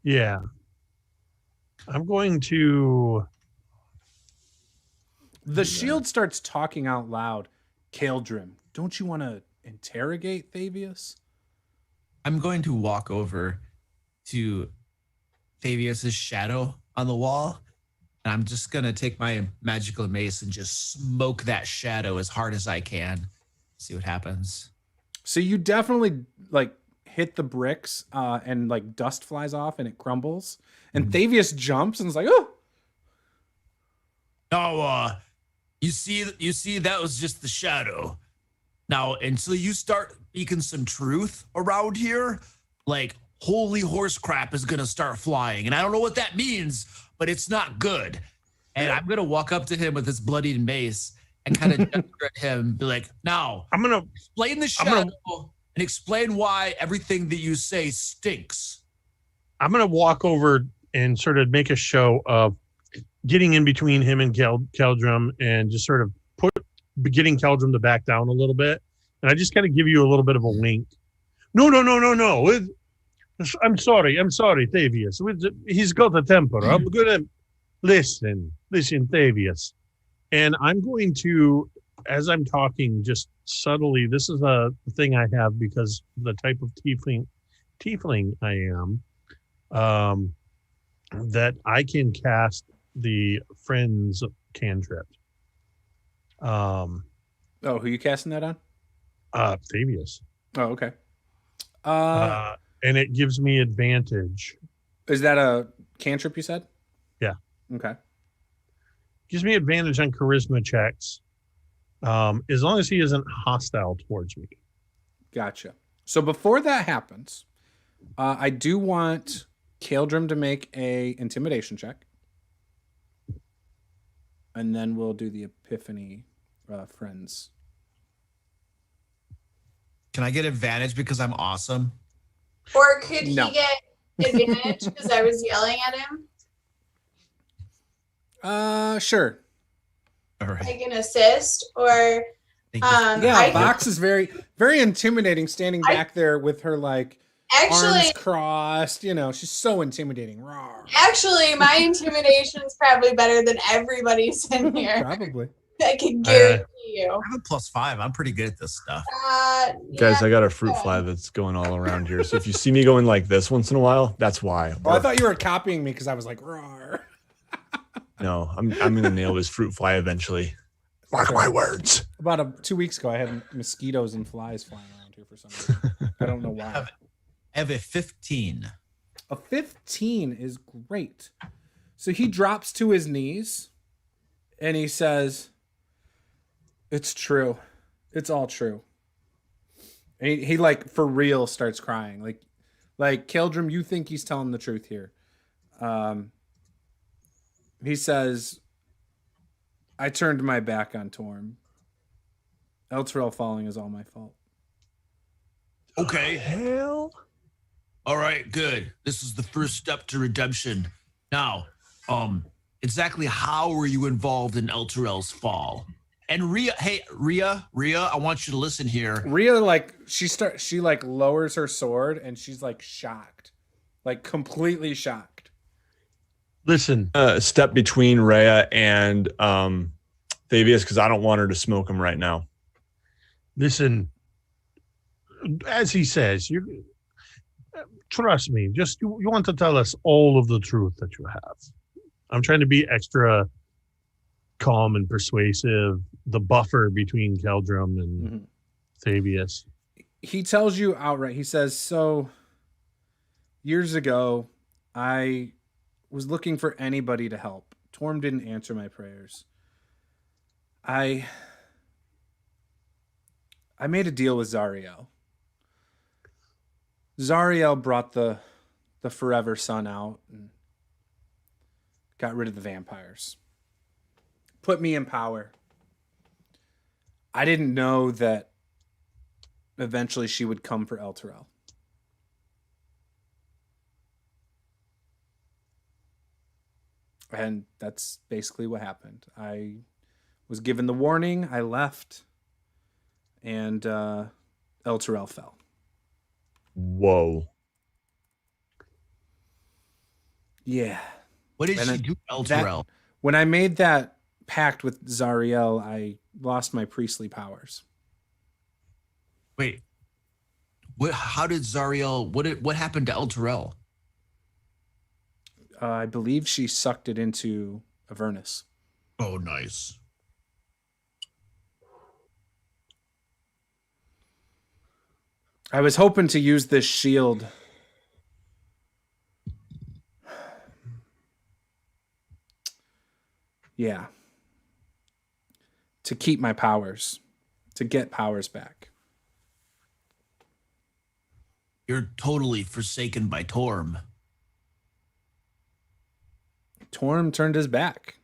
yeah, I'm going to. The shield starts talking out loud. Caeldrim, don't you want to interrogate Thavius? I'm going to walk over to Thavius's shadow on the wall, and I'm just going to take my magical mace and just smoke that shadow as hard as I can. See what happens. So you definitely like hit the bricks and like dust flies off and it crumbles. And Thavius jumps and is like, oh. Now, you see, that was just the shadow. Now, until you start speaking some truth around here, like holy horse crap is gonna start flying, and I don't know what that means, but it's not good. And I'm gonna walk up to him with this bloodied mace and kind of gesture at him, be like, "Now, I'm gonna explain the shadow and explain why everything that you say stinks." I'm gonna walk over and sort of make a show of getting in between him and Caeldrim and just sort of getting Caeldrim to back down a little bit. And I just kind of give you a little bit of a wink. No. I'm sorry, Thavius. He's got a temper. I'm gonna listen, Thavius. And I'm going to, as I'm talking, just subtly, this is a thing I have because the type of tiefling I am, that I can cast the friends cantrip. Oh, who you casting that on? Thavius. Oh, okay. And it gives me advantage. Is that a cantrip you said? Yeah. Okay. Gives me advantage on charisma checks, as long as he isn't hostile towards me. Gotcha. So before that happens, I do want Caeldrim to make a intimidation check. And then we'll do the Epiphany friends. Can I get advantage because I'm awesome? Or could No. he get advantage because I was yelling at him? Sure. All right. Like an assist? Or Thank you. Yeah, I Vox is very, very intimidating standing back there with her like actually arms crossed. You know, she's so intimidating. Rawr. Actually, my intimidation's probably better than everybody's in here. Probably. I can guarantee you. I have a +5. I'm pretty good at this stuff. Guys, yeah, I got a fruit yeah. fly that's going all around here. So if you see me going like this once in a while, that's why. Oh, I thought you were copying me because I was like, rawr. No, I'm gonna nail this fruit fly eventually. Mark my words. About 2 weeks ago, I had mosquitoes and flies flying around here for some reason. I don't know why. I have a 15. A 15 is great. So he drops to his knees and he says, "It's true. It's all true." And he like for real starts crying. Like Caeldrim, you think he's telling the truth here. He says, "I turned my back on Torm. Elturel falling is all my fault." Okay. Hell. All right, good. This is the first step to redemption. Now, exactly how were you involved in Elturel's fall? And Rhea, I want you to listen here. Rhea like she like lowers her sword and she's like shocked. Like completely shocked. Listen, Step between Rhea and Thavius because I don't want her to smoke him right now. listen. as he says, you trust me. Just you want to tell us all of the truth that you have. I'm trying to be extra calm and persuasive, the buffer between Caeldrim and Thavius. He tells you outright. He says, so years ago, I was looking for anybody to help. Torm didn't answer my prayers. I made a deal with Zariel. Zariel brought the Forever Sun out and got rid of the vampires. Put me in power. I didn't know that eventually she would come for Elturel. And that's basically what happened. I was given the warning, I left, and Elturel fell. Whoa. Yeah. What did she do to Elturel? When I made that pact with Zariel, I lost my priestly powers. Wait. How did Zariel? What happened to Elturel? I believe she sucked it into Avernus. Oh, nice. I was hoping to use this shield to keep my powers, to get powers back. You're totally forsaken by Torm. Torm turned his back.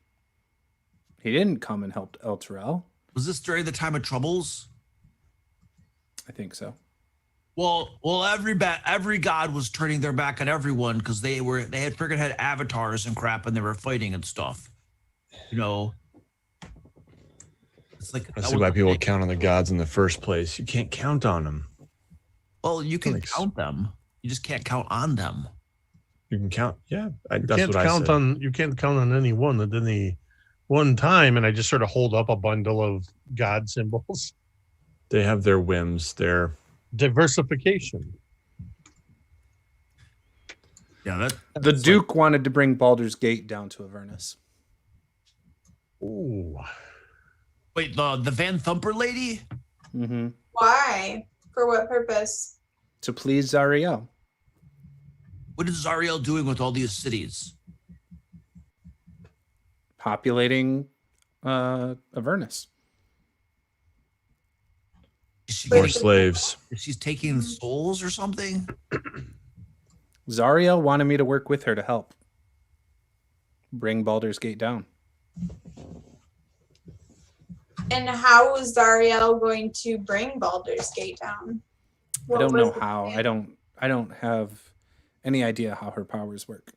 He didn't come and help Elturel. Was this during the time of Troubles? I think so. Well, every god was turning their back on everyone because they had freaking had avatars and crap and they were fighting and stuff. You know, it's like I see why people count on the gods in the first place. You can't count on them. Well, you can count them. You just can't count on them. You can count. Yeah, that's Can't what count I said. on. You can't count on anyone at any one time. And I just sort of hold up a bundle of god symbols. They have their whims. Their Diversification. Yeah, The Duke wanted to bring Baldur's Gate down to Avernus. Ooh. Wait, the Vanthampur lady? Mm-hmm. Why? For what purpose? To please Zariel. What is Zariel doing with all these cities? Populating Avernus. Is she more getting, slaves. she's taking souls or something? Zariel wanted me to work with her to help bring Baldur's Gate down. And how is Zariel going to bring Baldur's Gate down? I don't know how. I don't have any idea how her powers work.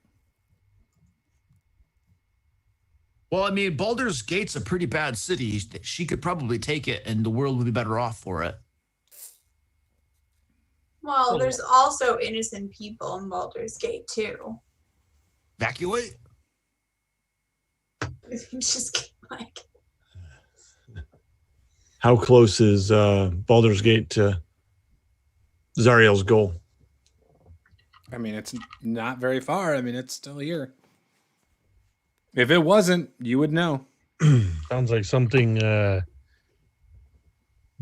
Well, I mean, Baldur's Gate's a pretty bad city. She could probably take it and the world would be better off for it. Well, there's also innocent people in Baldur's Gate too. Evacuate? Just like How close is Baldur's Gate to Zariel's goal? I mean, it's not very far. I mean, it's still here. If it wasn't, you would know. Sounds like something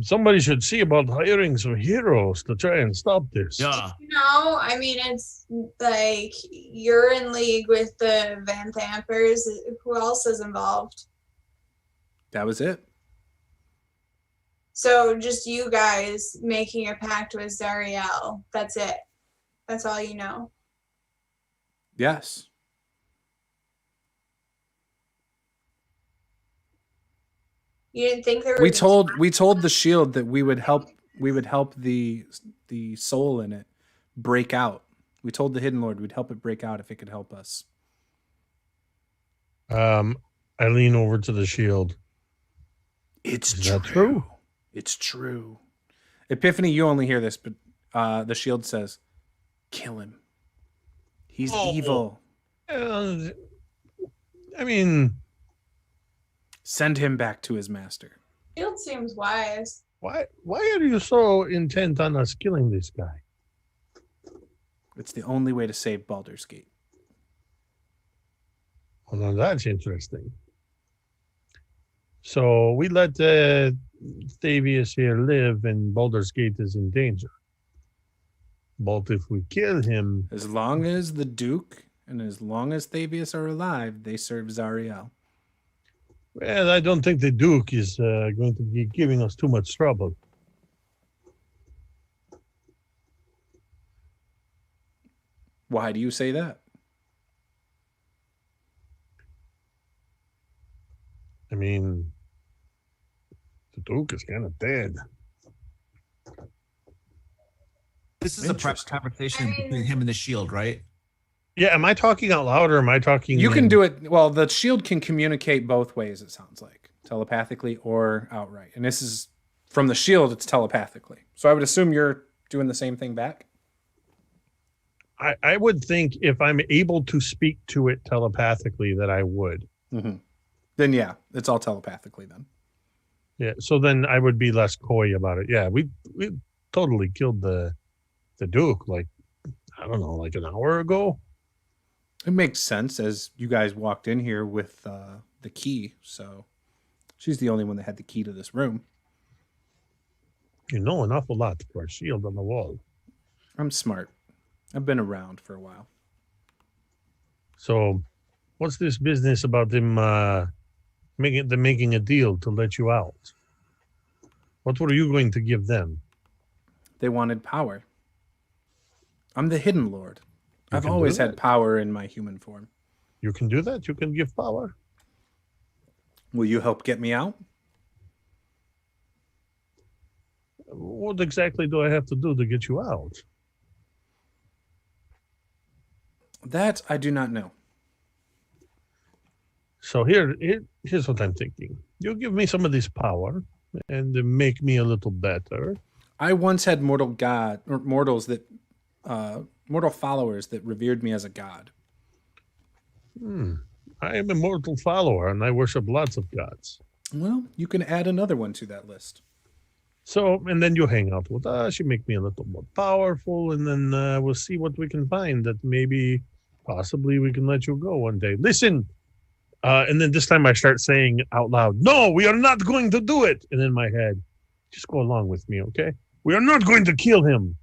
somebody should see about hiring some heroes to try and stop this. Yeah. no, I mean it's like you're in league with the Vanthampurs. Who else is involved? That was it. So just you guys making a pact with Zariel. That's it. That's all you know. Yes. You didn't think there We were told the shield that we would help the soul in it break out. We told the Hidden Lord we'd help it break out if it could help us. I lean over to the shield. It's Is that true? It's true. Epiphany, you only hear this, but the shield says, kill him. He's evil. I mean, Send him back to his master. Shield seems wise. Why are you so intent on us killing this guy? It's the only way to save Baldur's Gate. Well, now that's interesting. So we let Thavius here live, and Baldur's Gate is in danger. But if we kill him, As long as the Duke and as long as Thavius are alive, they serve Zariel. well, I don't think the Duke is going to be giving us too much trouble. Why do you say that? I mean, the Duke is kind of dead. This is a private conversation between him and the shield, right? Yeah, am I talking out loud or am I talking? You can do it. Well, the shield can communicate both ways, it sounds like, telepathically or outright. And this is from the shield, it's telepathically. So I would assume you're doing the same thing back. I would think if I'm able to speak to it telepathically that I would. Mm-hmm. Then, yeah, it's all telepathically then. Yeah, so then I would be less coy about it. Yeah, we totally killed the Duke, like, I don't know, like an hour ago. It makes sense as you guys walked in here with the key. So she's the only one that had the key to this room. You know an awful lot for a shield on the wall. I'm smart. I've been around for a while. So what's this business about them making a deal to let you out? What were you going to give them? They wanted power. I'm the Hidden Lord. You I've can do always had that. power in my human form. You can do that? You can give power? Will you help get me out? What exactly do I have to do to get you out? That I do not know. So here's what I'm thinking. You give me some of this power and make me a little better. I once had mortal followers that revered me as a god. I am a mortal follower and I worship lots of gods. Well, you can add another one to that list. So, and then you hang out with us, you make me a little more powerful, and then we'll see what we can find that maybe, possibly we can let you go one day. Listen! And then this time I start saying out loud, no, we are not going to do it. And in my head, just go along with me, okay? We are not going to kill him.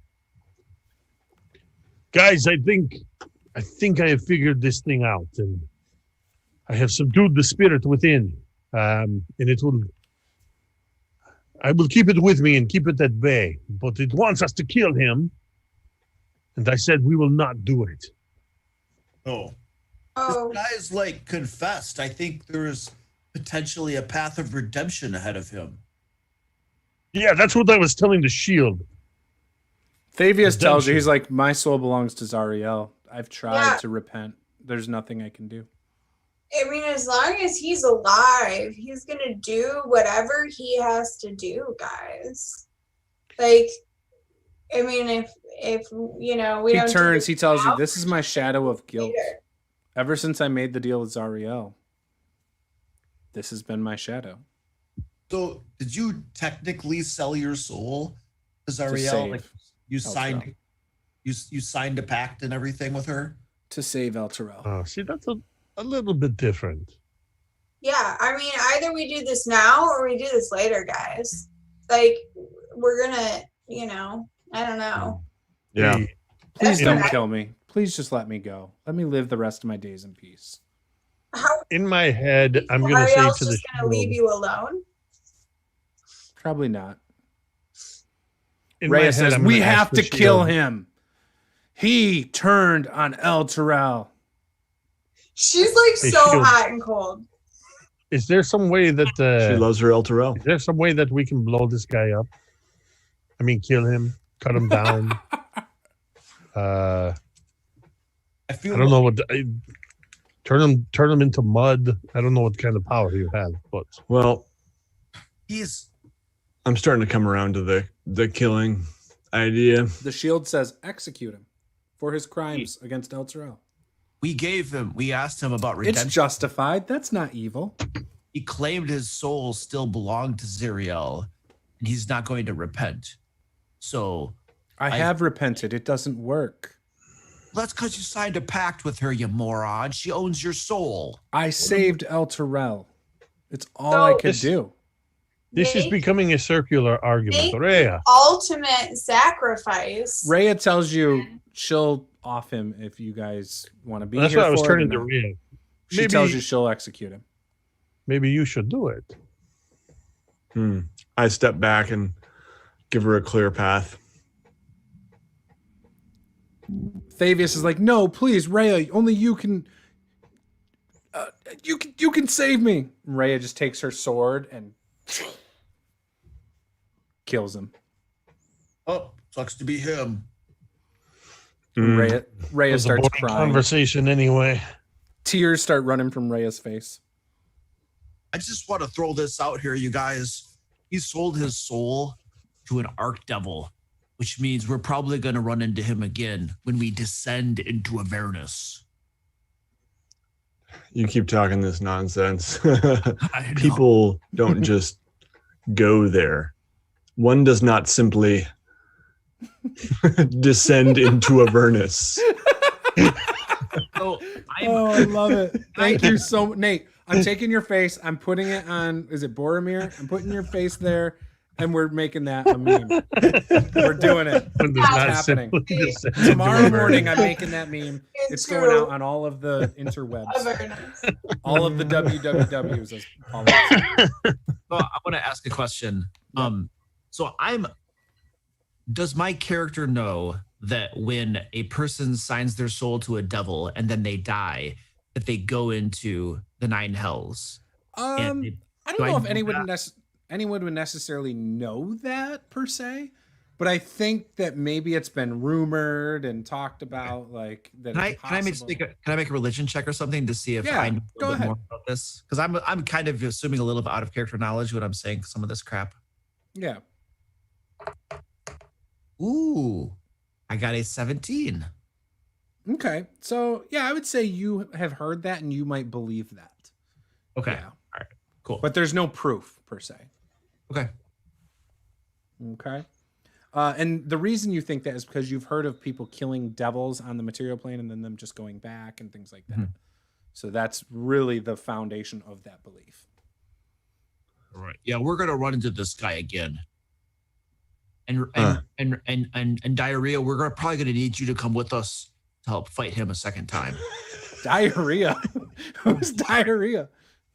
Guys, I think I have figured this thing out, and I have subdued the spirit within, and I will keep it with me and keep it at bay, but it wants us to kill him, and I said we will not do it. Oh. Oh, This guy's like confessed. I think there's potentially a path of redemption ahead of him. Yeah, that's what I was telling the shield. Thavius tells you, Redemption. he's like, my soul belongs to Zariel. I've tried Yeah. to repent. There's nothing I can do. I mean, as long as he's alive, he's gonna do whatever he has to do, guys. Like, I mean, if you know, we He don't do turns, this he tells you, now, this is my shadow of guilt. later. Ever since I made the deal with Zariel, this has been my shadow. So did you technically sell your soul to Zariel? save Like you signed Elturel. you signed a pact and everything with her? To save Elturel. See, that's a little bit different. Yeah, I mean, either we do this now or we do this later, guys. Like, we're gonna, you know, I don't know. Yeah. Hey, Please That's don't what I- kill me. Please just let me go. Let me live the rest of my days in peace. How in my head, I'm going to say Ariel's to the just gonna leave shield, you alone? Probably not. in my Rhea head, says, I'm we gonna ask have the to kill shield, him. He turned on Elturel. She's like Hey, so shield. hot and cold. Is there some way that She loves her El Terrell. is there some way that we can blow this guy up? I mean, kill him, cut him down. I feel I don't know what turn him into mud. I don't know what kind of power you have, but Well, he's I'm starting to come around to the killing idea. The shield says execute him for his crimes against Elturel. We asked him about redemption. It's justified. That's not evil. He claimed his soul still belonged to Zariel, and he's not going to repent. So I have repented. It doesn't work. that's because you signed a pact with her, you moron. She owns your soul. I saved El Terrell. It's all So- I could do. This is becoming a circular argument. Rhea. Ultimate sacrifice. Rhea tells you she'll off him if you guys want to be That's here what I was for it turning or to not. Rhea. She tells you she'll execute him. Maybe you should do it. I step back and give her a clear path. Thavius is like, no, please, Rhea, only you can. You can save me. Rhea just takes her sword and kills him. Oh, sucks to be him. Rhea Was a starts boring crying. conversation anyway. Tears start running from Rhea's face. I just want to throw this out here, you guys. He sold his soul to an archdevil, which means we're probably going to run into him again when we descend into Avernus. You keep talking this nonsense. I know. People don't just go there. One does not simply descend into Avernus. So Oh, I love it. Thank you so much. Nate, I'm taking your face. I'm putting it on, is it Boromir? I'm putting your face there, and we're making that a meme. We're doing it. When there's It's not happening. simply descend into Tomorrow Avernus. morning, I'm making that meme. It's going out on all of the interwebs. Avernus. All of the wwws, as Paula would say. So I want to ask a question. Does my character know that when a person signs their soul to a devil and then they die, that they go into the nine hells? I don't do know I if know anyone would necessarily know that per se, but I think that maybe it's been rumored and talked about, like that. Can it's I possible. can I make a religion check or something to see if Yeah, I know a go little bit ahead. more about this? Because I'm kind of assuming a little bit out of character knowledge when I'm saying some of this crap. Yeah. Ooh, I got a 17. Okay. So yeah, I would say you have heard that and you might believe that. Okay. Yeah. All right. Cool. But there's no proof per se. Okay. Okay. And the reason you think that is because you've heard of people killing devils on the material plane and then them just going back and things like that. Mhm. So that's really the foundation of that belief. All right. Yeah, we're gonna run into this guy again. And diarrhea, probably gonna need you to come with us to help fight him a second time. Diarrhea. Who's diarrhea?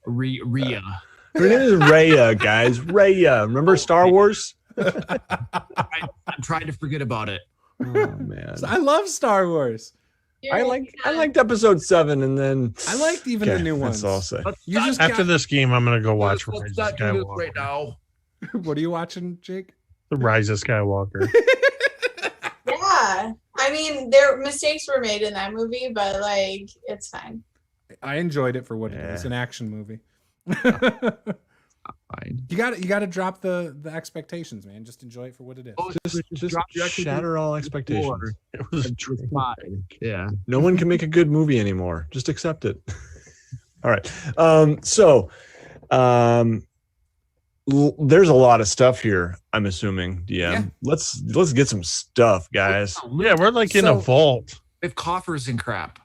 Rhea. Her name is Rhea, guys. Rhea. Remember Star Wars? I'm trying to forget about it. Oh man. I love Star Wars. I liked episode 7 and then I liked even the new ones. That's all I'll say. You just After got, this game, I'm gonna go watch Let's Rise of not do this Skywalker. right now. what are you watching, Jake? The Rise of Skywalker. Yeah. I mean, their mistakes were made in that movie, but like, it's fine. I enjoyed it for what it Yeah. is, an action movie. Fine. You got to drop the expectations, man. Just enjoy it for what it is. Oh, Just drop your shatter all expectations. It was true. fine. Yeah. No one can make a good movie anymore. Just accept it. All right. There's a lot of stuff here, I'm assuming, DM. Yeah. Let's get some stuff, guys. Yeah, we're like in a So- vault. We have coffers and crap.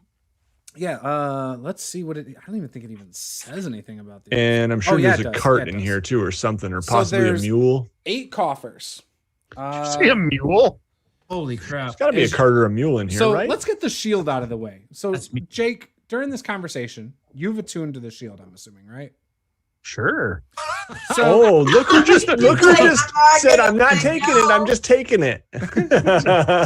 Yeah, let's see what it. I don't even think it even says anything about this. And I'm sure yeah, there's it a does. cart Yeah, it in does. here too, or something, or So possibly a there's- mule. 8 coffers. See a mule? Holy crap. There's got to be a cart or a mule in here, So right? let's get the shield out of the way. So That's me. Jake, during this conversation, you've attuned to the shield. I'm assuming, right? Sure. So Oh, look who just said, "I'm not I taking know. it. I'm just taking it."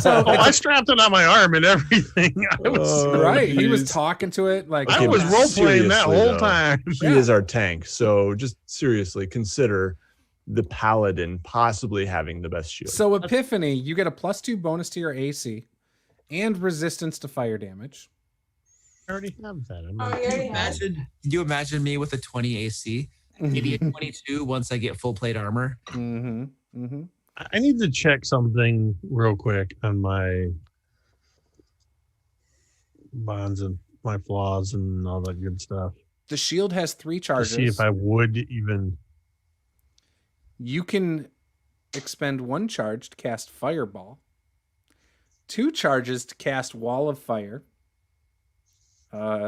So- Oh, I strapped it on my arm and everything. I was, Oh, right, he was geez. talking to it like I Okay, was but role playing that seriously, whole though. time. He is our tank. So just seriously consider the paladin possibly having the best shield. So Epiphany, you get a +2 bonus to your AC and resistance to fire damage. I already have that. I'm Oh, like, you already have. Can you imagine me with a 20 AC? Maybe a 22 once I get full plate armor. Mm-hmm. Mm-hmm. I need to check something real quick on my bonds and my flaws and all that good stuff. The shield has 3 To charges. see if I would even. You can expend 1 charge to cast Fireball, 2 charges to cast Wall of Fire,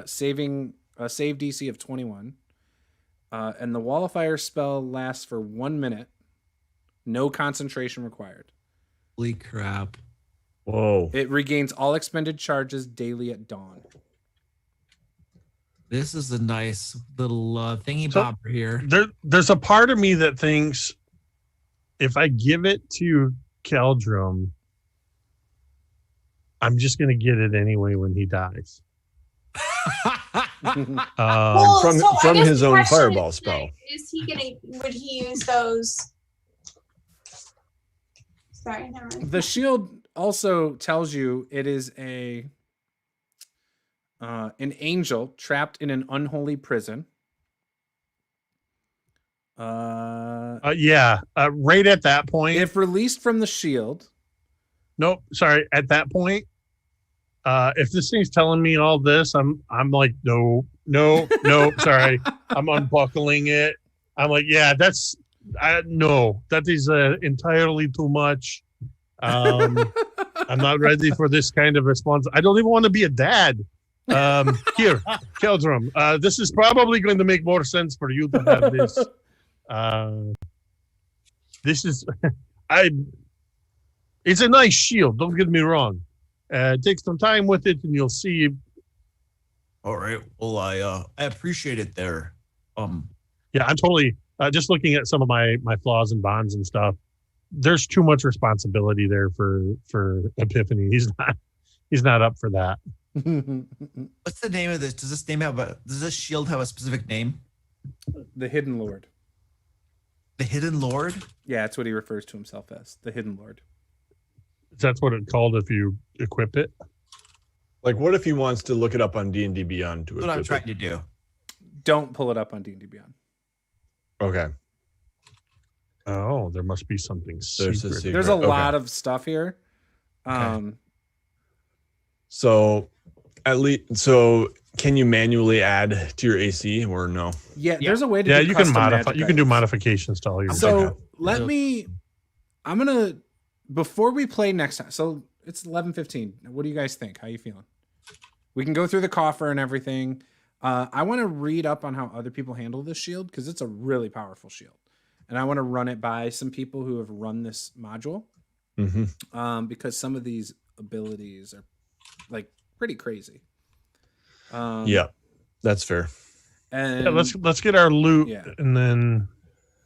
saving a save DC of 21, and the Wall of Fire spell lasts for 1 minute. No concentration required. Holy crap. Whoa. It regains all expended charges daily at dawn. This is a nice little thingy So- bopper here. There's a part of me that thinks if I give it to Caeldrim, I'm just going to get it anyway when he dies. Well, from so I guess his the own question fireball is, spell. like, is he gonna? Would he use those? Sorry, never mind. The shield also tells you it is an angel trapped in an unholy prison. Yeah, right at that point. If released from the shield, Nope, sorry. At that point, if this thing's telling me all this, I'm like, no, sorry. I'm unbuckling it. I'm like, yeah, no, that is entirely too much. I'm not ready for this kind of response. I don't even want to be a dad. Here, Caeldrim, this is probably going to make more sense for you to have this. This is, it's a nice shield. Don't get me wrong. Take some time with it, and you'll see. All right. Well, I appreciate it there. Yeah, I'm totally just looking at some of my flaws and bonds and stuff. There's too much responsibility there for Epiphany. He's not up for that. What's the name of this? Does this shield have a specific name? the Hidden Lord. The Hidden Lord? Yeah, that's what he refers to himself as, the Hidden Lord. That's what it's called if you equip it. Like, what if he wants to look it up on D&D Beyond to That's what I'm equip trying to do. Don't pull it up on D&D Beyond. it? Okay. Oh, there must be something There's a secret. secret. There's a Okay. lot of stuff here. So, can you manually add to your AC or no? Yeah, there's a way to Yeah, do you can custom modify. magic You can do items. modifications to all your. So I'm gonna, before we play next time. So it's 11:15. What do you guys think? How you feeling? We can go through the coffer and everything. I want to read up on how other people handle this shield because it's a really powerful shield, and I want to run it by some people who have run this module. Mm-hmm. Because some of these abilities are like pretty crazy. Yeah, that's fair. And yeah, let's get our loot, Yeah. and then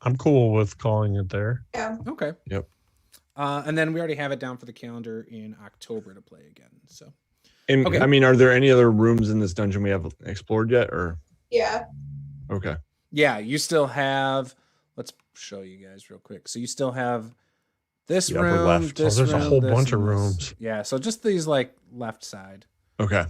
I'm cool with calling it there. Yeah. okay. Yep. And then we already have it down for the calendar in October to play again. So And Okay. I mean, are there any other rooms in this dungeon we haven't explored yet? Or Yeah. okay, yeah, you still have. Let's show you guys real quick. So you still have this The upper room. left. This there's a room, whole this, bunch of and this. rooms. Yeah, so just these like left side. okay.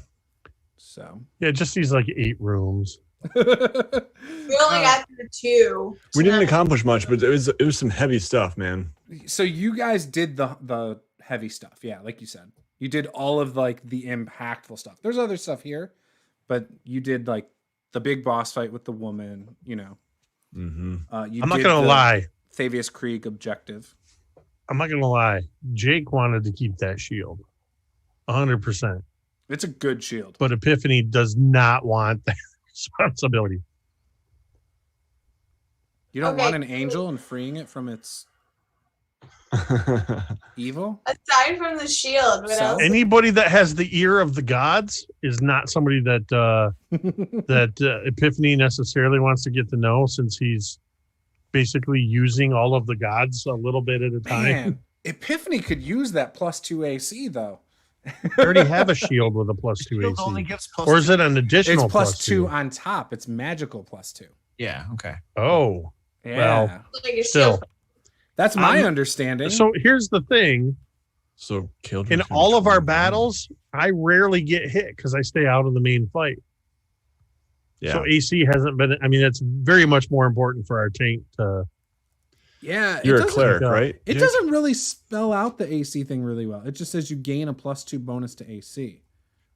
So Yeah, just these like 8 rooms. We only got through 2. We didn't tonight. accomplish much, but it was some heavy stuff, man. so you guys did the heavy stuff. Yeah, like you said. You did all of like the impactful stuff. There's other stuff here, but you did like the big boss fight with the woman, you know. Mm-hmm. You I'm not did gonna the lie. Thavius Creek objective. I'm not gonna lie. Jake wanted to keep that shield, 100%. It's a good shield. But Epiphany does not want that responsibility. You don't Okay. want an angel and freeing it from its evil? Aside from the shield, what So- else? Anybody that has the ear of the gods is not somebody that Epiphany necessarily wants to get to know, since he's basically using all of the gods a little bit at a time. Man, Epiphany could use that +2 AC though. I already have a shield with a +2 Shield only AC. gives plus Or is two. it an additional It's +2 +2? on top. It's magical +2. Yeah, okay. Oh, Yeah. Well, Like a still. shield. That's my understanding. So here's the thing. So Caeldrim's In gonna be all of our 21. battles, I rarely get hit because I stay out of the main fight. Yeah. So AC hasn't been. I mean, it's very much more important for our tank to. yeah, You're it a doesn't- cleric, Yeah. right? It Jake? doesn't really spell out the AC thing really well. It just says you gain a +2 bonus to AC.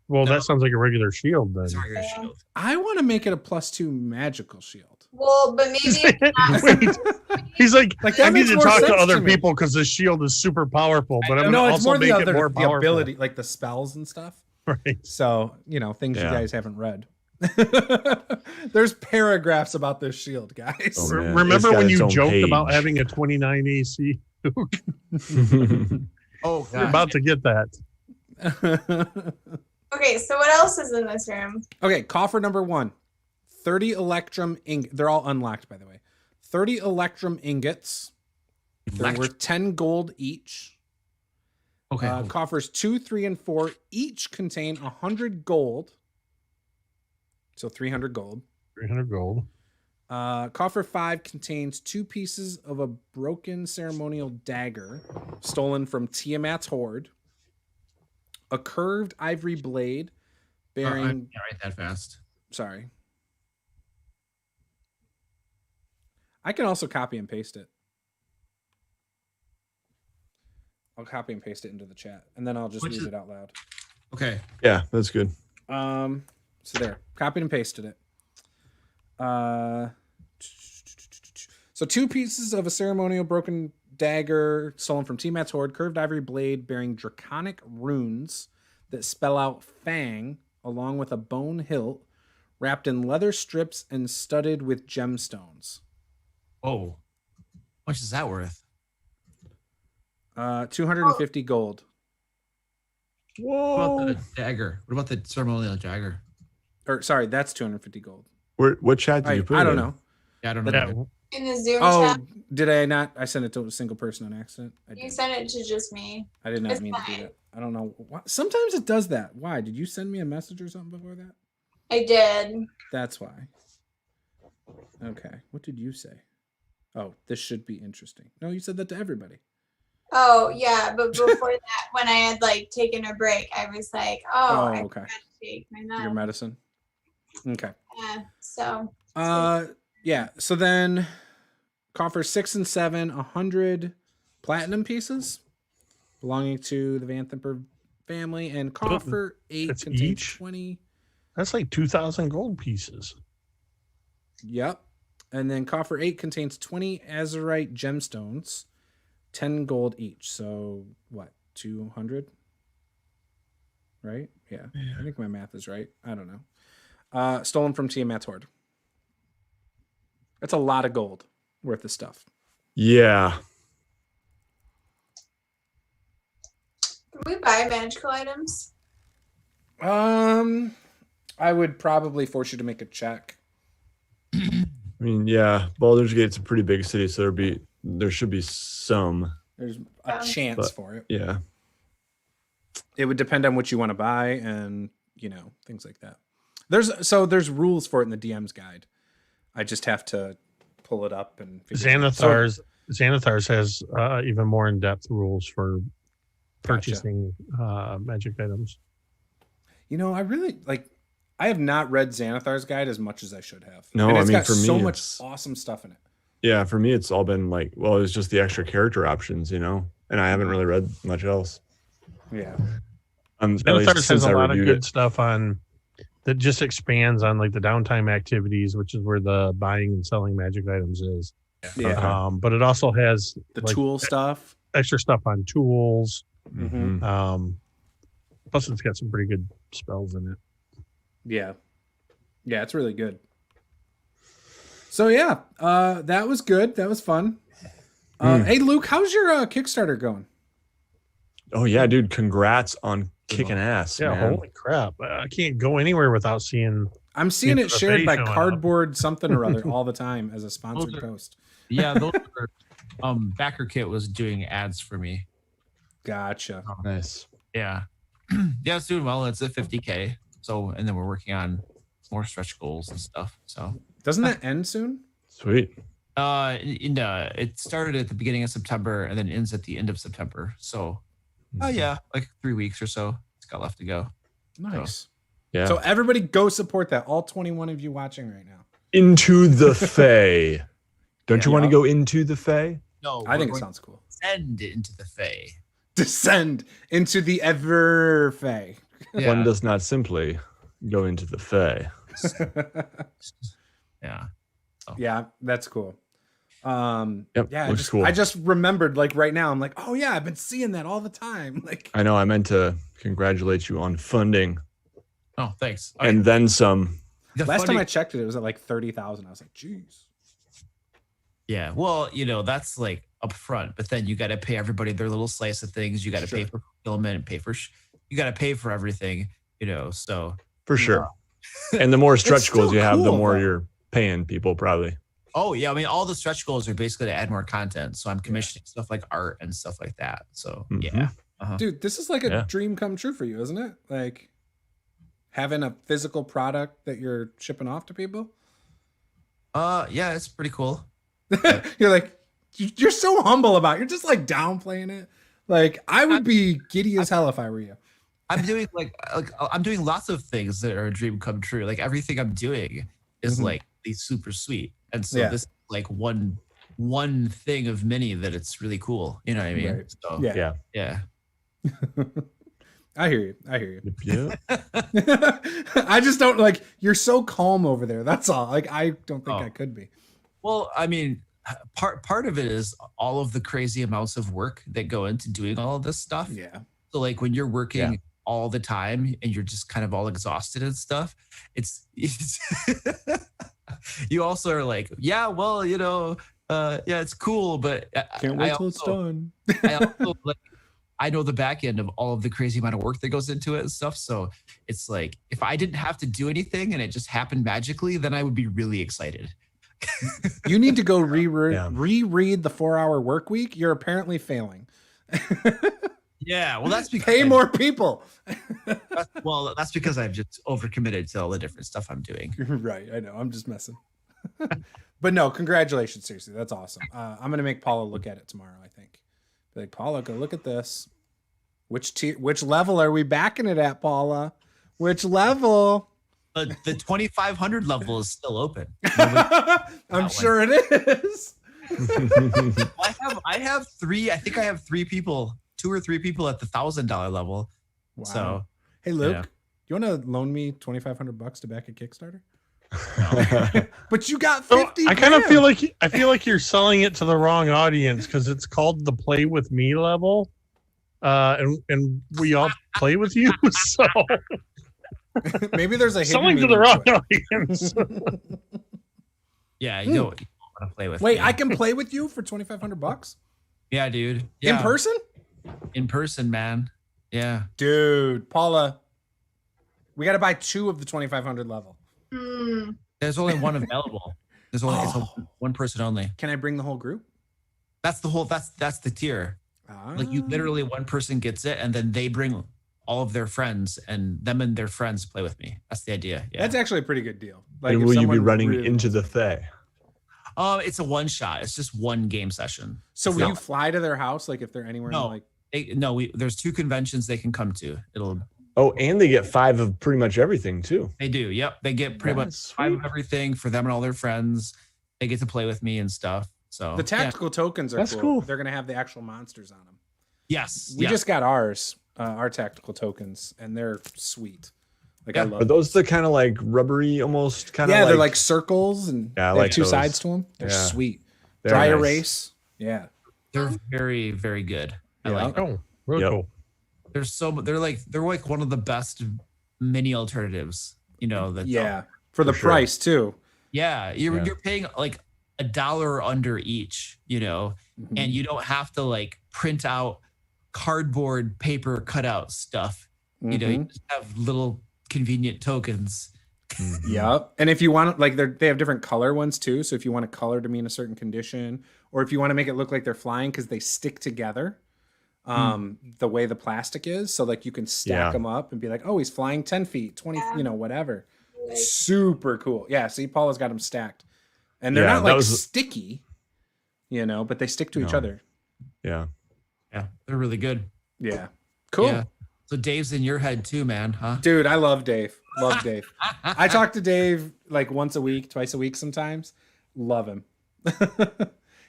Well, No. that sounds like a regular shield then. It's a regular shield. I want to make it a +2 magical shield. Well, but maybe it's not. Wait, he's like, Like, that I need makes to more talk to sense other to me. people because this shield is super powerful, but I'm No, gonna it's also more make the it other more the powerful. ability, like the spells and stuff. Right. So, things you Yeah. guys haven't read. There's paragraphs about this shield, guys. Oh, man. Remember It's got when its you own joked about page. having a 29 AC? Oh, You're about to get that. Okay, so what else is in this room? Okay, coffer number 1. 30 electrum they're all unlocked, by the way. 30 electrum ingots. They're worth 10 gold each. Okay. Coffers 2, 3, and 4 each contain 100 gold. So 300 gold. 300 gold. Coffer 5 contains 2 pieces of a broken ceremonial dagger stolen from Tiamat's hoard. A curved ivory blade I bearing... can't write that fast. Sorry. I can also copy and paste it. I'll copy and paste it into the chat, and then I'll just read it out loud. Okay. Yeah, that's good. So there, copied and pasted it. So 2 pieces of a ceremonial broken dagger stolen from Tiamat's hoard, curved ivory blade bearing draconic runes that spell out Fang, along with a bone hilt wrapped in leather strips and studded with gemstones. Oh, how much is that worth? 250 gold. What about the dagger? What about the ceremonial dagger? Or sorry, that's 250 gold. What chat did you put I it don't in? know. Yeah, I don't know. Yeah. In the Zoom Oh, chat, did I not? I sent it to a single person on accident. you did. sent it to just me. I did not It's mean to do fine. that. I don't know. Sometimes it does that. Why? Did you send me a message or something before that? I did. That's why. Okay. What did you say? Oh, this should be interesting. No, you said that to everybody. Oh yeah, but before that, when I had taken a break, I was like, oh, I okay. forgot to take my Your med. medicine. Okay. Yeah, so Yeah. So then, coffer 6 and 7, 100 platinum pieces belonging to the Vanthampur family, and coffer 8 That's contains each? 20. That's like 2,000 gold pieces. Yep. And then coffer 8 contains 20 azurite gemstones, 10 gold each. So what? 200? Right? Yeah. I think my math is right. I don't know. Stolen from Tiamat's hoard. That's a lot of gold worth of stuff. Yeah. can we buy magical items? I would probably force you to make a check. I mean, yeah, Baldur's Gate's a pretty big city, so there should be some. There's a chance But- for it. Yeah. It would depend on what you want to buy and, things like that. There's rules for it in the DM's guide. I just have to pull it up and figure it out. Xanathar's has even more in-depth rules for Gotcha. purchasing magic items. I really I have not read Xanathar's guide as much as I should have. No, and I it's mean, got for me, so much it's- awesome stuff in it. Yeah, for me, it's all been it's just the extra character options, and I haven't really read much else. Yeah. At least Xanathar's since has a I lot of reviewed good it. stuff on that just expands on the downtime activities, which is where the buying and selling magic items is. Yeah. But it also has The tool stuff. extra stuff on tools. Mhm. Plus, it's got some pretty good spells in it. Yeah. Yeah, it's really good. So yeah, that was good. That was fun. Hey Luke, how's your Kickstarter going? Oh yeah, dude! Congrats on kicking ass, Yeah, man. holy crap! I can't go anywhere without seeing. I'm seeing it shared by showing up. Cardboard something or other all the time as a sponsored Those are- post. Yeah, those are, Backer Kit was doing ads for me. Gotcha. Nice. Yeah. Yeah, it's doing well. It's at 50K. So, and then we're working on more stretch goals and stuff. So, Doesn't that end soon? Sweet. it started at the beginning of September and then ends at the end of September. So, yeah, like 3 weeks or so. It's got left to go. Nice. Yeah. So everybody go support that. All 21 of you watching right now. Into the Fae. Don't you want to Yeah. go into the Fae? No, I think it sounds cool. Send into the Fae. Descend into the Everfay. Yeah. One does not simply go into the Fae. Yeah. Yeah, that's cool. Yep, Yeah, looks cool. I just remembered, like, right now, I'm like, oh yeah, I've been seeing that all the time. Like, I know I meant to congratulate you on funding Oh, thanks. and then some. last time I checked it, it was at like 30,000. I was like, geez. Yeah, well, that's like upfront, but then you got to pay everybody their little slice of things. You got to pay for fulfillment and pay for, you got to pay for everything, so. For sure. And the more stretch still goals you have, the cool, more though. you're paying people probably. Oh yeah, I mean, all the stretch goals are basically to add more content. So I'm commissioning stuff like art and stuff like that. So yeah. Dude, this is like a Yeah. dream come true for you, isn't it? Like having a physical product that you're shipping off to people. Yeah, it's pretty cool. You're like, you're so humble about it. You're just like downplaying it. Like, I would be giddy as hell if I were you. I'm doing like I'm doing lots of things that are a dream come true. Like everything I'm doing is like super sweet. And so this is like one thing of many that it's really cool. You know what I mean? Right. So Yeah. yeah. I hear you. Yeah. I just don't like, you're so calm over there. That's all. Like, I don't think I could be. Well, I mean, part of it is all of the crazy amounts of work that go into doing all of this stuff. Yeah. So like when you're working all the time and you're just kind of all exhausted and stuff, it's you also are like, yeah, well, it's cool, but Can't wait till it's done. I also I know the back end of all of the crazy amount of work that goes into it and stuff. So it's like, if I didn't have to do anything and it just happened magically, then I would be really excited. You need to go reread the 4-hour work week. You're apparently failing. Yeah, well, that's because Pay more people. that's because I've just overcommitted to all the different stuff I'm doing. Right, I know. I'm just messing. But no, congratulations. Seriously, that's awesome. I'm gonna make Paula look at it tomorrow. I think. Be like, Paula, go look at this. Which level are we backing it at, Paula? Which level? The 2,500 level is still open. I'm sure it is. I have three. I think I have 3 people, 2 or 3 people at the $1,000 level. Wow. So, hey, Luke, yeah. you want to loan me $2,500 to back a Kickstarter? But you got 50. I kind of feel like you're selling it to the wrong audience because it's called the Play With Me level, and we all play with you. So maybe there's a selling to the wrong audience. Yeah, you don't want to play with. Wait, me. I can play with you for $2,500? Yeah, dude. Yeah. In person? In person, man. Yeah. Dude, Paula, we got to buy 2 of the 2,500 level. There's only one available. There's only it's one person only. Can I bring the whole group? That's the tier. Like you literally one person gets it, and then they bring all of their friends, and them and their friends play with me. That's the idea. Yeah. That's actually a pretty good deal. Like, And if will you be someone running really into wants- the Fae? It's a one shot. It's just one game session. So will you fly to their house? Like if they're anywhere? No. In like, There's 2 conventions they can come to. Oh, and they get 5 of pretty much everything too. They do. Yep. They get pretty much 5 of everything for them and all their friends. They get to play with me and stuff. So the tactical tokens are That's cool. They're going to have the actual monsters on them. Yes. We just got ours, our tactical tokens, and they're sweet. Like I love Are those the kind of like rubbery, almost kind of? Yeah, they're like circles, and Yeah, I they like have 2 those. sides to them. They're Yeah. sweet. They're Dry nice. erase. Yeah. They're very, very good. I Yeah. like them. Oh, really cool. They're like one of the best mini alternatives, that For the sure. price too. Yeah, you're paying like $1 under each, and you don't have to like print out cardboard paper cutout stuff. You just have little convenient tokens. Yep. And if you want, like, they have different color ones too. So if you want a color to mean a certain condition, or if you want to make it look like they're flying because they stick together, the way the plastic is, so like you can stack them up and be like, oh, he's flying 10 feet, 20, whatever. Super cool. Yeah. See, Paula's got them stacked, and they're not like sticky, but they stick to each other. Yeah. Yeah, they're really good. Yeah. Cool. Yeah. So Dave's in your head too, man, huh? Dude, I love Dave. Love Dave. I talk to Dave like once a week, twice a week sometimes. Love him.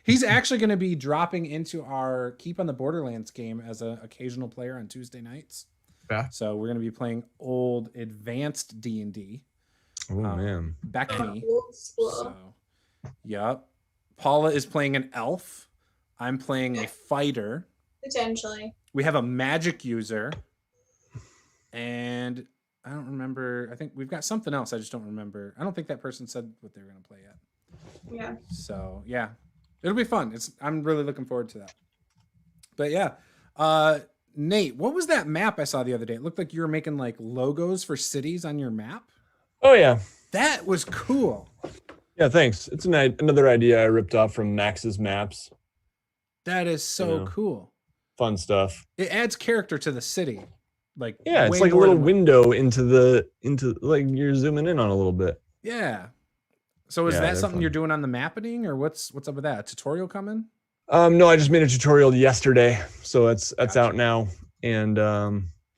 He's actually going to be dropping into our Keep on the Borderlands game as an occasional player on Tuesday nights. Yeah. So we're going to be playing old advanced D&D. Oh man. Beckme. Old school. So, yep. Paula is playing an elf. I'm playing a fighter. Potentially. We have a magic user. And I don't remember. I think we've got something else. I just don't remember. I don't think that person said what they were going to play yet. Yeah. So, yeah. It'll be fun. I'm really looking forward to that. But yeah. Nate, what was that map I saw the other day? It looked like you were making like logos for cities on your map. Oh yeah. That was cool. Yeah, thanks. It's another idea I ripped off from Max's maps. That is so Yeah. cool. Fun stuff. It adds character to the city. Like Yeah, it's way like a more little than what- window into like you're zooming in on a little bit. Yeah. So is Yeah, that they're something fun. you're doing on the mapping, or what's up with that? A tutorial coming? No, I just made a tutorial yesterday, so that's Gotcha. out now. And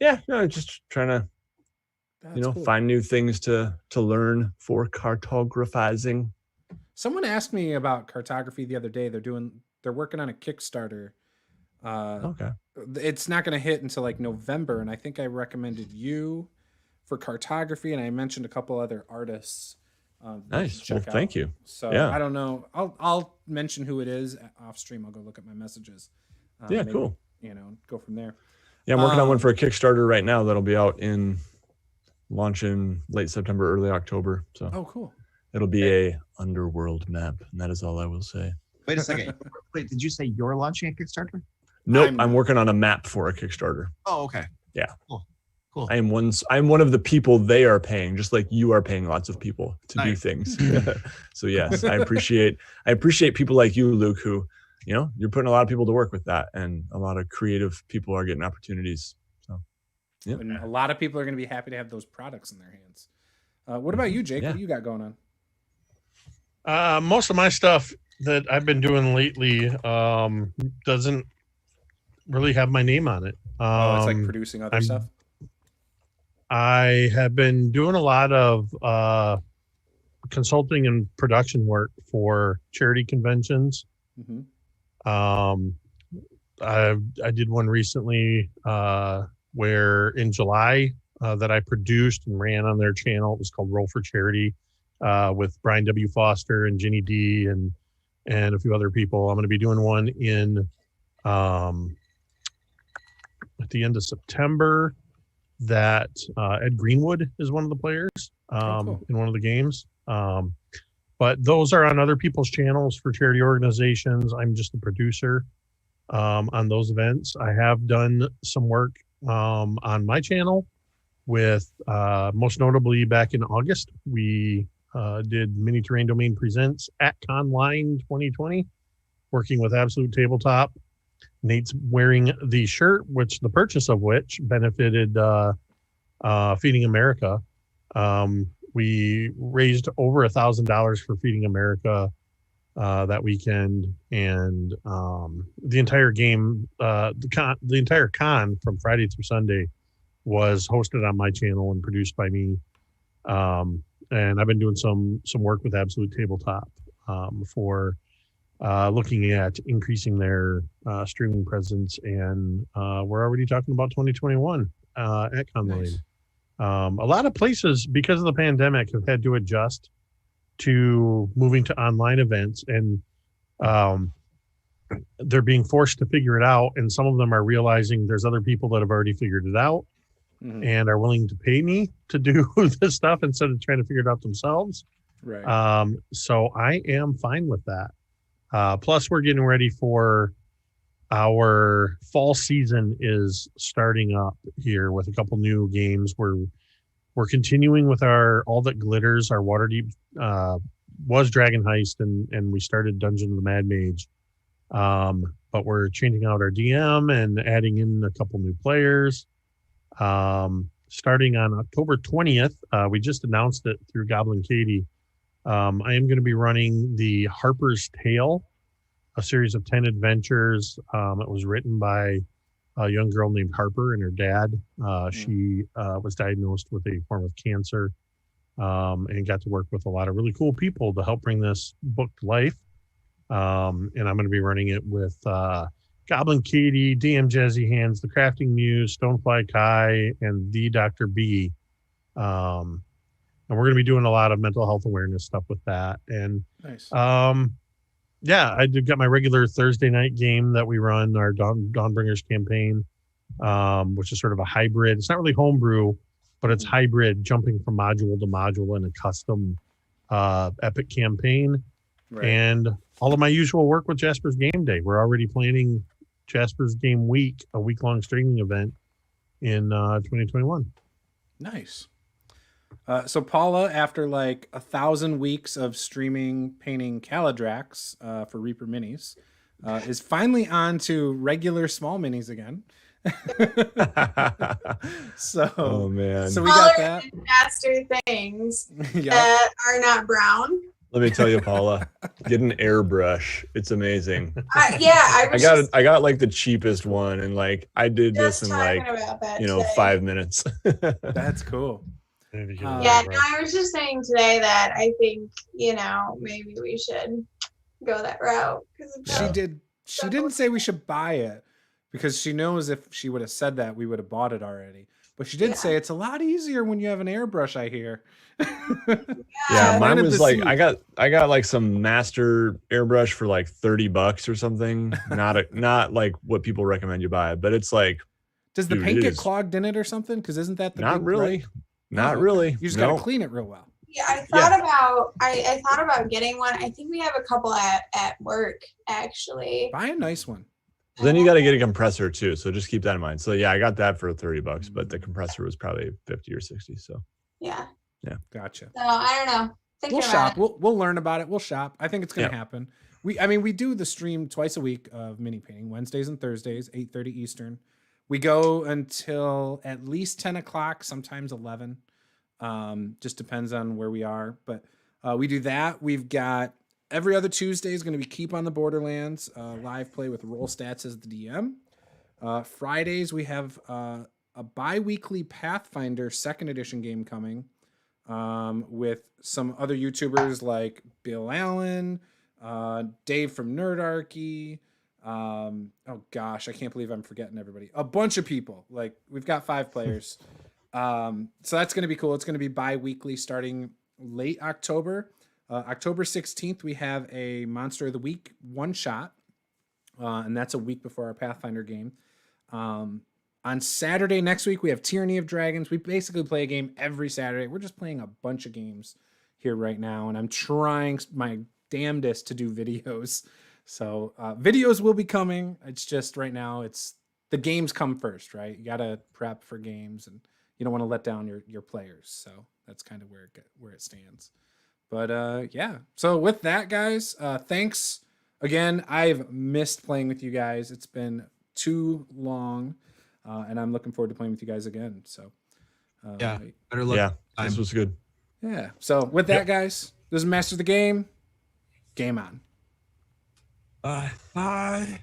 yeah, no, just trying to That's cool. find new things to learn for cartographizing. Someone asked me about cartography the other day. They're working on a Kickstarter. Okay. It's not going to hit until like November, and I think I recommended you for cartography, and I mentioned a couple other artists. that you Nice. should Well, check thank out. you. So Yeah. I don't know. I'll mention who it is off stream. I'll go look at my messages. Yeah, Maybe, cool. Go from there. Yeah, I'm working on one Um, for a Kickstarter right now that'll be out launch in late September, early October. So Oh, cool. it'll be a underworld map, and that is all I will say. Wait a second. Wait, did you say you're launching a Kickstarter? Nope, I'm I'm not. working on a map for a Kickstarter. Oh, okay. Yeah. Cool. I'm one of the people they are paying, just like you are paying lots of people to do Nice. things. So yes, I appreciate people like you, Luke, who, you're putting a lot of people to work with that, and a lot of creative people are getting opportunities. So yeah. And a lot of people are going to be happy to have those products in their hands. What about you, Jake? Yeah. What do you got going on? Most of my stuff that I've been doing lately doesn't really have my name on it. It's like producing other I'm- stuff. I have been doing a lot of consulting and production work for charity conventions. Mhm. I did one recently where in July that I produced and ran on their channel. It was called Roll for Charity with Brian W. Foster and Ginny D and a few other people. I'm going to be doing one in at the end of September that Ed Greenwood is one of the players cool. in one of the games. But those are on other people's channels for charity organizations. I'm just the producer on those events. I have done some work on my channel with most notably back in August, we did Mini Terrain Domain Presents at Conline 2020, working with Absolute Tabletop. Nate's wearing the shirt, which the purchase of which benefited Feeding America. We raised over $1,000 for Feeding America that weekend, and the entire game, the entire con from Friday through Sunday was hosted on my channel and produced by me. And I've been doing some work with Absolute Tabletop for looking at increasing their streaming presence, and we're already talking about 2021 at Conline. Nice. A lot of places, because of the pandemic, have had to adjust to moving to online events, and they're being forced to figure it out. And some of them are realizing there's other people that have already figured it out Mhm. and are willing to pay me to do this stuff instead of trying to figure it out themselves. Right. So I am fine with that. Plus, we're getting ready for our fall season is starting up here with a couple new games. We're continuing with our All That Glitters. Our Waterdeep was Dragon Heist, and we started Dungeon of the Mad Mage. But we're changing out our DM and adding in a couple new players. Starting on October 20th, we just announced it through Goblin Katie. I am going to be running the Harper's Tale, a series of 10 adventures. It was written by a young girl named Harper and her dad. She was diagnosed with a form of cancer and got to work with a lot of really cool people to help bring this book to life. And I'm going to be running it with Goblin Katie, DM Jazzy Hands, The Crafting Muse, Stonefly Kai, and the Dr. B. And we're going to be doing a lot of mental health awareness stuff with that. And Nice. yeah, I did got my regular Thursday night game that we run, our Dawnbringers campaign, which is sort of a hybrid. It's not really homebrew, but it's hybrid, jumping from module to module in a custom epic campaign. Right. And all of my usual work with Jasper's Game Day. We're already planning Jasper's Game Week, a week-long streaming event in 2021. Nice. So Paula, after like 1,000 weeks of streaming painting Caladrax for Reaper Minis, is finally on to regular small minis again. So, oh man, so we got that. Faster things Yep. that are not brown. Let me tell you, Paula, get an airbrush. It's amazing. I got like the cheapest one, and like I did this in like today. 5 minutes. That's cool. Yeah, no, I was just saying today that I think maybe we should go that route. She didn't say we should buy it because she knows if she would have said that we would have bought it already. But she did say it's a lot easier when you have an airbrush, I hear. Yeah, mine was like I got like some master airbrush for like $30 or something. Not like what people recommend you buy, but it's like, does the paint get clogged in it or something? Because isn't that the not big really? gripe? Not really. You just gotta clean it real well. Yeah, I thought about getting one. I think we have a couple at work actually. Buy a nice one. Then you got to get a compressor too, so just keep that in mind. So yeah, I got that for $30, but the compressor was probably 50 or 60. So yeah, gotcha. So I don't know. We'll shop. We'll learn about it. We'll shop. I think it's gonna happen. We do the stream twice a week of mini painting, Wednesdays and Thursdays, 8:30 Eastern. We go until at least 10 o'clock, sometimes 11. Just depends on where we are. But we do that. We've got every other Tuesday is going to be Keep on the Borderlands, live play with Roll Stats as the DM. Fridays, we have a bi-weekly Pathfinder 2nd edition game coming with some other YouTubers like Bill Allen, Dave from Nerdarchy. Oh gosh, I can't believe I'm forgetting everybody. A bunch of people. Like we've got 5 players. So that's going to be cool. It's going to be bi-weekly starting late October. October 16th, we have a Monster of the Week one shot. And that's a week before our Pathfinder game. On Saturday next week, we have Tyranny of Dragons. We basically play a game every Saturday. We're just playing a bunch of games here right now. And I'm trying my damnedest to do videos. So videos will be coming. It's just right now, it's the games come first, right? You got to prep for games and you don't want to let down your players. So that's kind of where it stands. But yeah, so with that, guys, thanks again. I've missed playing with you guys. It's been too long, and I'm looking forward to playing with you guys again. So better luck. Yeah, this was good. Yeah. So with that, guys, this is Master of the Game. Game on. Bye.